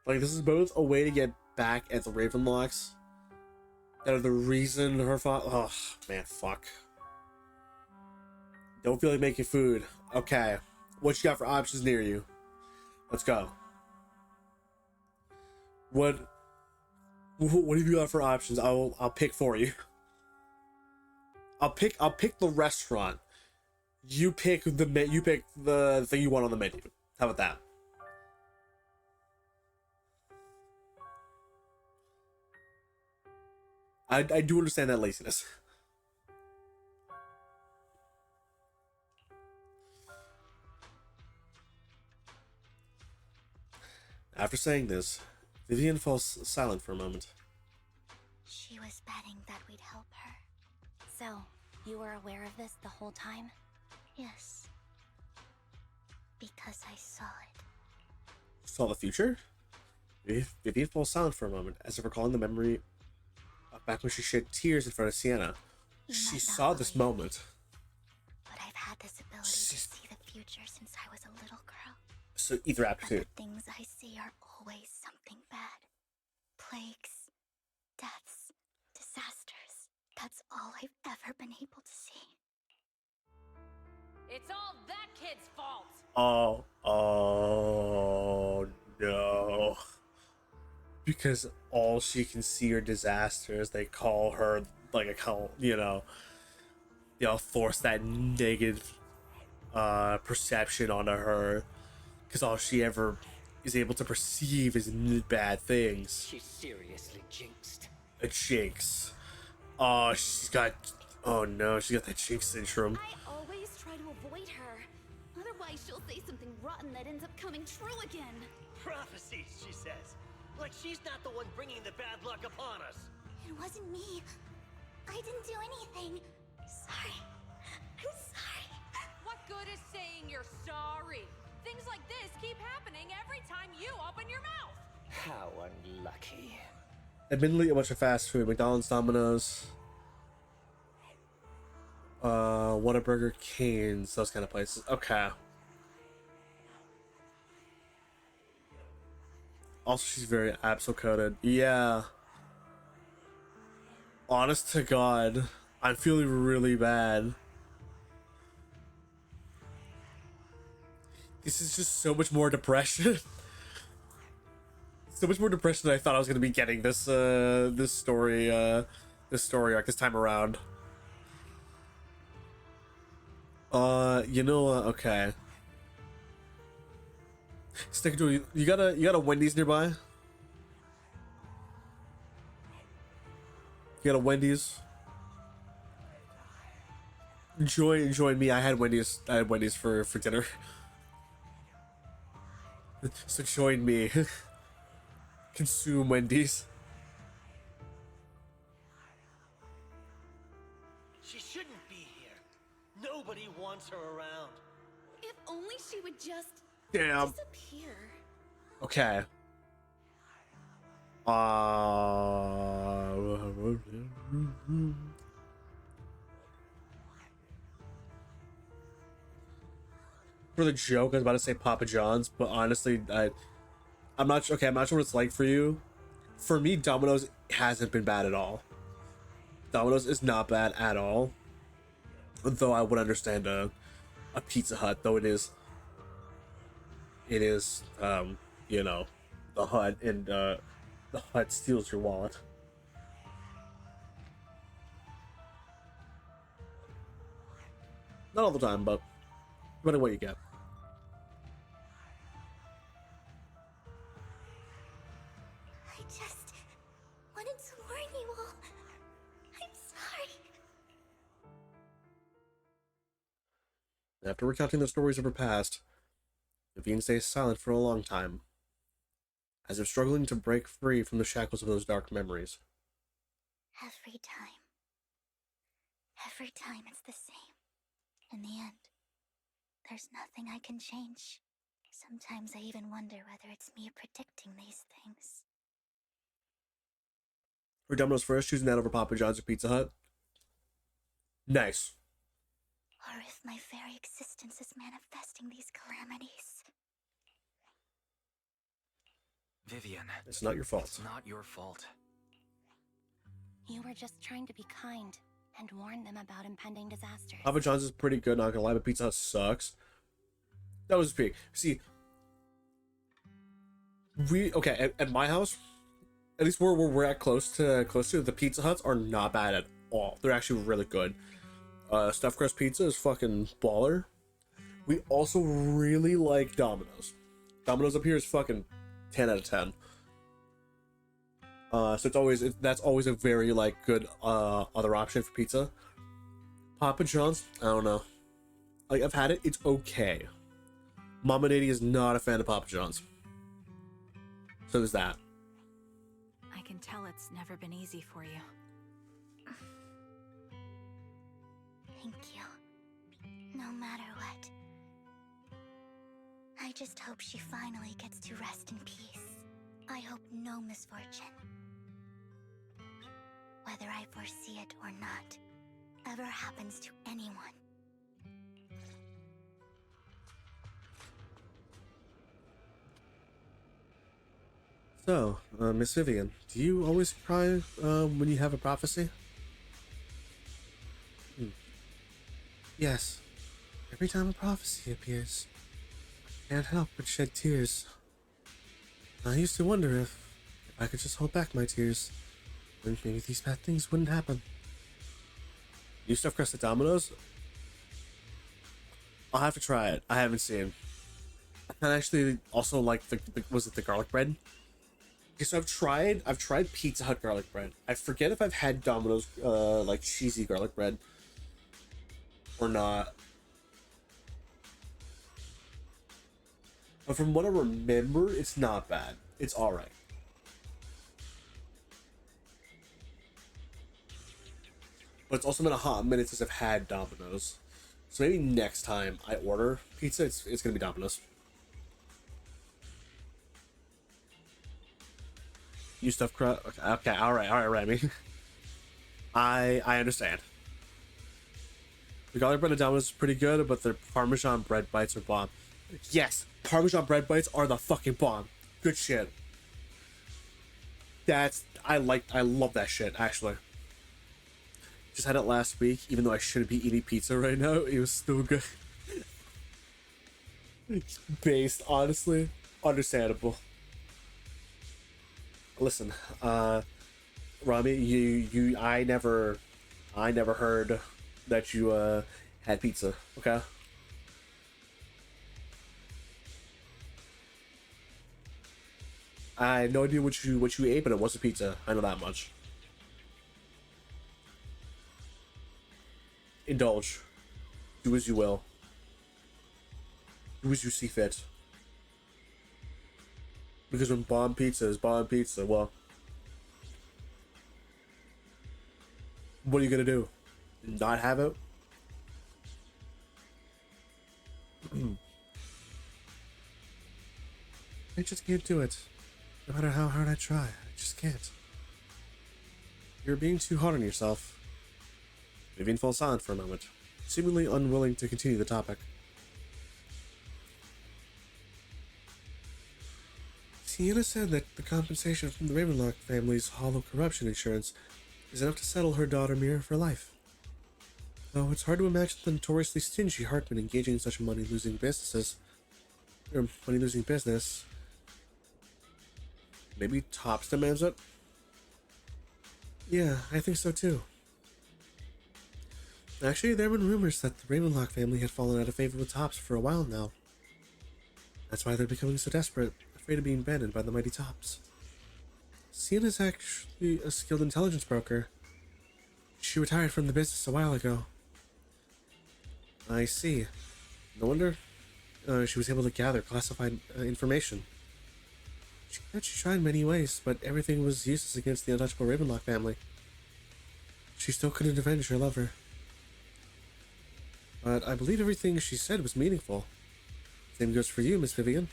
Like, this is both a way to get back at the Ravenlocks that are the reason her father, oh, man, fuck. Don't feel like making food. Okay. What you got for options near you? Let's go. What have you got for options? I'll pick for you. I'll pick the restaurant. You pick the thing you want on the menu. How about that? I do understand that laziness. After saying this, Vivian falls silent for a moment. She was betting that we'd help her. So, you were aware of this the whole time? Yes. Because I saw it. Saw the future? Vivian falls silent for a moment, as if recalling the memory of back when she shed tears in front of Sienna. She saw this moment. But I've had this ability to see the future since I was a little girl. So either But aptitude. the things I see are always something bad. Plagues, deaths, disasters. That's all I've ever been able to see. It's all that kid's fault. Oh no. Because all she can see are disasters. They call her like a cult, they'll force that negative perception onto her. Because all she ever is able to perceive is bad things. She's seriously jinxed. A jinx. Oh, oh no, she's got that jinx syndrome. I always try to avoid her. Otherwise, she'll say something rotten that ends up coming true again. Prophecies, she says. Like she's not the one bringing the bad luck upon us. It wasn't me. I didn't do anything. Sorry. I'm sorry. What good is saying you're sorry? Things like this keep happening every time you open your mouth. How unlucky. Admittedly, a bunch of fast food, McDonald's, Domino's, Whataburger, Cane's, those kind of places. Okay. Also, she's very Absol coded. Yeah. Honest to God, I'm feeling really bad. This is just so much more depression. So much more depression than I thought I was gonna be getting this story arc this time around. Okay. Stick to you got a Wendy's nearby? You got a Wendy's? Join me. I had Wendy's for dinner. So join me. Consume Wendy's. She shouldn't be here. Nobody wants her around. If only she would just Damn. disappear. Okay. For the joke, I was about to say Papa John's, but honestly, I'm not sure what it's like for you. For me, Domino's hasn't been bad at all. Domino's is not bad at all. Though I would understand a Pizza Hut, though it is, the Hut, and the Hut steals your wallet. Not all the time, but depending on what you get. I just wanted to warn you all. I'm sorry. After recounting the stories of her past, Vivian stays silent for a long time, as if struggling to break free from the shackles of those dark memories. Every time. Every time it's the same. In the end, there's nothing I can change. Sometimes I even wonder whether it's me predicting these things. For Domino's first, choosing that over Papa John's or Pizza Hut. Nice. Or if my very existence is manifesting these calamities. Vivian. It's not your fault. It's not your fault. You were just trying to be kind and warn them about impending disasters. Papa John's is pretty good, not gonna lie, but Pizza Hut sucks. That was big. See, at my house, at least where we're at close to, the Pizza Huts are not bad at all. They're actually really good. Stuffed crust pizza is fucking baller. We also really like Domino's. Domino's up here is fucking 10 out of 10. So that's always a very like good other option for pizza. Papa John's, I don't know. Like, I've had it, it's okay. Mama Nady is not a fan of Papa John's. So there's that. I can tell it's never been easy for you. Thank you. No matter what. I just hope she finally gets to rest in peace. I hope no misfortune, whether I foresee it or not, ever happens to anyone. So, Miss Vivian, do you always cry when you have a prophecy? Yes. Every time a prophecy appears, I can't help but shed tears. I used to wonder if I could just hold back my tears, then maybe these bad things wouldn't happen. You stuffed crust at Domino's? I'll have to try it. I haven't seen. And actually, also like was it the garlic bread? Okay, so I've tried Pizza Hut garlic bread. I forget if I've had Domino's like cheesy garlic bread or not. But from what I remember, it's not bad. It's alright. But it's also been a hot minute since I've had Domino's. So maybe next time I order pizza, it's gonna be Domino's. You stuffed crust? Okay, alright, Remy. I understand. The garlic bread at Domino's is pretty good, but their Parmesan bread bites are bomb. Yes, Parmesan bread bites are the fucking bomb. Good shit. I love that shit, actually. Just had it last week, even though I shouldn't be eating pizza right now. It was still good. Based, honestly. Understandable. Listen, Rami, I never heard that you had pizza. Okay. I had no idea what you ate, but it wasn't pizza. I know that much. Indulge. Do as you will. Do as you see fit. Because when bomb pizza is bomb pizza, well, what are you gonna do? Not have it? I just can't do it. No matter how hard I try, I just can't. You're being too hard on yourself. Vivian falls silent for a moment, seemingly unwilling to continue the topic. Sienna said that the compensation from the Ravenlock family's hollow corruption insurance is enough to settle her daughter Mira for life. Though it's hard to imagine the notoriously stingy Hartman engaging in such money-losing business. Maybe Tops demands it? Yeah, I think so too. Actually, there have been rumors that the Ravenlock family had fallen out of favor with Tops for a while now. That's why they're becoming so desperate, afraid of being abandoned by the mighty Tops. Sienna's actually a skilled intelligence broker. She retired from the business a while ago. I see. No wonder she was able to gather classified information. She tried many ways, but everything was useless against the untouchable Ravenlock family. She still couldn't avenge her lover. but I believe everything she said was meaningful. Same goes for you, Miss Vivian.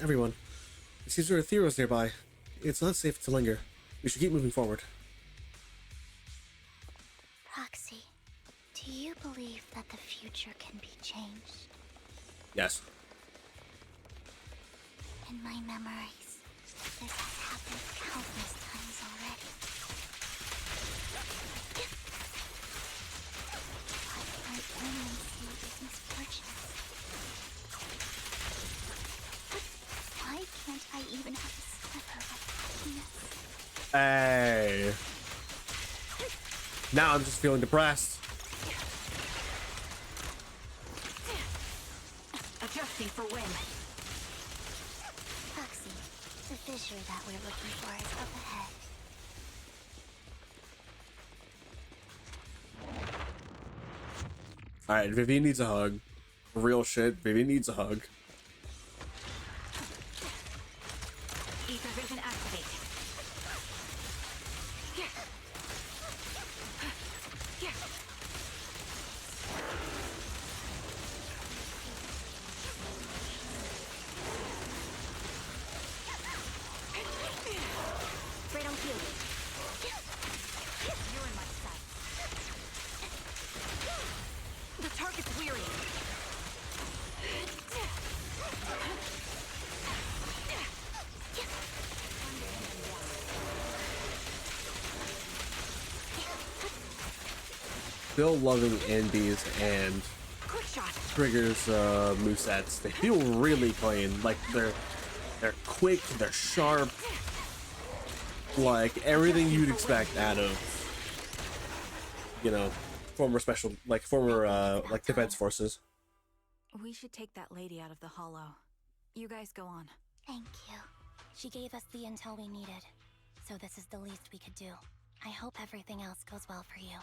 Everyone, it seems there are Theros nearby. It's not safe to linger. We should keep moving forward. Proxy, do you believe that the future can be changed? Yes. In my memories, this has happened countless times already. Why can I only see these misfortunes? Why can't I even have a sliver of happiness? Hey. Now I'm just feeling depressed. Adjusting for wind. Proxy, the fissure that we're looking for is up ahead. Alright, Vivian needs a hug. Real shit, Vivian needs a hug. Ether vision activate. Right on cue. You're in my sight. The target's weary. Still loving Andy's and Quick shot. Trigger's movesets. They feel really clean. Like they're quick, they're sharp. Like everything you'd expect out of, you know, former defense forces. We should take that lady out of the hollow. You guys go on. Thank you. She gave us the intel we needed, so this is the least we could do. I hope everything else goes well for you.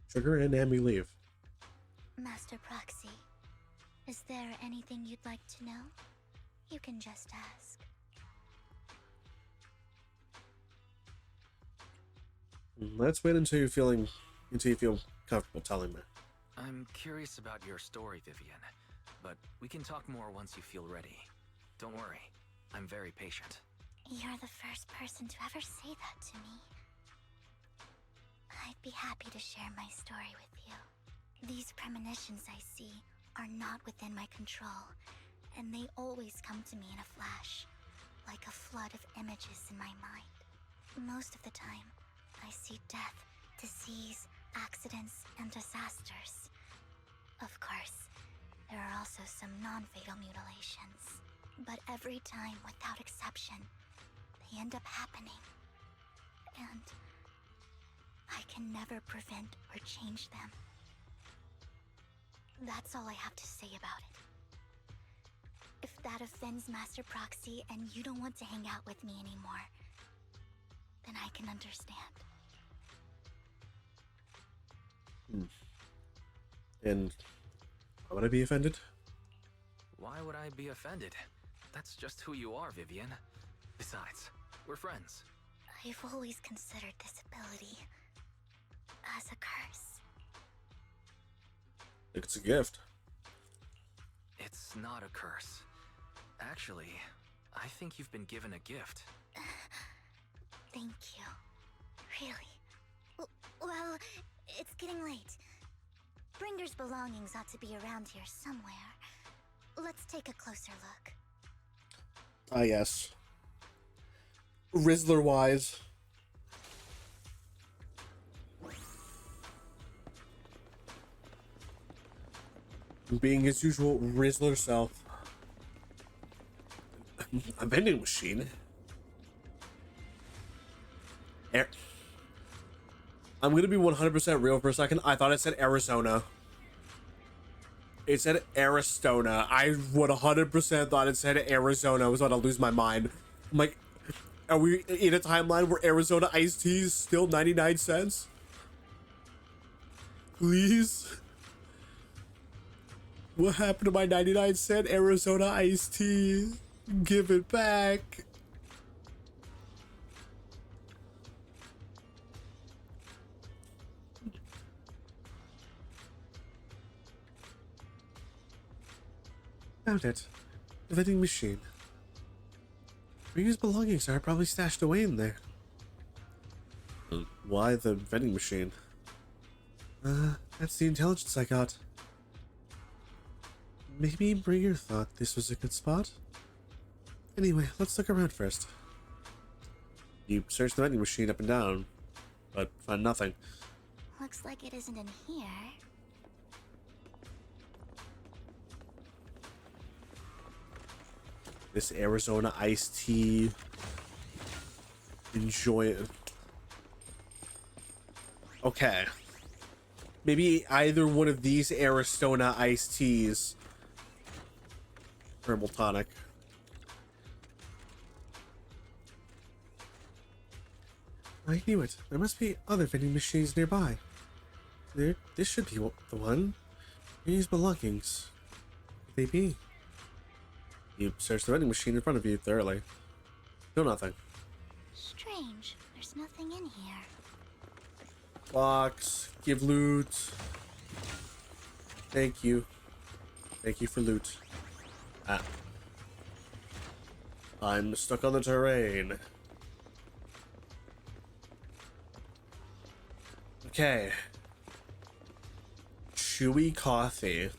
Trigger and Amy leave. Master Proxy, is there anything you'd like to know? You can just ask. Let's wait until you feel comfortable telling me. I'm curious about your story, Vivian, but we can talk more once you feel ready. Don't worry, I'm very patient. You're the first person to ever say that to me. I'd be happy to share my story with you. These premonitions I see are not within my control, and they always come to me in a flash, like a flood of images in my mind. Most of the time, I see death, disease, accidents, and disasters. Of course, there are also some non-fatal mutilations. But every time, without exception, they end up happening. And I can never prevent or change them. That's all I have to say about it. If that offends Master Proxy and you don't want to hang out with me anymore, then I can understand. And why would I be offended? Why would I be offended? That's just who you are, Vivian. Besides, we're friends. I've always considered this ability as a curse. I think it's a gift. It's not a curse. Actually, I think you've been given a gift. Thank you. Really? Well, it's getting late. Bringer's belongings ought to be around here somewhere. Let's take a closer look. Ah, yes. Rizzler-wise. Being his usual Rizzler self. A vending machine. I'm gonna be 100% real for a second. I thought it said Arizona. It said Arizona. I would 100% thought it said Arizona. I was about to lose my mind. I'm like, are we in a timeline where Arizona iced tea is still 99 cents? Please? What happened to my 99-cent Arizona iced tea? Give it back. Found it. The vending machine. Rita's belongings are probably stashed away in there. Why the vending machine? That's the intelligence I got. Maybe Bringer thought this was a good spot? Anyway, let's look around first. You search the vending machine up and down, but find nothing. Looks like it isn't in here. This Arizona iced tea. Enjoy it. Okay. Maybe either one of these Arizona iced teas. Herbal tonic. I knew it. There must be other vending machines nearby. This should be the one. These belongings. Could they be? You search the vending machine in front of you thoroughly. Still nothing. Strange. There's nothing in here. Box. Give loot. Thank you. Thank you for loot. Ah. I'm stuck on the terrain. Okay. Chewy coffee.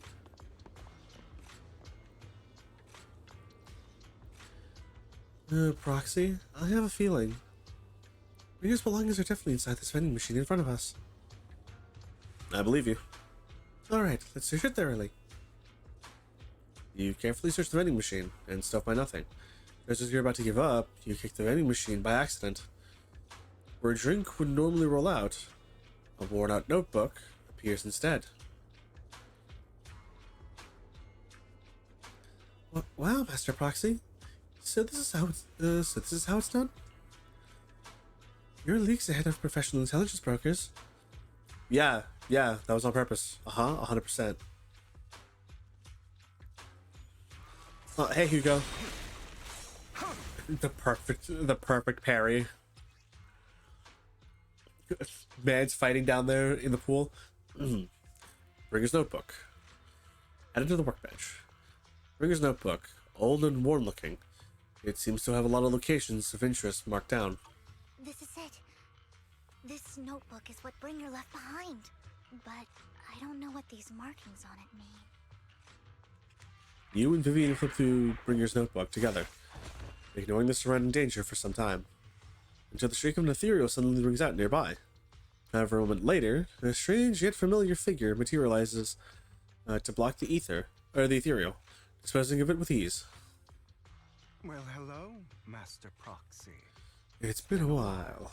Proxy? I have a feeling. Rita's belongings are definitely inside this vending machine in front of us. I believe you. Alright, let's search it thoroughly. You carefully search the vending machine, and still find nothing. Just as you're about to give up, you kick the vending machine by accident. Where a drink would normally roll out, a worn-out notebook appears instead. Wow, Master Proxy. So this is how it's done? You're leagues ahead of professional intelligence brokers. Yeah, that was on purpose. 100%. Oh, hey Hugo. The perfect parry. Man's fighting down there in the pool. Bringer's notebook. Added to the workbench. Bringer's notebook. Old and worn looking. It seems to have a lot of locations of interest marked down. This is it. This notebook is what Bringer left behind. But I don't know what these markings on it mean. You and Vivian flip through Bringer's notebook together, ignoring the surrounding danger for some time, until the shriek of an ethereal suddenly rings out nearby. However, a moment later, a strange yet familiar figure materializes to block the ethereal, disposing of it with ease. Well, hello, Master Proxy. It's been a while.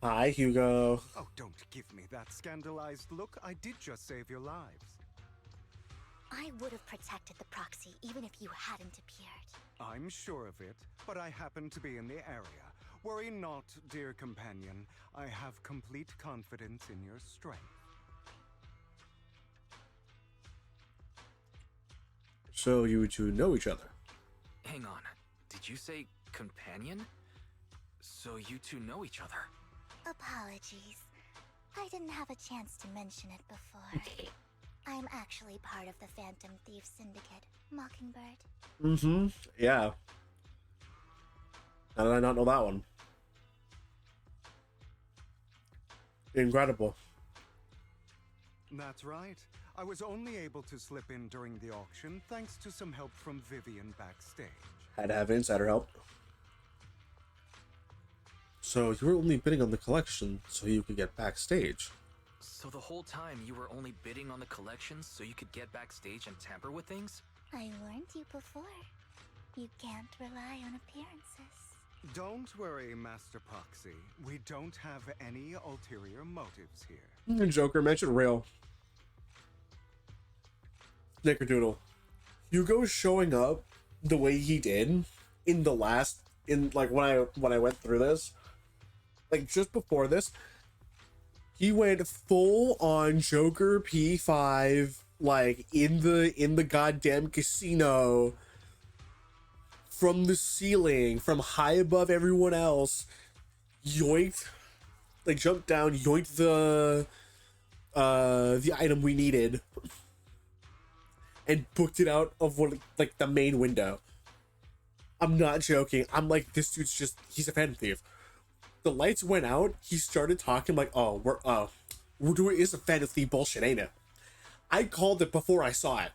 Hi, Hugo. Oh, don't give me that scandalized look. I did just save your lives. I would have protected the proxy even if you hadn't appeared. I'm sure of it, but I happen to be in the area. Worry not, dear companion. I have complete confidence in your strength. So you two know each other? Hang on. Did you say companion? So you two know each other? Apologies. I didn't have a chance to mention it before. I'm actually part of the Phantom Thief Syndicate, Mockingbird. Yeah. How did I not know that one? Incredible. That's right. I was only able to slip in during the auction thanks to some help from Vivian backstage. Had to have insider help. So you were only bidding on the collection so you could get backstage. So the whole time you were only bidding on the collections so you could get backstage and tamper with things? I warned you before. You can't rely on appearances. Don't worry, Master Proxy. We don't have any ulterior motives here. Joker mentioned real. Snickerdoodle. Hugo showing up the way he did in the last, when I went through this, like just before this, he went full on Joker P5, like in the goddamn casino, from the ceiling, from high above everyone else, yoinked, like jumped down, yoinked the item we needed. and booked it out of one, like, the main window. I'm not joking. I'm like, this dude's just, he's a phantom thief. The lights went out. He started talking like, oh, we're doing is a phantom thief bullshit, ain't it? I called it before I saw it.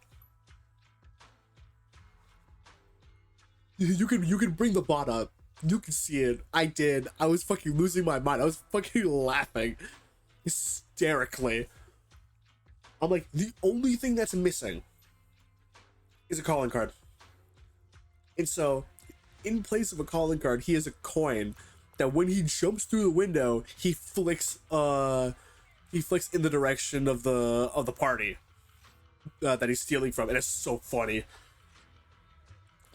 You can bring the bot up. You can see it. I did. I was fucking losing my mind. I was fucking laughing hysterically. I'm like, the only thing that's missing is a calling card. And so, in place of a calling card, he has a coin that when he jumps through the window, he flicks in the direction of the party that he's stealing from, and it's so funny.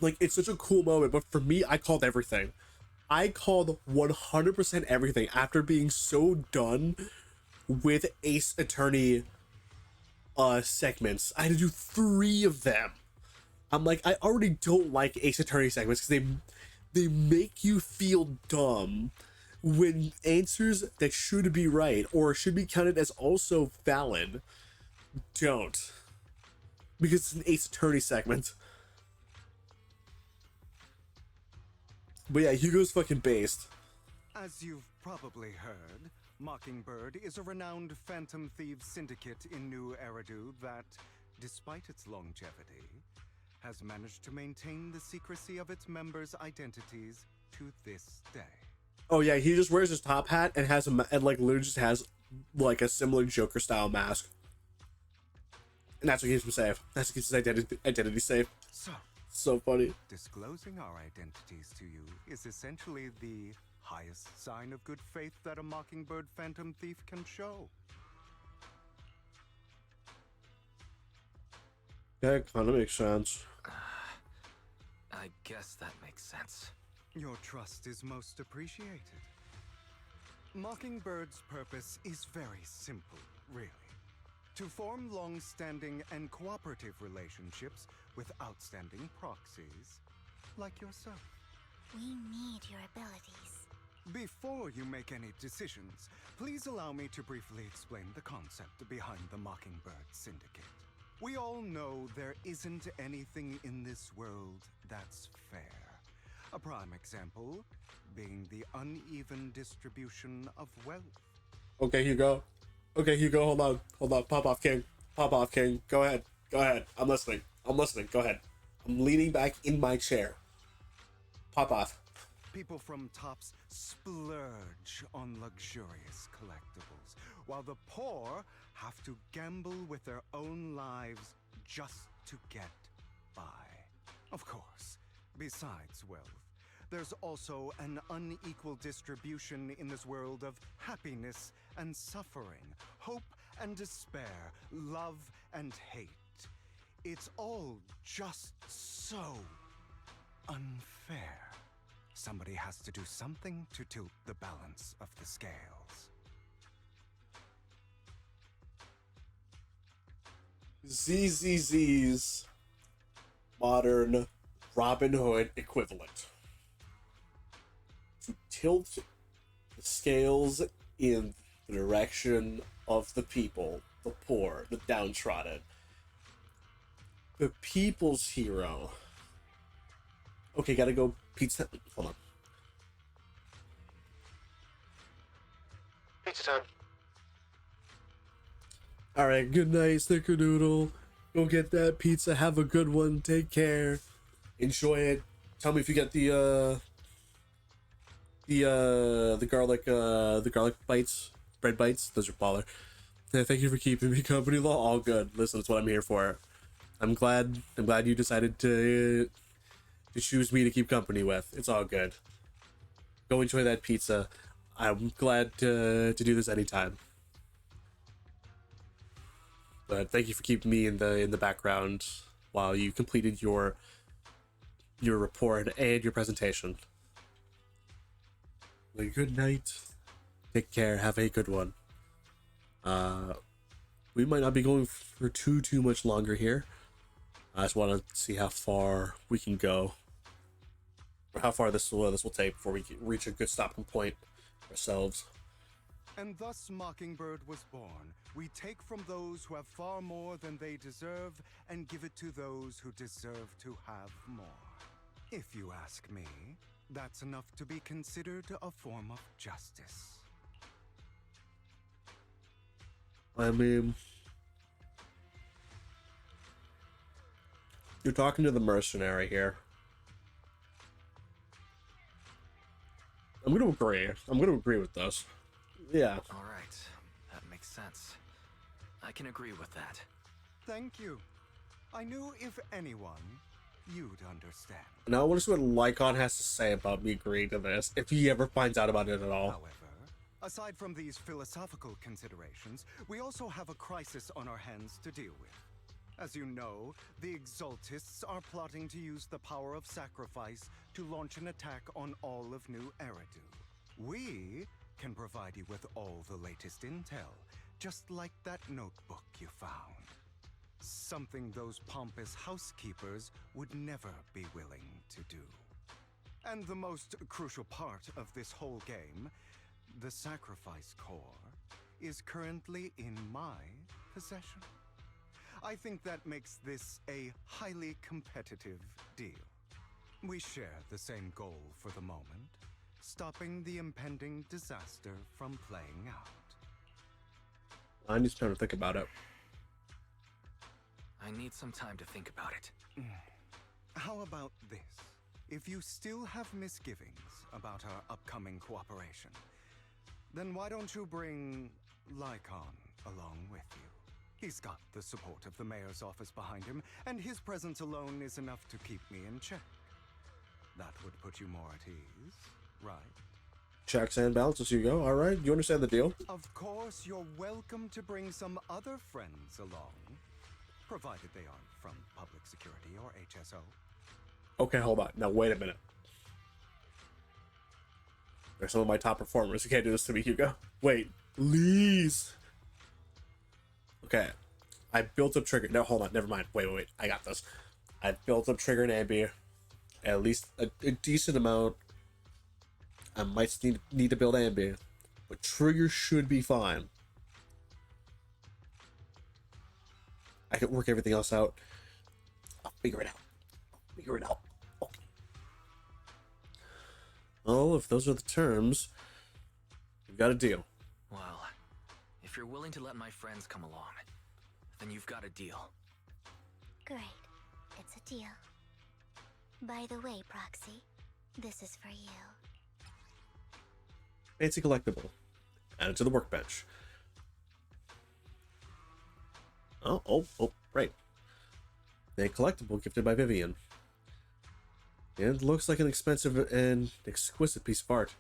Like, it's such a cool moment, but for me, I called everything. I called 100% everything after being so done with Ace Attorney segments. I had to do 3 of them. I'm like, I already don't like Ace Attorney segments because they make you feel dumb when answers that should be right or should be counted as also valid don't. Because it's an Ace Attorney segment. But yeah, Hugo's fucking based. As you've probably heard, Mockingbird is a renowned phantom thieves syndicate in New Eridu that, despite its longevity, has managed to maintain the secrecy of its members' identities to this day. Oh yeah, he just wears his top hat and has and like literally just has like a similar Joker style mask, and that's what keeps him safe. That's what keeps his identity safe. So funny. Disclosing our identities to you is essentially the highest sign of good faith that a Mockingbird phantom thief can show. That kind of makes sense. I guess that makes sense. Your trust is most appreciated. Mockingbird's purpose is very simple, really. To form long-standing and cooperative relationships with outstanding proxies, like yourself. We need your abilities. Before you make any decisions, please allow me to briefly explain the concept behind the Mockingbird Syndicate. We all know there isn't anything in this world that's fair. A prime example being the uneven distribution of wealth. Okay, Hugo. Hold on. Pop off, King. Go ahead. I'm listening. Go ahead. I'm leaning back in my chair. Pop off. People from tops splurge on luxurious collectibles, while the poor have to gamble with their own lives just to get by. Of course, besides wealth, there's also an unequal distribution in this world of happiness and suffering, hope and despair, love and hate. It's all just so unfair. Somebody has to do something to tilt the balance of the scales. ZZZ's modern Robin Hood equivalent. To tilt the scales in the direction of the people, the poor, the downtrodden. The people's hero. Okay, gotta go pizza. Hold on. Pizza time. Alright, good night, Snickerdoodle. Go get that pizza. Have a good one. Take care. Enjoy it. Tell me if you get the garlic bites, bread bites. Those are baller. Yeah, thank you for keeping me company. All good. Listen, that's what I'm here for. I'm glad you decided to choose me to keep company with. It's all good. Go enjoy that pizza. I'm glad to do this anytime. But thank you for keeping me in the background while you completed your report and your presentation. Well, good night. Take care. Have a good one. We might not be going for too much longer here. I just want to see how far we can go, or how far this will take before we reach a good stopping point ourselves. And thus Mockingbird was born. We take from those who have far more than they deserve and give it to those who deserve to have more. If you ask me, that's enough to be considered a form of justice. I mean, you're talking to the mercenary here. I'm going to agree. I'm going to agree with this. Yeah. All right, that makes sense. I can agree with that. Thank you. I knew if anyone, you'd understand. Now I want to see what Lycon has to say about me agreeing to this, if he ever finds out about it at all. However, aside from these philosophical considerations, we also have a crisis on our hands to deal with. As you know, the Exaltists are plotting to use the power of sacrifice to launch an attack on all of New Eridu. We can provide you with all the latest intel, just like that notebook you found. Something those pompous housekeepers would never be willing to do. And the most crucial part of this whole game, the sacrifice core, is currently in my possession. I think that makes this a highly competitive deal. We share the same goal for the moment, stopping the impending disaster from playing out. I need time to think about it. I need some time to think about it. How about this? If you still have misgivings about our upcoming cooperation, then why don't you bring Lycon along with you? He's got the support of the mayor's office behind him, and his presence alone is enough to keep me in check. That would put you more at ease, right? Checks and balances, you go. All right, you understand the deal? Of course, you're welcome to bring some other friends along, provided they aren't from public security or HSO. Okay, hold on. Now, wait a minute. They're some of my top performers. You can't do this to me, Hugo. Wait, please. Okay, I built up Trigger. No, hold on. Never mind. Wait. I got this. I built up Trigger and Ambi. At least a decent amount. I might need to build Ambi, but Trigger should be fine. I can work everything else out. I'll figure it out. Okay. Well, if those are the terms, we've got a deal. Well, if you're willing to let my friends come along, then you've got a deal. Great. It's a deal. By the way, Proxy, this is for you. Fancy collectible. Add it to the workbench. Oh, right. A collectible gifted by Vivian. And it looks like an expensive and exquisite piece of art.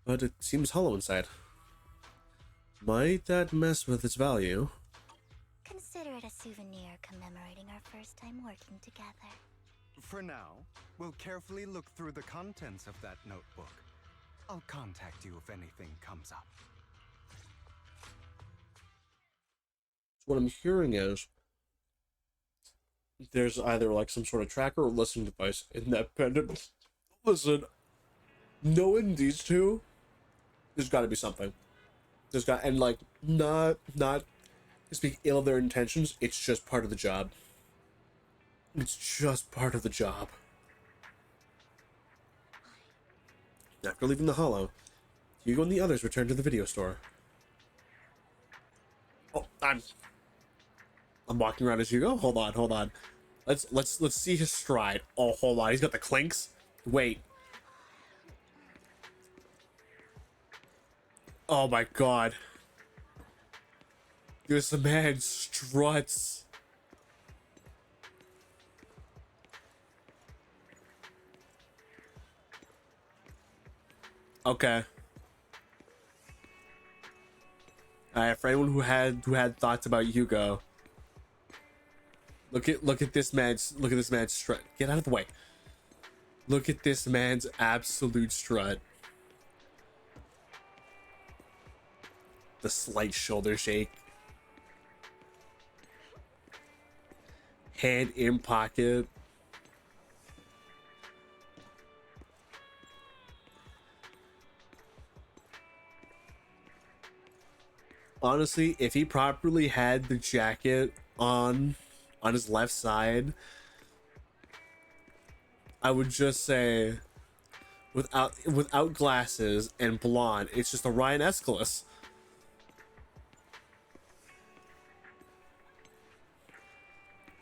But it seems hollow inside. Might that mess with its value? Consider it a souvenir commemorating our first time working together. For now, we'll carefully look through the contents of that notebook. I'll contact you if anything comes up. What I'm hearing is there's either like some sort of tracker or listening device in that pendant. Listen, knowing these two, there's got to be something. And like not to speak ill of their intentions. It's just part of the job. After leaving the Hollow, Hugo and the others return to the video store. Oh, I'm walking around as Hugo. Hold on. Let's see his stride. Oh, hold on. He's got the clinks. Wait. Oh my god. This man struts. Okay. Alright, for anyone who had thoughts about Hugo. Look at this man's strut. Get out of the way. Look at this man's absolute strut. The slight shoulder shake. Hand in pocket. honestly, if he properly had the jacket on his left side, I would just say without glasses and blonde, it's just Orion Escalus.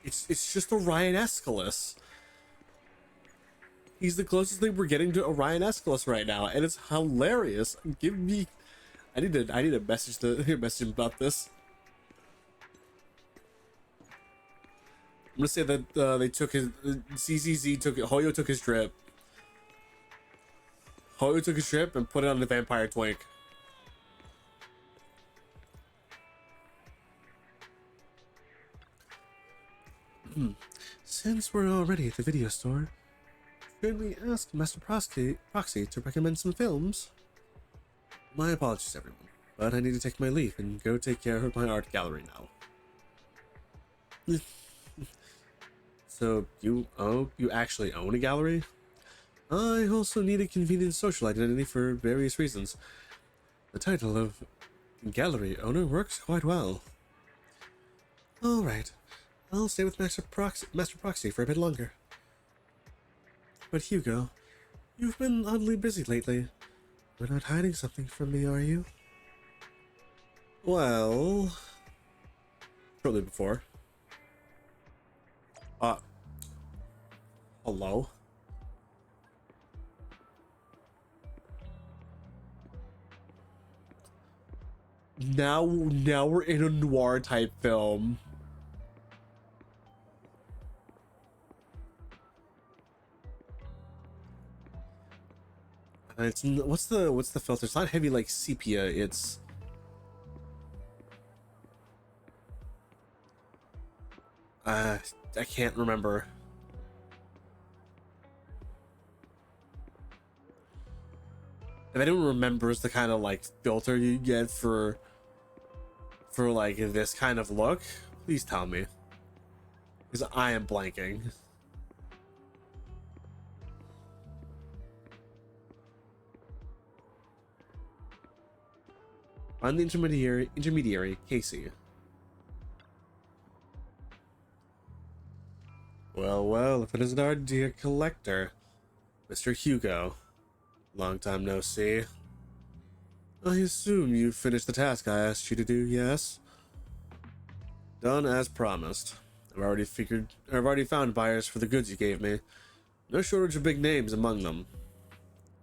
It's just Orion Escalus. He's the closest thing we're getting to Orion Escalus right now, and it's hilarious. Give me, I need to message him about this. I'm gonna say that they took his CCZ took Hoyo took his drip. Hoyo took his drip and put it on the Vampire Twink. Since we're already at the video store, should we ask Master Proxy to recommend some films? My apologies, everyone, but I need to take my leave and go take care of my art gallery now. So you actually own a gallery? I also need a convenient social identity for various reasons. The title of gallery owner works quite well. Alright, I'll stay with Master Proxy for a bit longer. But Hugo, you've been oddly busy lately. You're not hiding something from me, are you? Well, shortly before. Hello? Now we're in a noir type film. It's what's the filter? It's not heavy like sepia. It's I can't remember. If anyone remembers the kind of like filter you get for like this kind of look, please tell me, because I am blanking. I'm the intermediary, Casey. Well, if it isn't our dear collector, Mr. Hugo. Long time no see. I assume you finished the task I asked you to do, yes? Done as promised. I've already found buyers for the goods you gave me. No shortage of big names among them.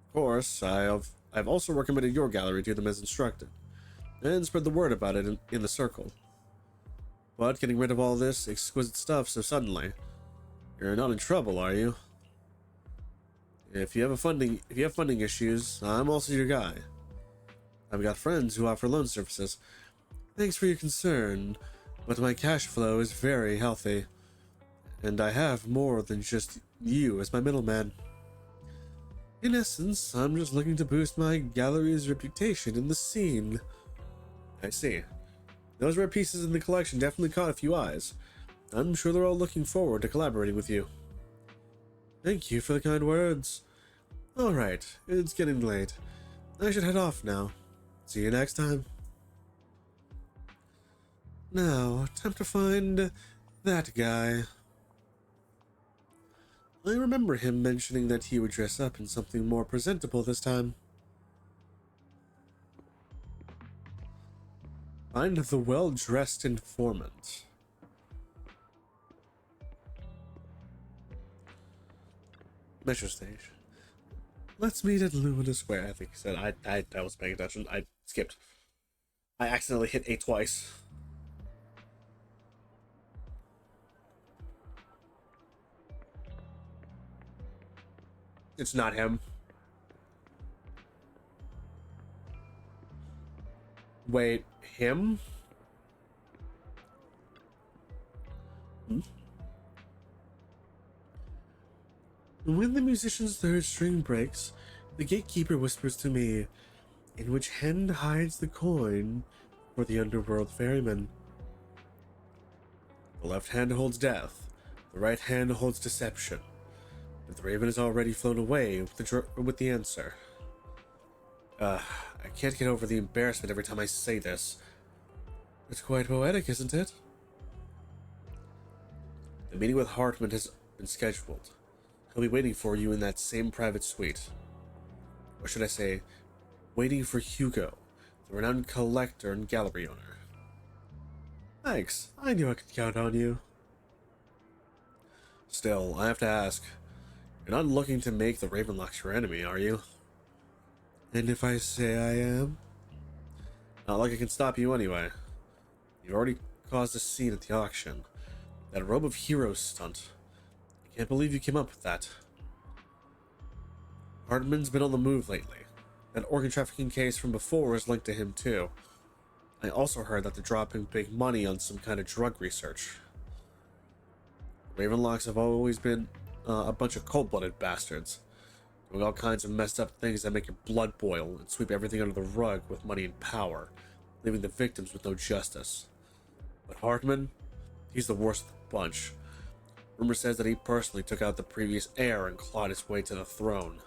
Of course, I've also recommended your gallery to them as instructed, and spread the word about it in the circle. But getting rid of all this exquisite stuff so suddenly, you're not in trouble, are you? If you have funding issues, I'm also your guy. I've got friends who offer loan services. Thanks for your concern, but my cash flow is very healthy, and I have more than just you as my middleman. In essence, I'm just looking to boost my gallery's reputation in the scene. I see. Those rare pieces in the collection definitely caught a few eyes. I'm sure they're all looking forward to collaborating with you. Thank you for the kind words. Alright, it's getting late. I should head off now. See you next time. Now, time to find that guy. I remember him mentioning that he would dress up in something more presentable this time. Find the well-dressed informant. Metro station. Let's meet at Lumina Square, I think he said. I was paying attention. I skipped. I accidentally hit A twice. It's not him. Wait, him? When the musician's third string breaks, the gatekeeper whispers to me, in which hand hides the coin for the underworld ferryman. The left hand holds death, the right hand holds deception. But the raven has already flown away with the answer. I can't get over the embarrassment every time I say this. It's quite poetic, isn't it? The meeting with Hartman has been scheduled. He'll be waiting for you in that same private suite. Or should I say, waiting for Hugo, the renowned collector and gallery owner. Thanks. I knew I could count on you. Still, I have to ask, you're not looking to make the Ravenlocks your enemy, are you? And if I say I am? Not like I can stop you anyway. You've already caused a scene at the auction. That Robe of Heroes stunt. I can't believe you came up with that. Hardman's been on the move lately. That organ trafficking case from before is linked to him too. I also heard that they're dropping big money on some kind of drug research. Ravenlocks have always been a bunch of cold-blooded bastards, doing all kinds of messed up things that make your blood boil and sweep everything under the rug with money and power, leaving the victims with no justice. But Hartman, he's the worst of the bunch. Rumor says that he personally took out the previous heir and clawed his way to the throne.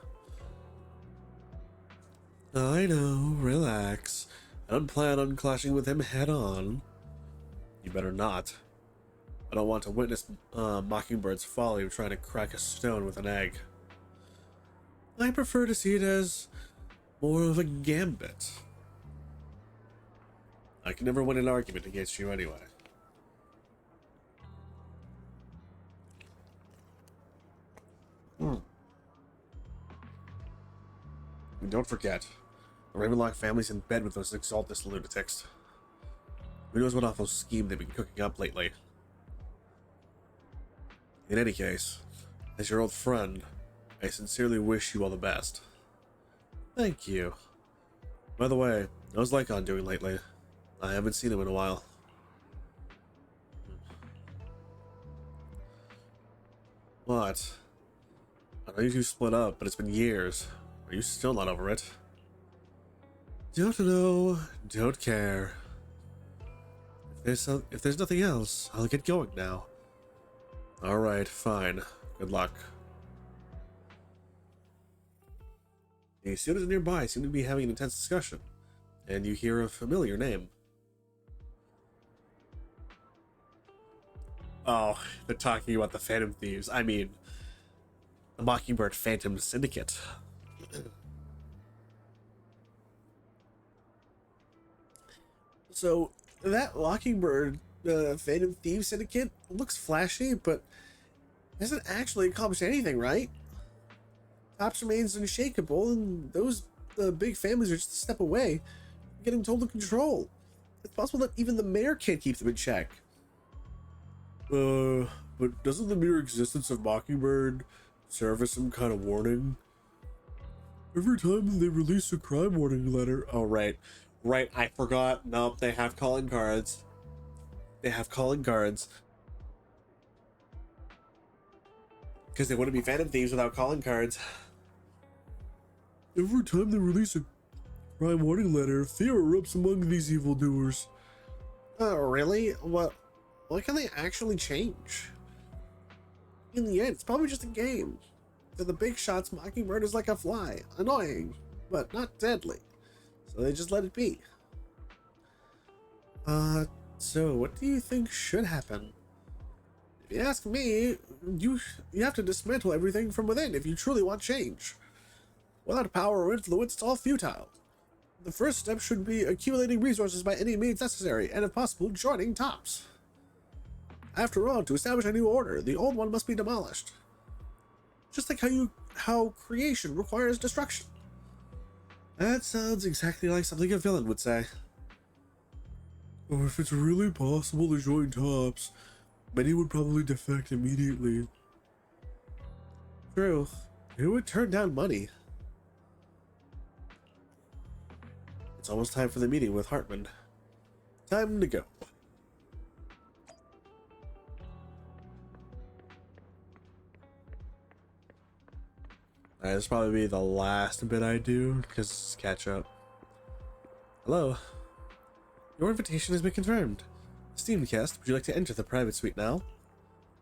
I know, relax. I don't plan on clashing with him head on. You better not. I don't want to witness Mockingbird's folly of trying to crack a stone with an egg. I prefer to see it as more of a gambit. I can never win an argument against you anyway. And don't forget, the Ravenlock family's in bed with those Exaltus lunatics. Who knows what awful scheme they've been cooking up lately. In any case, as your old friend, I sincerely wish you all the best. Thank you. By the way, how's Lycon doing lately? I haven't seen him in a while. What? I know you two split up, but it's been years. Are you still not over it? Don't know, don't care. If there's nothing else, I'll get going now. Alright, fine. Good luck. The students nearby seem to be having an intense discussion, and you hear a familiar name. Oh, they're talking about the Phantom Thieves. I mean, the Mockingbird Phantom Syndicate. So, that Mockingbird Phantom Thieves Syndicate looks flashy, but hasn't actually accomplished anything, right? Tops remains unshakable, and those big families are just a step away from getting total control. It's possible that even the mayor can't keep them in check. But doesn't the mere existence of Mockingbird serve as some kind of warning? Every time they release a crime warning letter... Oh, right, I forgot. Nope, they have calling cards. Because they wouldn't be Phantom Thieves without calling cards. Every time they release a crime warning letter, fear erupts among these evildoers. Oh, really? What can they actually change? In the end, it's probably just a game. To the big shots, Mockingbird is like a fly. Annoying, but not deadly. So they just let it be. So what do you think should happen? If you ask me, you have to dismantle everything from within if you truly want change. Without power or influence, it's all futile. The first step should be accumulating resources by any means necessary, and if possible, joining Tops. After all, to establish a new order, the old one must be demolished. Just like how creation requires destruction. That sounds exactly like something a villain would say. Or if it's really possible to join Tops, many would probably defect immediately. True. Who would turn down money? It's almost time for the meeting with Hartman. Time to go. Alright, this will probably be the last bit I do, because it's catch up. Hello. Your invitation has been confirmed. Esteemed guest, would you like to enter the private suite now?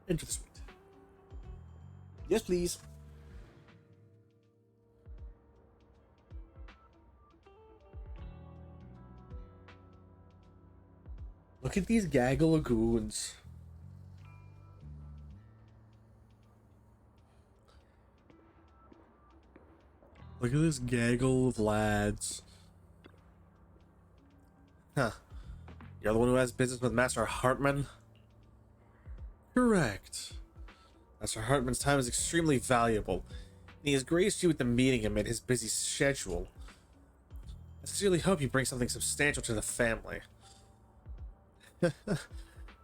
Enter the suite. Yes, please. Look at these gaggle of goons. Look at this gaggle of lads. Huh. You're the one who has business with Master Hartman? Correct. Master Hartman's time is extremely valuable, and he has graced you with the meeting amid his busy schedule. I sincerely hope you bring something substantial to the family.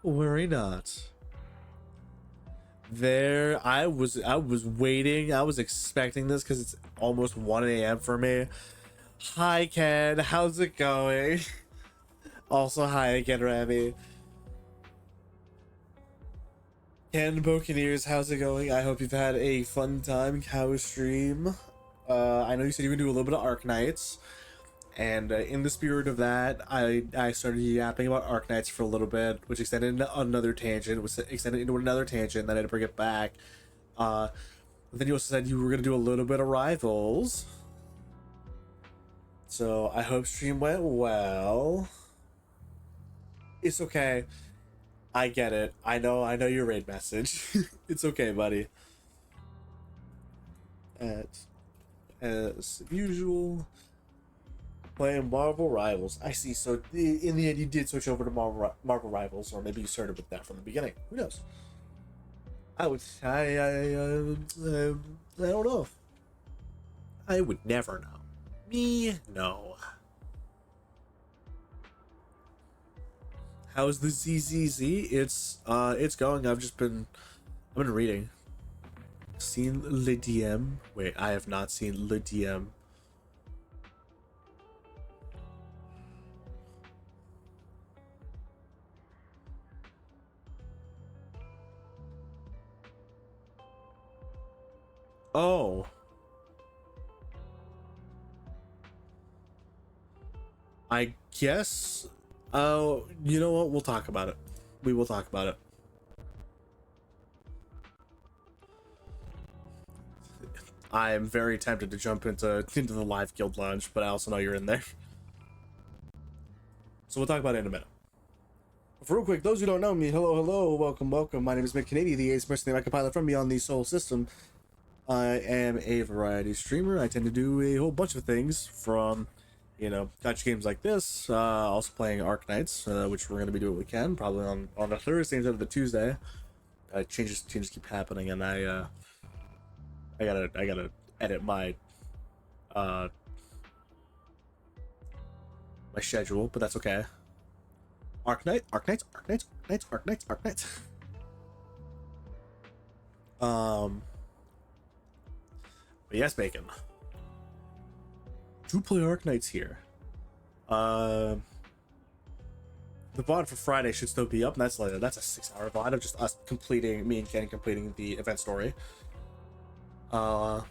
Worry not. There, I was waiting. I was expecting this because it's almost 1 a.m. for me. Hi, Ken. How's it going? Also, hi again, Rami. Ken Buccaneers, how's it going? I hope you've had a fun time. Cow stream. I know you said you were gonna do a little bit of Arknights. And in the spirit of that, I started yapping about Arknights for a little bit, which extended into another tangent, then I had to bring it back. Then you also said you were going to do a little bit of Rivals. So I hope stream went well. It's okay. I get it. I know your raid message. It's okay, buddy. As usual. Playing Marvel Rivals. I see. So in the end, you did switch over to Marvel Rivals, or maybe you started with that from the beginning. Who knows? I don't know. I would never know. Me, no. How's the ZZZ? It's going. I've been reading. Seen Le DM? Wait, I have not seen Le DM. Oh. I guess. Oh, you know what? We'll talk about it. We will talk about it. I am very tempted to jump into the live guild lounge, but I also know you're in there. So we'll talk about it in a minute. But real quick, those who don't know me, hello, welcome. My name is Mick Kennedy, the ace mercenary mecha pilot from Beyond the Soul System. I am a variety streamer. I tend to do a whole bunch of things from, gotcha games like this, also playing Arknights, which we're going to be doing what we can, probably on a Thursday instead of the Tuesday. Changes keep happening, and I gotta edit my schedule, but that's okay. Arknights. But yes, Bacon. Do play Arknights here. The VOD for Friday should still be up, and that's a 6-hour VOD of just us me and Ken completing the event story. Yeah,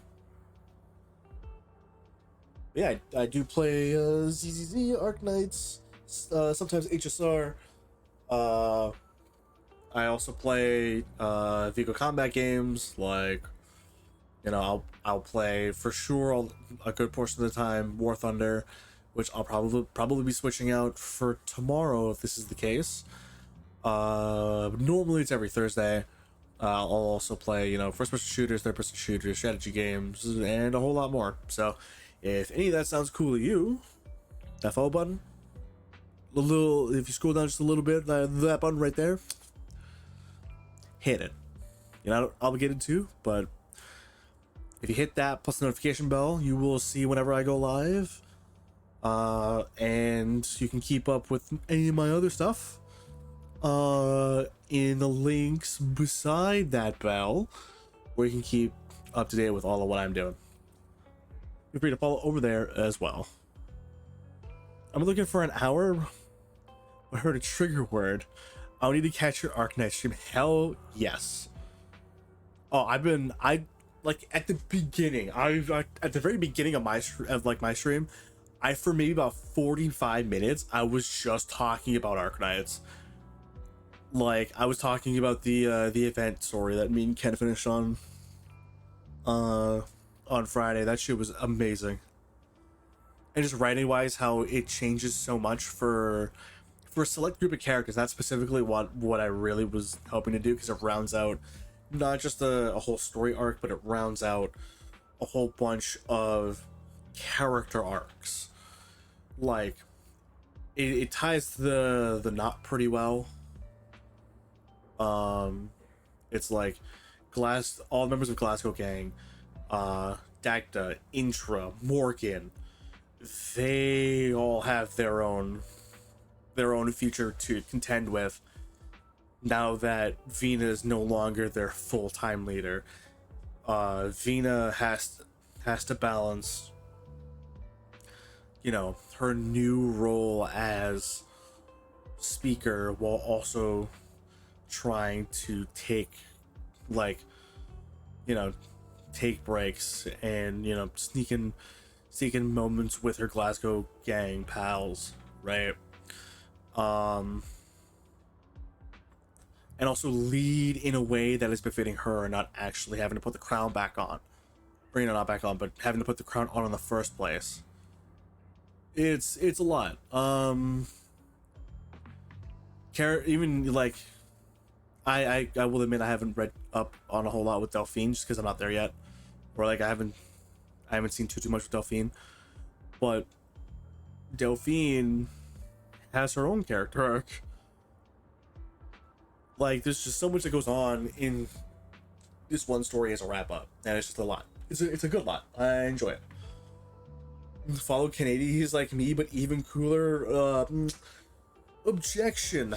I do play ZZZ, Arknights, sometimes HSR. I also play vehicle combat games, like, I'll play for sure a good portion of the time War Thunder, which I'll probably be switching out for tomorrow if this is the case. Normally it's every Thursday. I'll also play, first-person shooters, third-person shooters, strategy games, and a whole lot more. So, if any of that sounds cool to you, that follow button, if you scroll down just a little bit, that button right there, hit it. You're not obligated to, but if you hit that plus the notification bell, you will see whenever I go live, and you can keep up with any of my other stuff in the links beside that bell, where you can keep up to date with all of what I'm doing. Feel free to follow over there as well. I'm looking for an hour. I heard a trigger word. I need to catch your Arknight stream. Hell yes. Oh, at the beginning, at the very beginning of my stream, for maybe about 45 minutes, I was just talking about Arknights. Like, I was talking about the event story that me and Ken finished on Friday. That shit was amazing. And just writing wise, how it changes so much for for a select group of characters, that's specifically what I really was hoping to do, because it rounds out not just a whole story arc, but it rounds out a whole bunch of character arcs. Like it ties the knot pretty well. It's like all the members of Glasgow Gang, Dagda, Intra, Morgan, they all have their own future to contend with now that Vina is no longer their full-time leader. Vina has to balance, her new role as speaker while also trying to take breaks and sneaking moments with her Glasgow Gang pals, right? And also lead in a way that is befitting her, and not actually having to put the crown back on, or not back on, but having to put the crown on in the first place. It's a lot. Even like I will admit I haven't read up on a whole lot with Delphine, just because I'm not there yet, or like I haven't seen too much with Delphine, but Delphine has her own character arc. Like, there's just so much that goes on in this one story as a wrap up, and it's just a lot. It's a good lot. I enjoy it. Follow Kennedy, he's like me, but even cooler. Objection.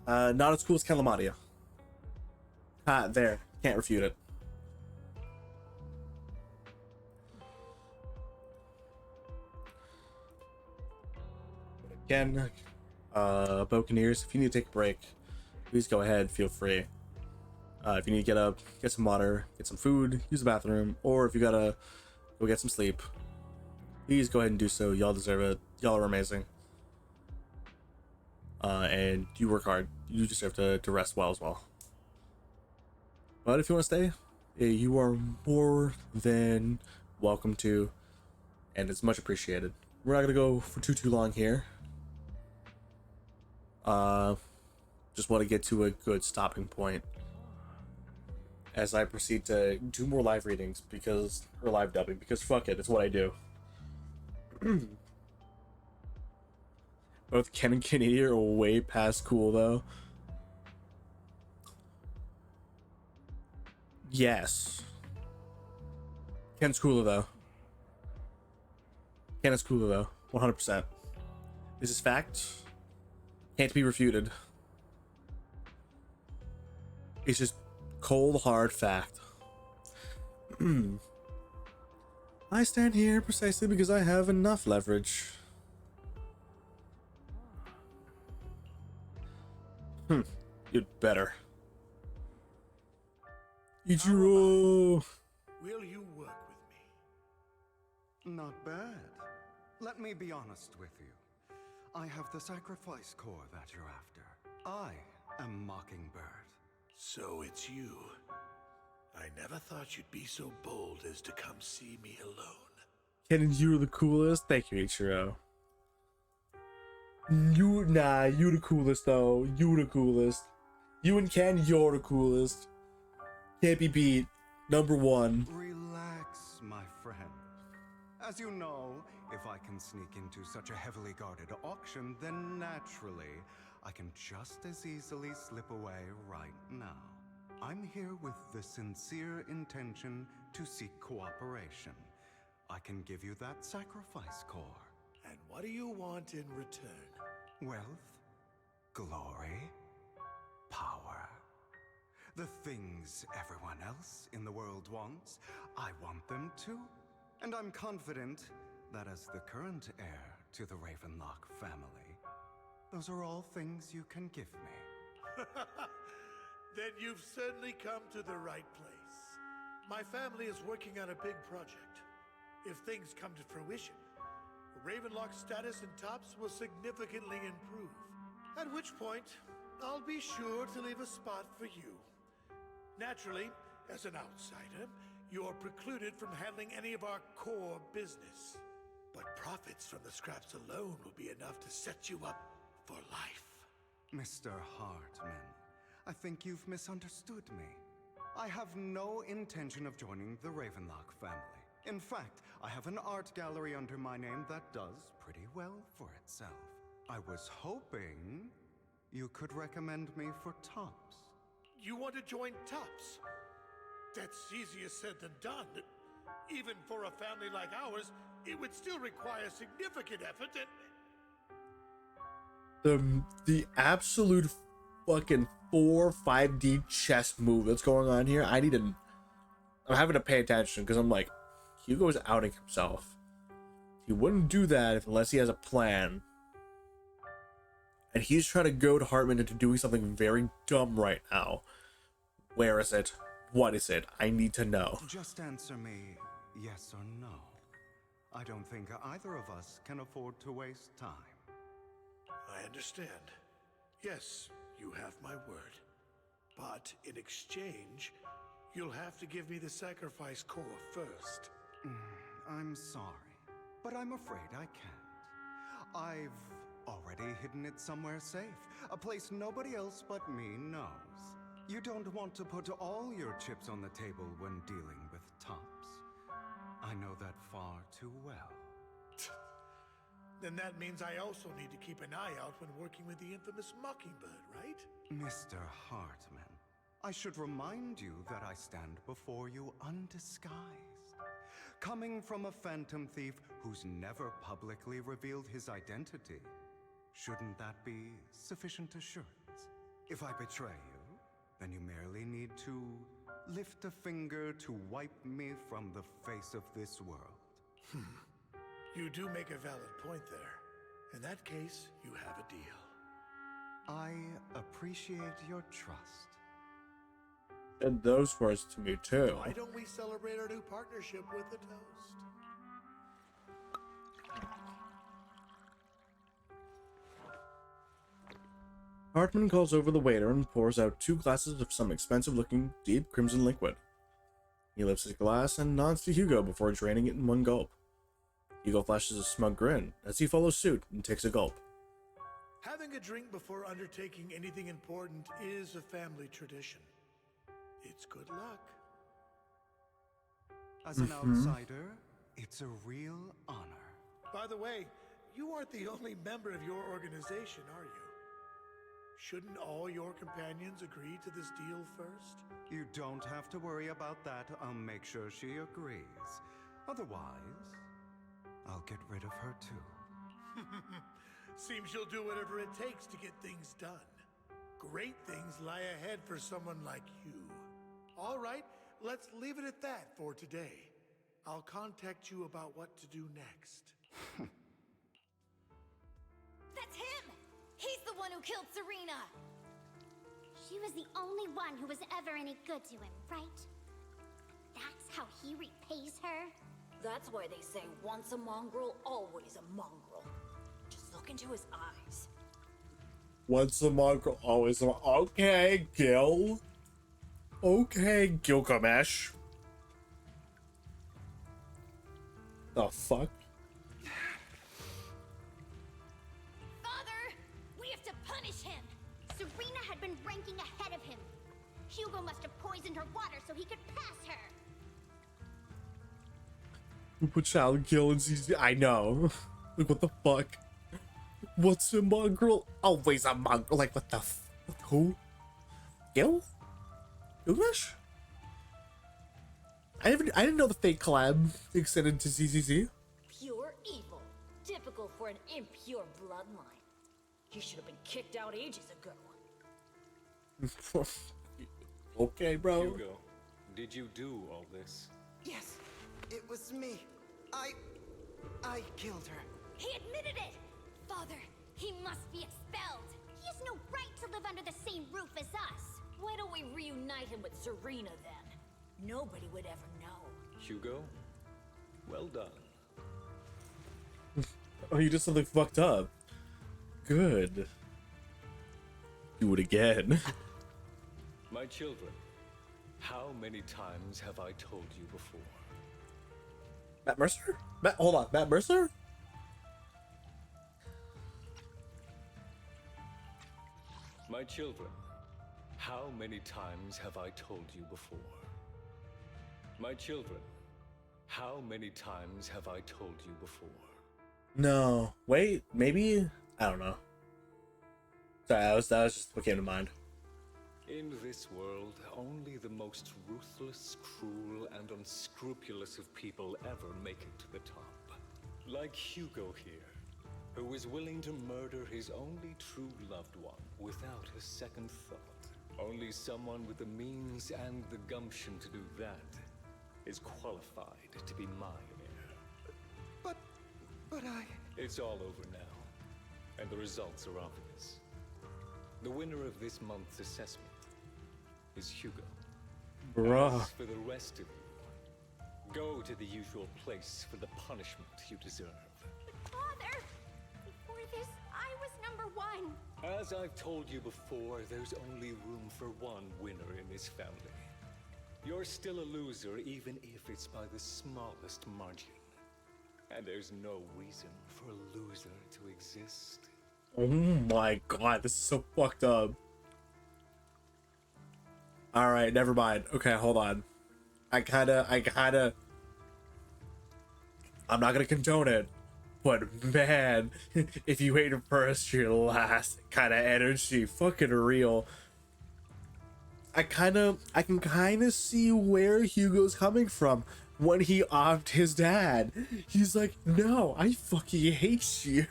Not as cool as Calamadia. There. Can't refute it. Again, Buccaneers, if you need to take a break, please go ahead, feel free. If you need to get up, get some water, get some food, use the bathroom, or if you gotta go get some sleep, please go ahead and do so. Y'all deserve it. Y'all are amazing. And you work hard. You deserve to rest well as well. But if you want to stay, you are more than welcome to, and it's much appreciated. We're not gonna go for too long here. Just want to get to a good stopping point as I proceed to do more live readings, or live dubbing, because fuck it, it's what I do. Both Ken and Kennedy are way past cool though. Yes. Ken's cooler though. Ken is cooler though. 100%. This is fact. Can't be refuted. It's just cold, hard fact. I stand here precisely because I have enough leverage. You'd better. Ichiro! Will you work with me? Not bad. Let me be honest with you. I have the sacrifice core that you're after. I am Mockingbird. So it's you. I never thought you'd be so bold as to come see me alone. Ken, you're the coolest. Thank you, Ichiro. You the coolest though. You the coolest. You and Ken, you're the coolest. Can't be beat. Number one. Relax, my friend. As you know, if I can sneak into such a heavily guarded auction, then naturally, I can just as easily slip away right now. I'm here with the sincere intention to seek cooperation. I can give you that sacrifice core. And what do you want in return? Wealth, glory, power. The things everyone else in the world wants, I want them too. And I'm confident that as the current heir to the Ravenlock family, those are all things you can give me. Then you've certainly come to the right place. My family is working on a big project. If things come to fruition, Ravenlock's status in Tops will significantly improve. At which point, I'll be sure to leave a spot for you. Naturally, as an outsider, you're precluded from handling any of our core business. But profits from the scraps alone will be enough to set you up for life. Mr. Hartman, I think you've misunderstood me. I have no intention of joining the Ravenlock family. In fact, I have an art gallery under my name that does pretty well for itself. I was hoping you could recommend me for Tops. You want to join Tops? That's easier said than done. Even for a family like ours, it would still require significant effort and... The absolute fucking 5D chess move that's going on here. I'm having to pay attention because I'm like, Hugo's outing himself. He wouldn't do that unless he has a plan. And he's trying to goad Hartman into doing something very dumb right now. Where is it? What is it? I need to know. Just answer me yes or no. I don't think either of us can afford to waste time. I understand. Yes, you have my word. But in exchange, you'll have to give me the sacrifice core first. I'm sorry, but I'm afraid I can't. I've already hidden it somewhere safe, a place nobody else but me knows. You don't want to put all your chips on the table when dealing with Tops. I know that far too well. Then that means I also need to keep an eye out when working with the infamous Mockingbird, right? Mr. Hartman, I should remind you that I stand before you undisguised. Coming from a phantom thief who's never publicly revealed his identity, shouldn't that be sufficient assurance? If I betray you, then you merely need to lift a finger to wipe me from the face of this world. You do make a valid point there. In that case, you have a deal. I appreciate your trust. And those words to me too. Why don't we celebrate our new partnership with a toast? Hartman calls over the waiter and pours out 2 glasses of some expensive-looking, deep crimson liquid. He lifts his glass and nods to Hugo before draining it in one gulp. Hugo flashes a smug grin as he follows suit and takes a gulp. Having a drink before undertaking anything important is a family tradition. It's good luck. As an outsider, it's a real honor. By the way, you aren't the only member of your organization, are you? Shouldn't all your companions agree to this deal first? You don't have to worry about that. I'll make sure she agrees. Otherwise, I'll get rid of her too. Seems you'll do whatever it takes to get things done. Great things lie ahead for someone like you. All right, let's leave it at that for today. I'll contact you about what to do next. That's him! He's the one who killed Serena! She was the only one who was ever any good to him, right? That's how he repays her? That's why they say once a mongrel, always a mongrel. Just look into his eyes. Once a mongrel, always a mongrel. Okay, Gil. Okay, Gilgamesh. The fuck? Father! We have to punish him! Serena had been ranking ahead of him. Hugo must have poisoned her water so he could pass her. Who put Child Gil in CC? I know. Like, what the fuck? What's a mongrel? Always a mongrel. Like, what the f? Who? Gil? Gilgamesh? I didn't know the fake collab extended to CCC. Pure evil. Typical for an impure bloodline. He should have been kicked out ages ago. Okay, bro. Hugo, did you do all this? Yes, it was me. I killed her. He admitted it! Father, he must be expelled. He has no right to live under the same roof as us. Why don't we reunite him with Serena then? Nobody would ever know. Hugo, well done. Oh, you did something fucked up. Good. Do it again. My children, how many times have I told you before? Matt Mercer? Hold on, Matt Mercer? My children, how many times have I told you before? My children, how many times have I told you before? No, wait, maybe? I don't know. Sorry, that was just what came to mind. In this world, only the most ruthless, cruel, and unscrupulous of people ever make it to the top. Like Hugo here, who was willing to murder his only true loved one without a second thought. Only someone with the means and the gumption to do that is qualified to be my heir. But I... It's all over now, and the results are obvious. The winner of this month's assessment is Hugo. Bruh. As for the rest of you, go to the usual place for the punishment you deserve. Father! Before this, I was number one. As I've told you before, there's only room for one winner in this family. You're still a loser, even if it's by the smallest margin. And there's no reason for a loser to exist. Oh my god, this is so fucked up. Alright, never mind. Okay, hold on. I'm not gonna condone it, but man, if you hate first, you're last kind of energy, fucking real. I can kind of see where Hugo's coming from when he offed his dad. He's like, no, I fucking hate you.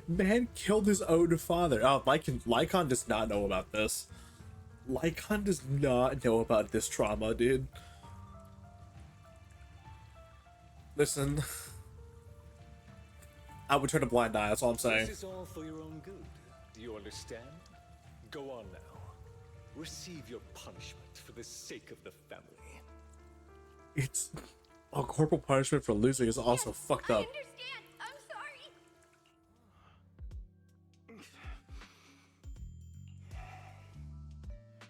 Man killed his own father. Oh, Lycon does not know about this. Lycon does not know about this trauma, dude. Listen, I would turn a blind eye, that's all I'm saying. This is all for your own good. Do you understand? Go on now. Receive your punishment for the sake of the family. It's a corporal punishment for losing is also fucked up. Understand. I'm sorry.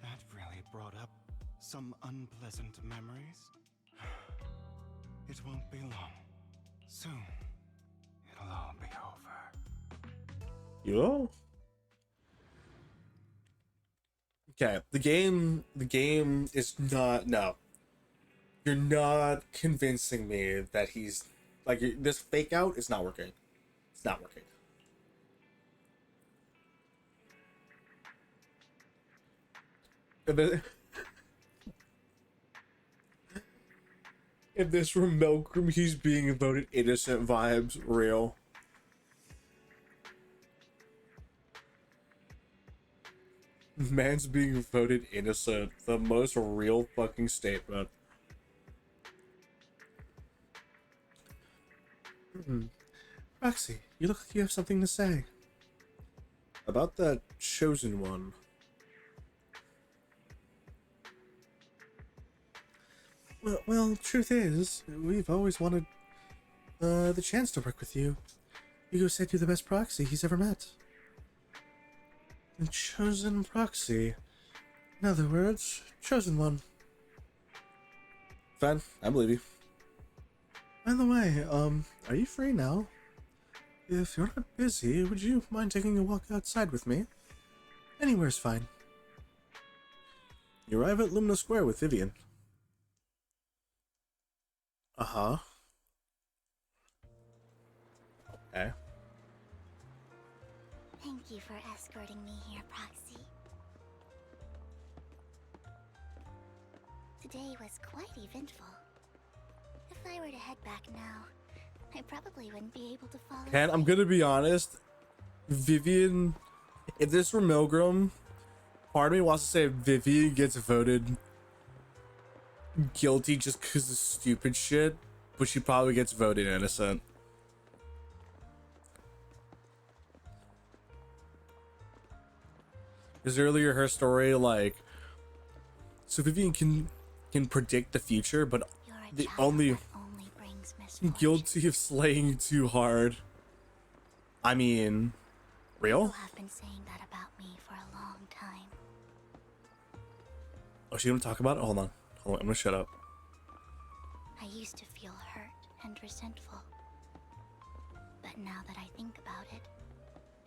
That really brought up some unpleasant memories. It won't be long. Soon, it'll all be over. Yo? Okay, the game is not, no. You're not convincing me that he's, like, this fake out is not working. It's not working. If this were Malcolm, he's being voted innocent vibes real. Man's being voted innocent. The most real fucking statement. Roxy, you look like you have something to say. About that chosen one. Well, truth is, we've always wanted the chance to work with you. Hugo said you're the best proxy he's ever met. The chosen proxy. In other words, chosen one. Fine, I believe you. By the way, are you free now? If you're not busy, would you mind taking a walk outside with me? Anywhere's fine. You arrive at Lumina Square with Vivian. Uh-huh. Okay. Thank you for escorting me here, Proxy. Today was quite eventful. If I were to head back now, I probably wouldn't be able to follow. Ken, I'm gonna be honest. Vivian, if this were Milgram, part of me wants to say Vivian gets voted guilty just because of stupid shit, but she probably gets voted innocent. Because earlier her story, like, so Vivian can predict the future, but the only guilty of slaying too hard. I mean, real? People have been saying that about me for a long time. Oh, she gonna talk about it? Hold on, I'm gonna shut up. I used to feel hurt and resentful. But now that I think about it,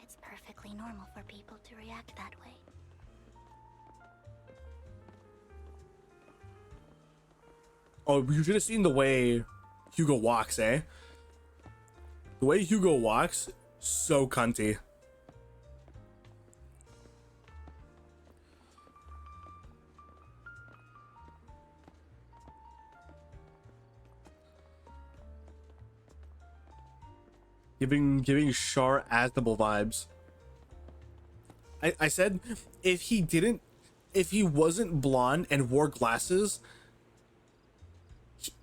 it's perfectly normal for people to react that way. Oh, you should have seen the way Hugo walks, eh? The way Hugo walks, so cunty. Giving Char Aznable vibes. I said if he wasn't blonde and wore glasses,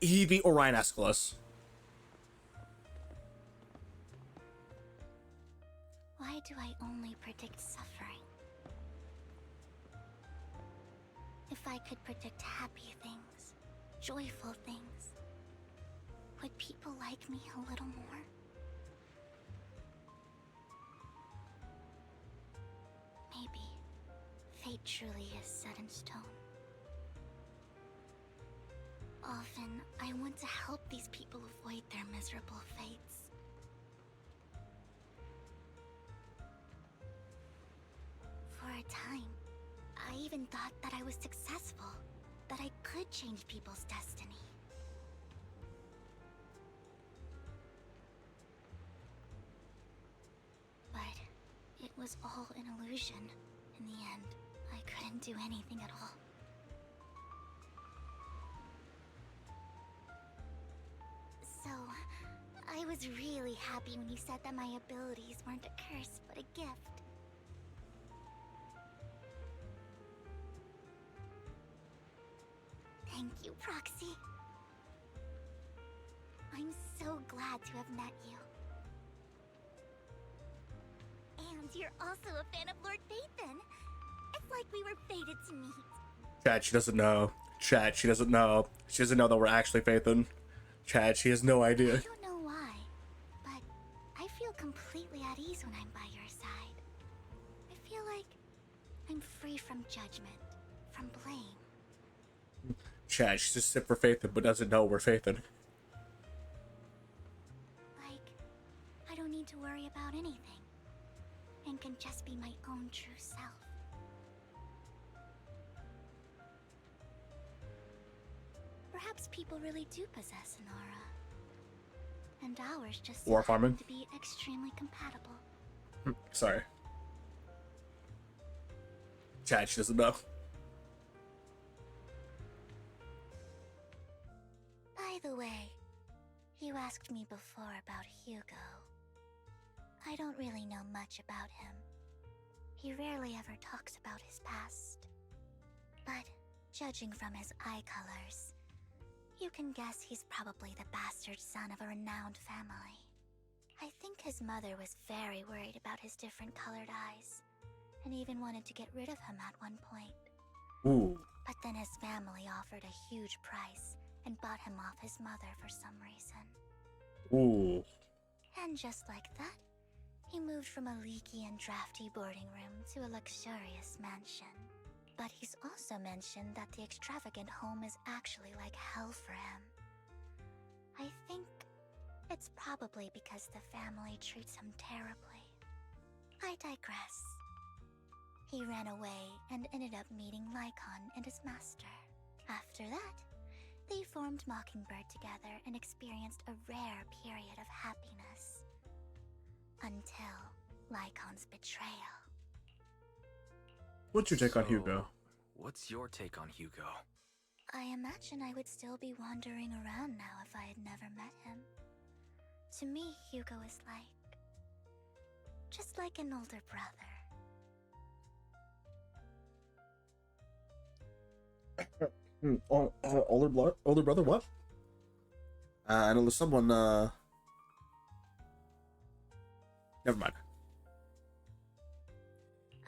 he'd be Orion Escalus. Why do I only predict suffering? If I could predict happy things, joyful things, would people like me a little more? Maybe fate truly is set in stone. Often, I want to help these people avoid their miserable fates. For a time, I even thought that I was successful, that I could change people's destiny. But it was all an illusion. In the end, I couldn't do anything at all. So, I was really happy when you said that my abilities weren't a curse, but a gift. Thank you, Proxy. I'm so glad to have met you. And you're also a fan of Lord Phaethon. It's like we were fated to meet. Chat, she doesn't know. Chat, she doesn't know. She doesn't know that we're actually Phaethon. Chat, she has no idea. I don't know why, but I feel completely at ease when I'm by your side. I feel like I'm free from judgment, from blame. Chat, she's just sit for Phaethon, but doesn't know we're Phaethon. Like, I don't need to worry about anything, and can just be my own true self. Perhaps people really do possess an aura, and ours just so War happen farming. to be extremely compatible. Sorry. Chat, she doesn't know. By the way, you asked me before about Hugo. I don't really know much about him. He rarely ever talks about his past. But judging from his eye colors, you can guess he's probably the bastard son of a renowned family. I think his mother was very worried about his different colored eyes, and even wanted to get rid of him at one point. Ooh. But then his family offered a huge price and bought him off his mother for some reason. Ooh. And just like that, he moved from a leaky and drafty boarding room to a luxurious mansion. But he's also mentioned that the extravagant home is actually like hell for him. I think it's probably because the family treats him terribly. I digress. He ran away and ended up meeting Lycon and his master. After that, they formed Mockingbird together and experienced a rare period of happiness. Until Lycon's betrayal. What's your take on Hugo? What's your take on Hugo? I imagine I would still be wandering around now if I had never met him. To me, Hugo is just like an older brother. Older brother, what? I know there's someone, never mind.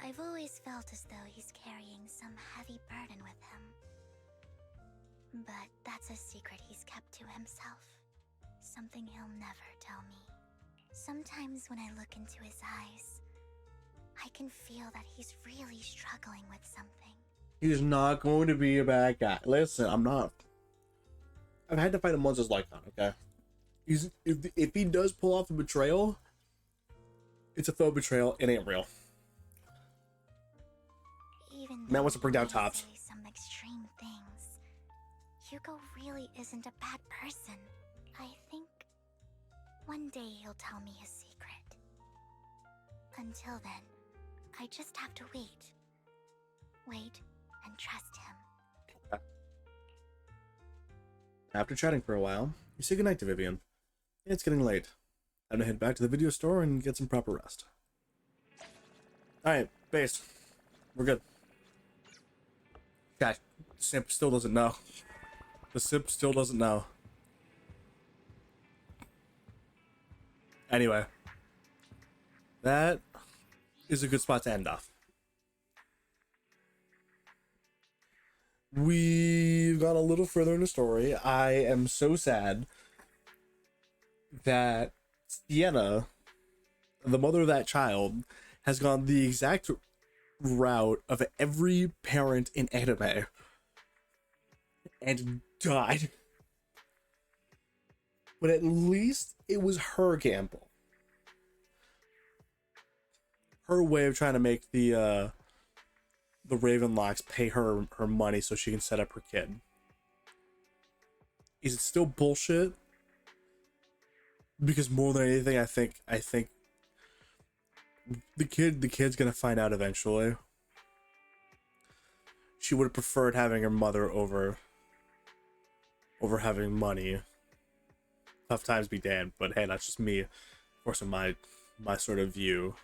I've always felt as though he's carrying some heavy burden with him. But that's a secret he's kept to himself. Something he'll never tell me. Sometimes when I look into his eyes, I can feel that he's really struggling with something. He's not going to be a bad guy. Listen, I'm not. I've had to fight him once as Lycon, okay? If he does pull off a betrayal, it's a faux betrayal. It ain't real. Even Man wants to bring down Tops. say some extreme things, Hugo really isn't a bad person. I think one day he'll tell me his secret. Until then, I just have to wait. Wait and trust him. After chatting for a while, you say goodnight to Vivian. It's getting late. Time to head back to the video store and get some proper rest. Alright, base. We're good. God, the simp still doesn't know. The simp still doesn't know. Anyway. That is a good spot to end off. We've gone a little further in the story. I am so sad that Sienna, the mother of that child, has gone the exact route of every parent in anime and died. But at least it was her gamble. Her way of trying to make the Ravenlocks pay her money so she can set up her kid. Is it still bullshit? Because more than anything, I think the kid's gonna find out eventually. She would have preferred having her mother over having money. Tough times be damned, but hey, that's just me forcing my sort of view.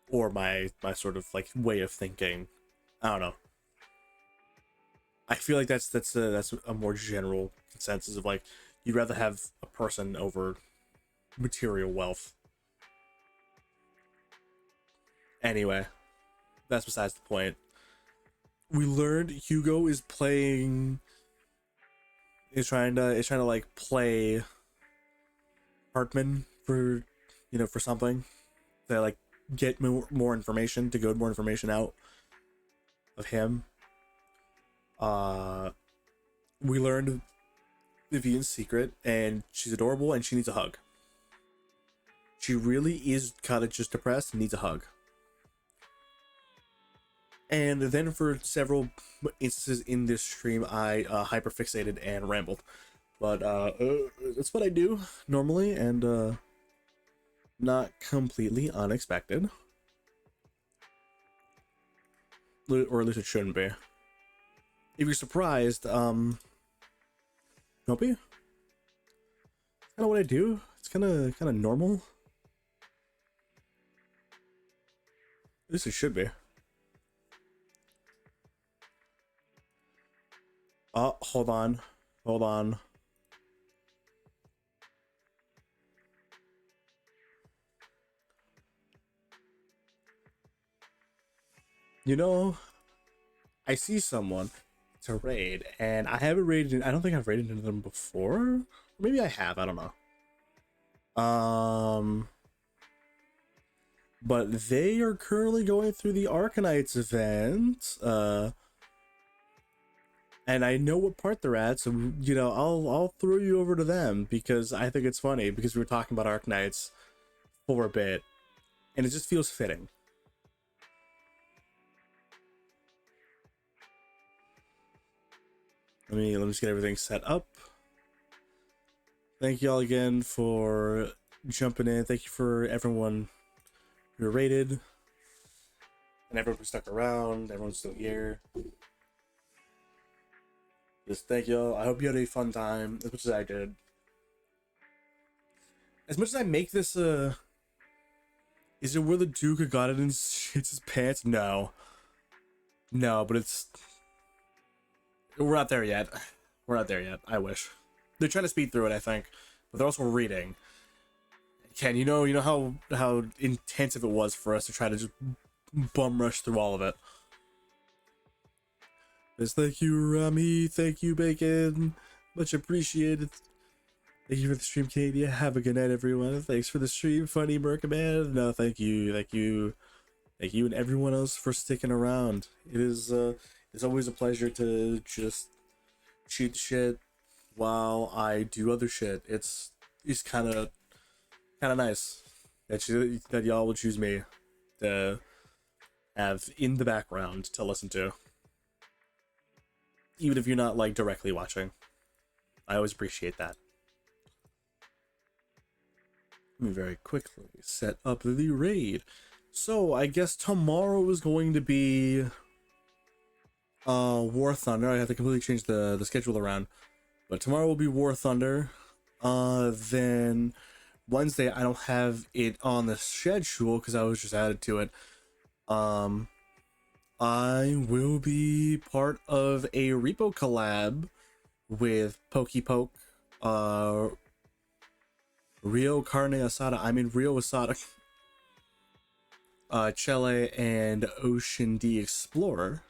Or my sort of like way of thinking. I don't know. I feel like that's a more general consensus of like you'd rather have a person over material wealth. Anyway, that's besides the point. We learned Hugo is trying to like play Hartman for for something. To like get more information, to get more information out of him. We learned Vivian's secret, and she's adorable, and she needs a hug. She really is kind of just depressed and needs a hug. And then for several instances in this stream, I hyperfixated and rambled. But that's what I do normally, and not completely unexpected. Or at least it shouldn't be. If you're surprised, don't be. It's kind of what I do. It's kind of normal. At least it should be. Oh, hold on. I see someone to raid, and I haven't raided. I don't think I've raided into them before. Maybe I have. I don't know. But they are currently going through the Arcanites event. And I know what part they're at, so I'll throw you over to them because I think it's funny because we were talking about Arcanites for a bit, and it just feels fitting. Let me just get everything set up. Thank you all again for jumping in. Thank you for everyone who rated and everyone who stuck around. Everyone's still here. Just thank you all. I hope you had a fun time as much as I did. As much as I make this is it where the Duke got it and shits his pants? No, but it's. We're not there yet. I wish. They're trying to speed through it, I think, but they're also reading. Ken, you know how intensive it was for us to try to just bum rush through all of it. Just thank you, Rami. Thank you, Bacon. Much appreciated. Thank you for the stream, Katie. Have a good night, everyone. Thanks for the stream, Funny Mercaman. No, thank you, and everyone else for sticking around. It's always a pleasure to just shoot shit while I do other shit. It's kind of nice that y'all will choose me to have in the background to listen to, even if you're not like directly watching. I always appreciate that. Let me very quickly set up the raid. So I guess tomorrow is going to be War Thunder. I have to completely change the schedule around. But tomorrow will be War Thunder. Then Wednesday I don't have it on the schedule because I was just added to it. I will be part of a repo collab with Poke, Rio Carne Asada, Rio Asada, Chele, and Ocean D Explorer.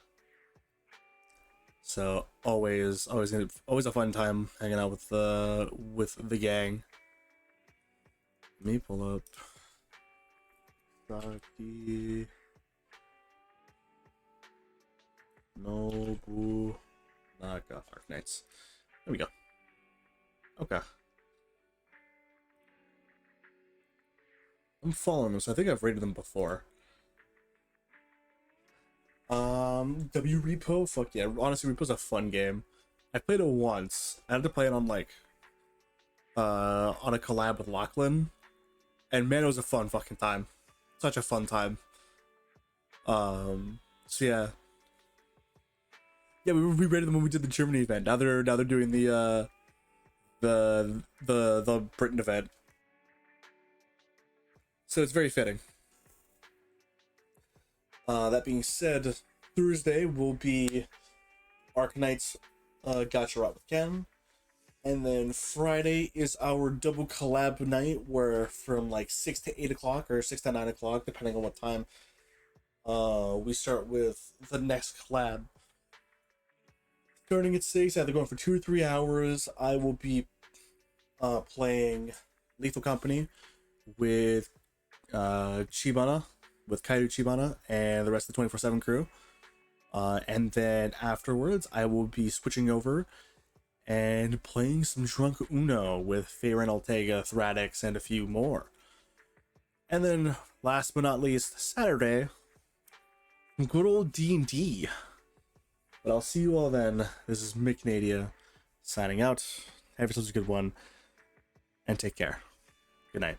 So always a fun time hanging out with the gang. Let me pull up Saki Nobu Naka Arknights. There we go. Okay. I'm following them, so I think I've rated them before. W Repo, fuck yeah. Honestly, Repo's a fun game. I played it once. I had to play it on like on a collab with Lachlan. And man, it was a fun fucking time. Such a fun time. So yeah. Yeah, we rated them when we did the Germany event. Now they're doing the Britain event. So it's very fitting. That being said, Thursday will be Arknights Gacha Rot with Ken. And then Friday is our double collab night where from like 6 to 8 o'clock or 6 to 9 o'clock, depending on what time, we start with the next collab. Starting at 6, either going for 2 or 3 hours, I will be playing Lethal Company with Chibana, with Kaido Chibana and the rest of the 24/7 crew. And then afterwards, I will be switching over and playing some Drunk Uno with Feyren Ortega, Thradix, and a few more. And then, last but not least, Saturday, good old D&D. But I'll see you all then. This is Micknadia signing out. Have yourselves a good one, and take care. Good night.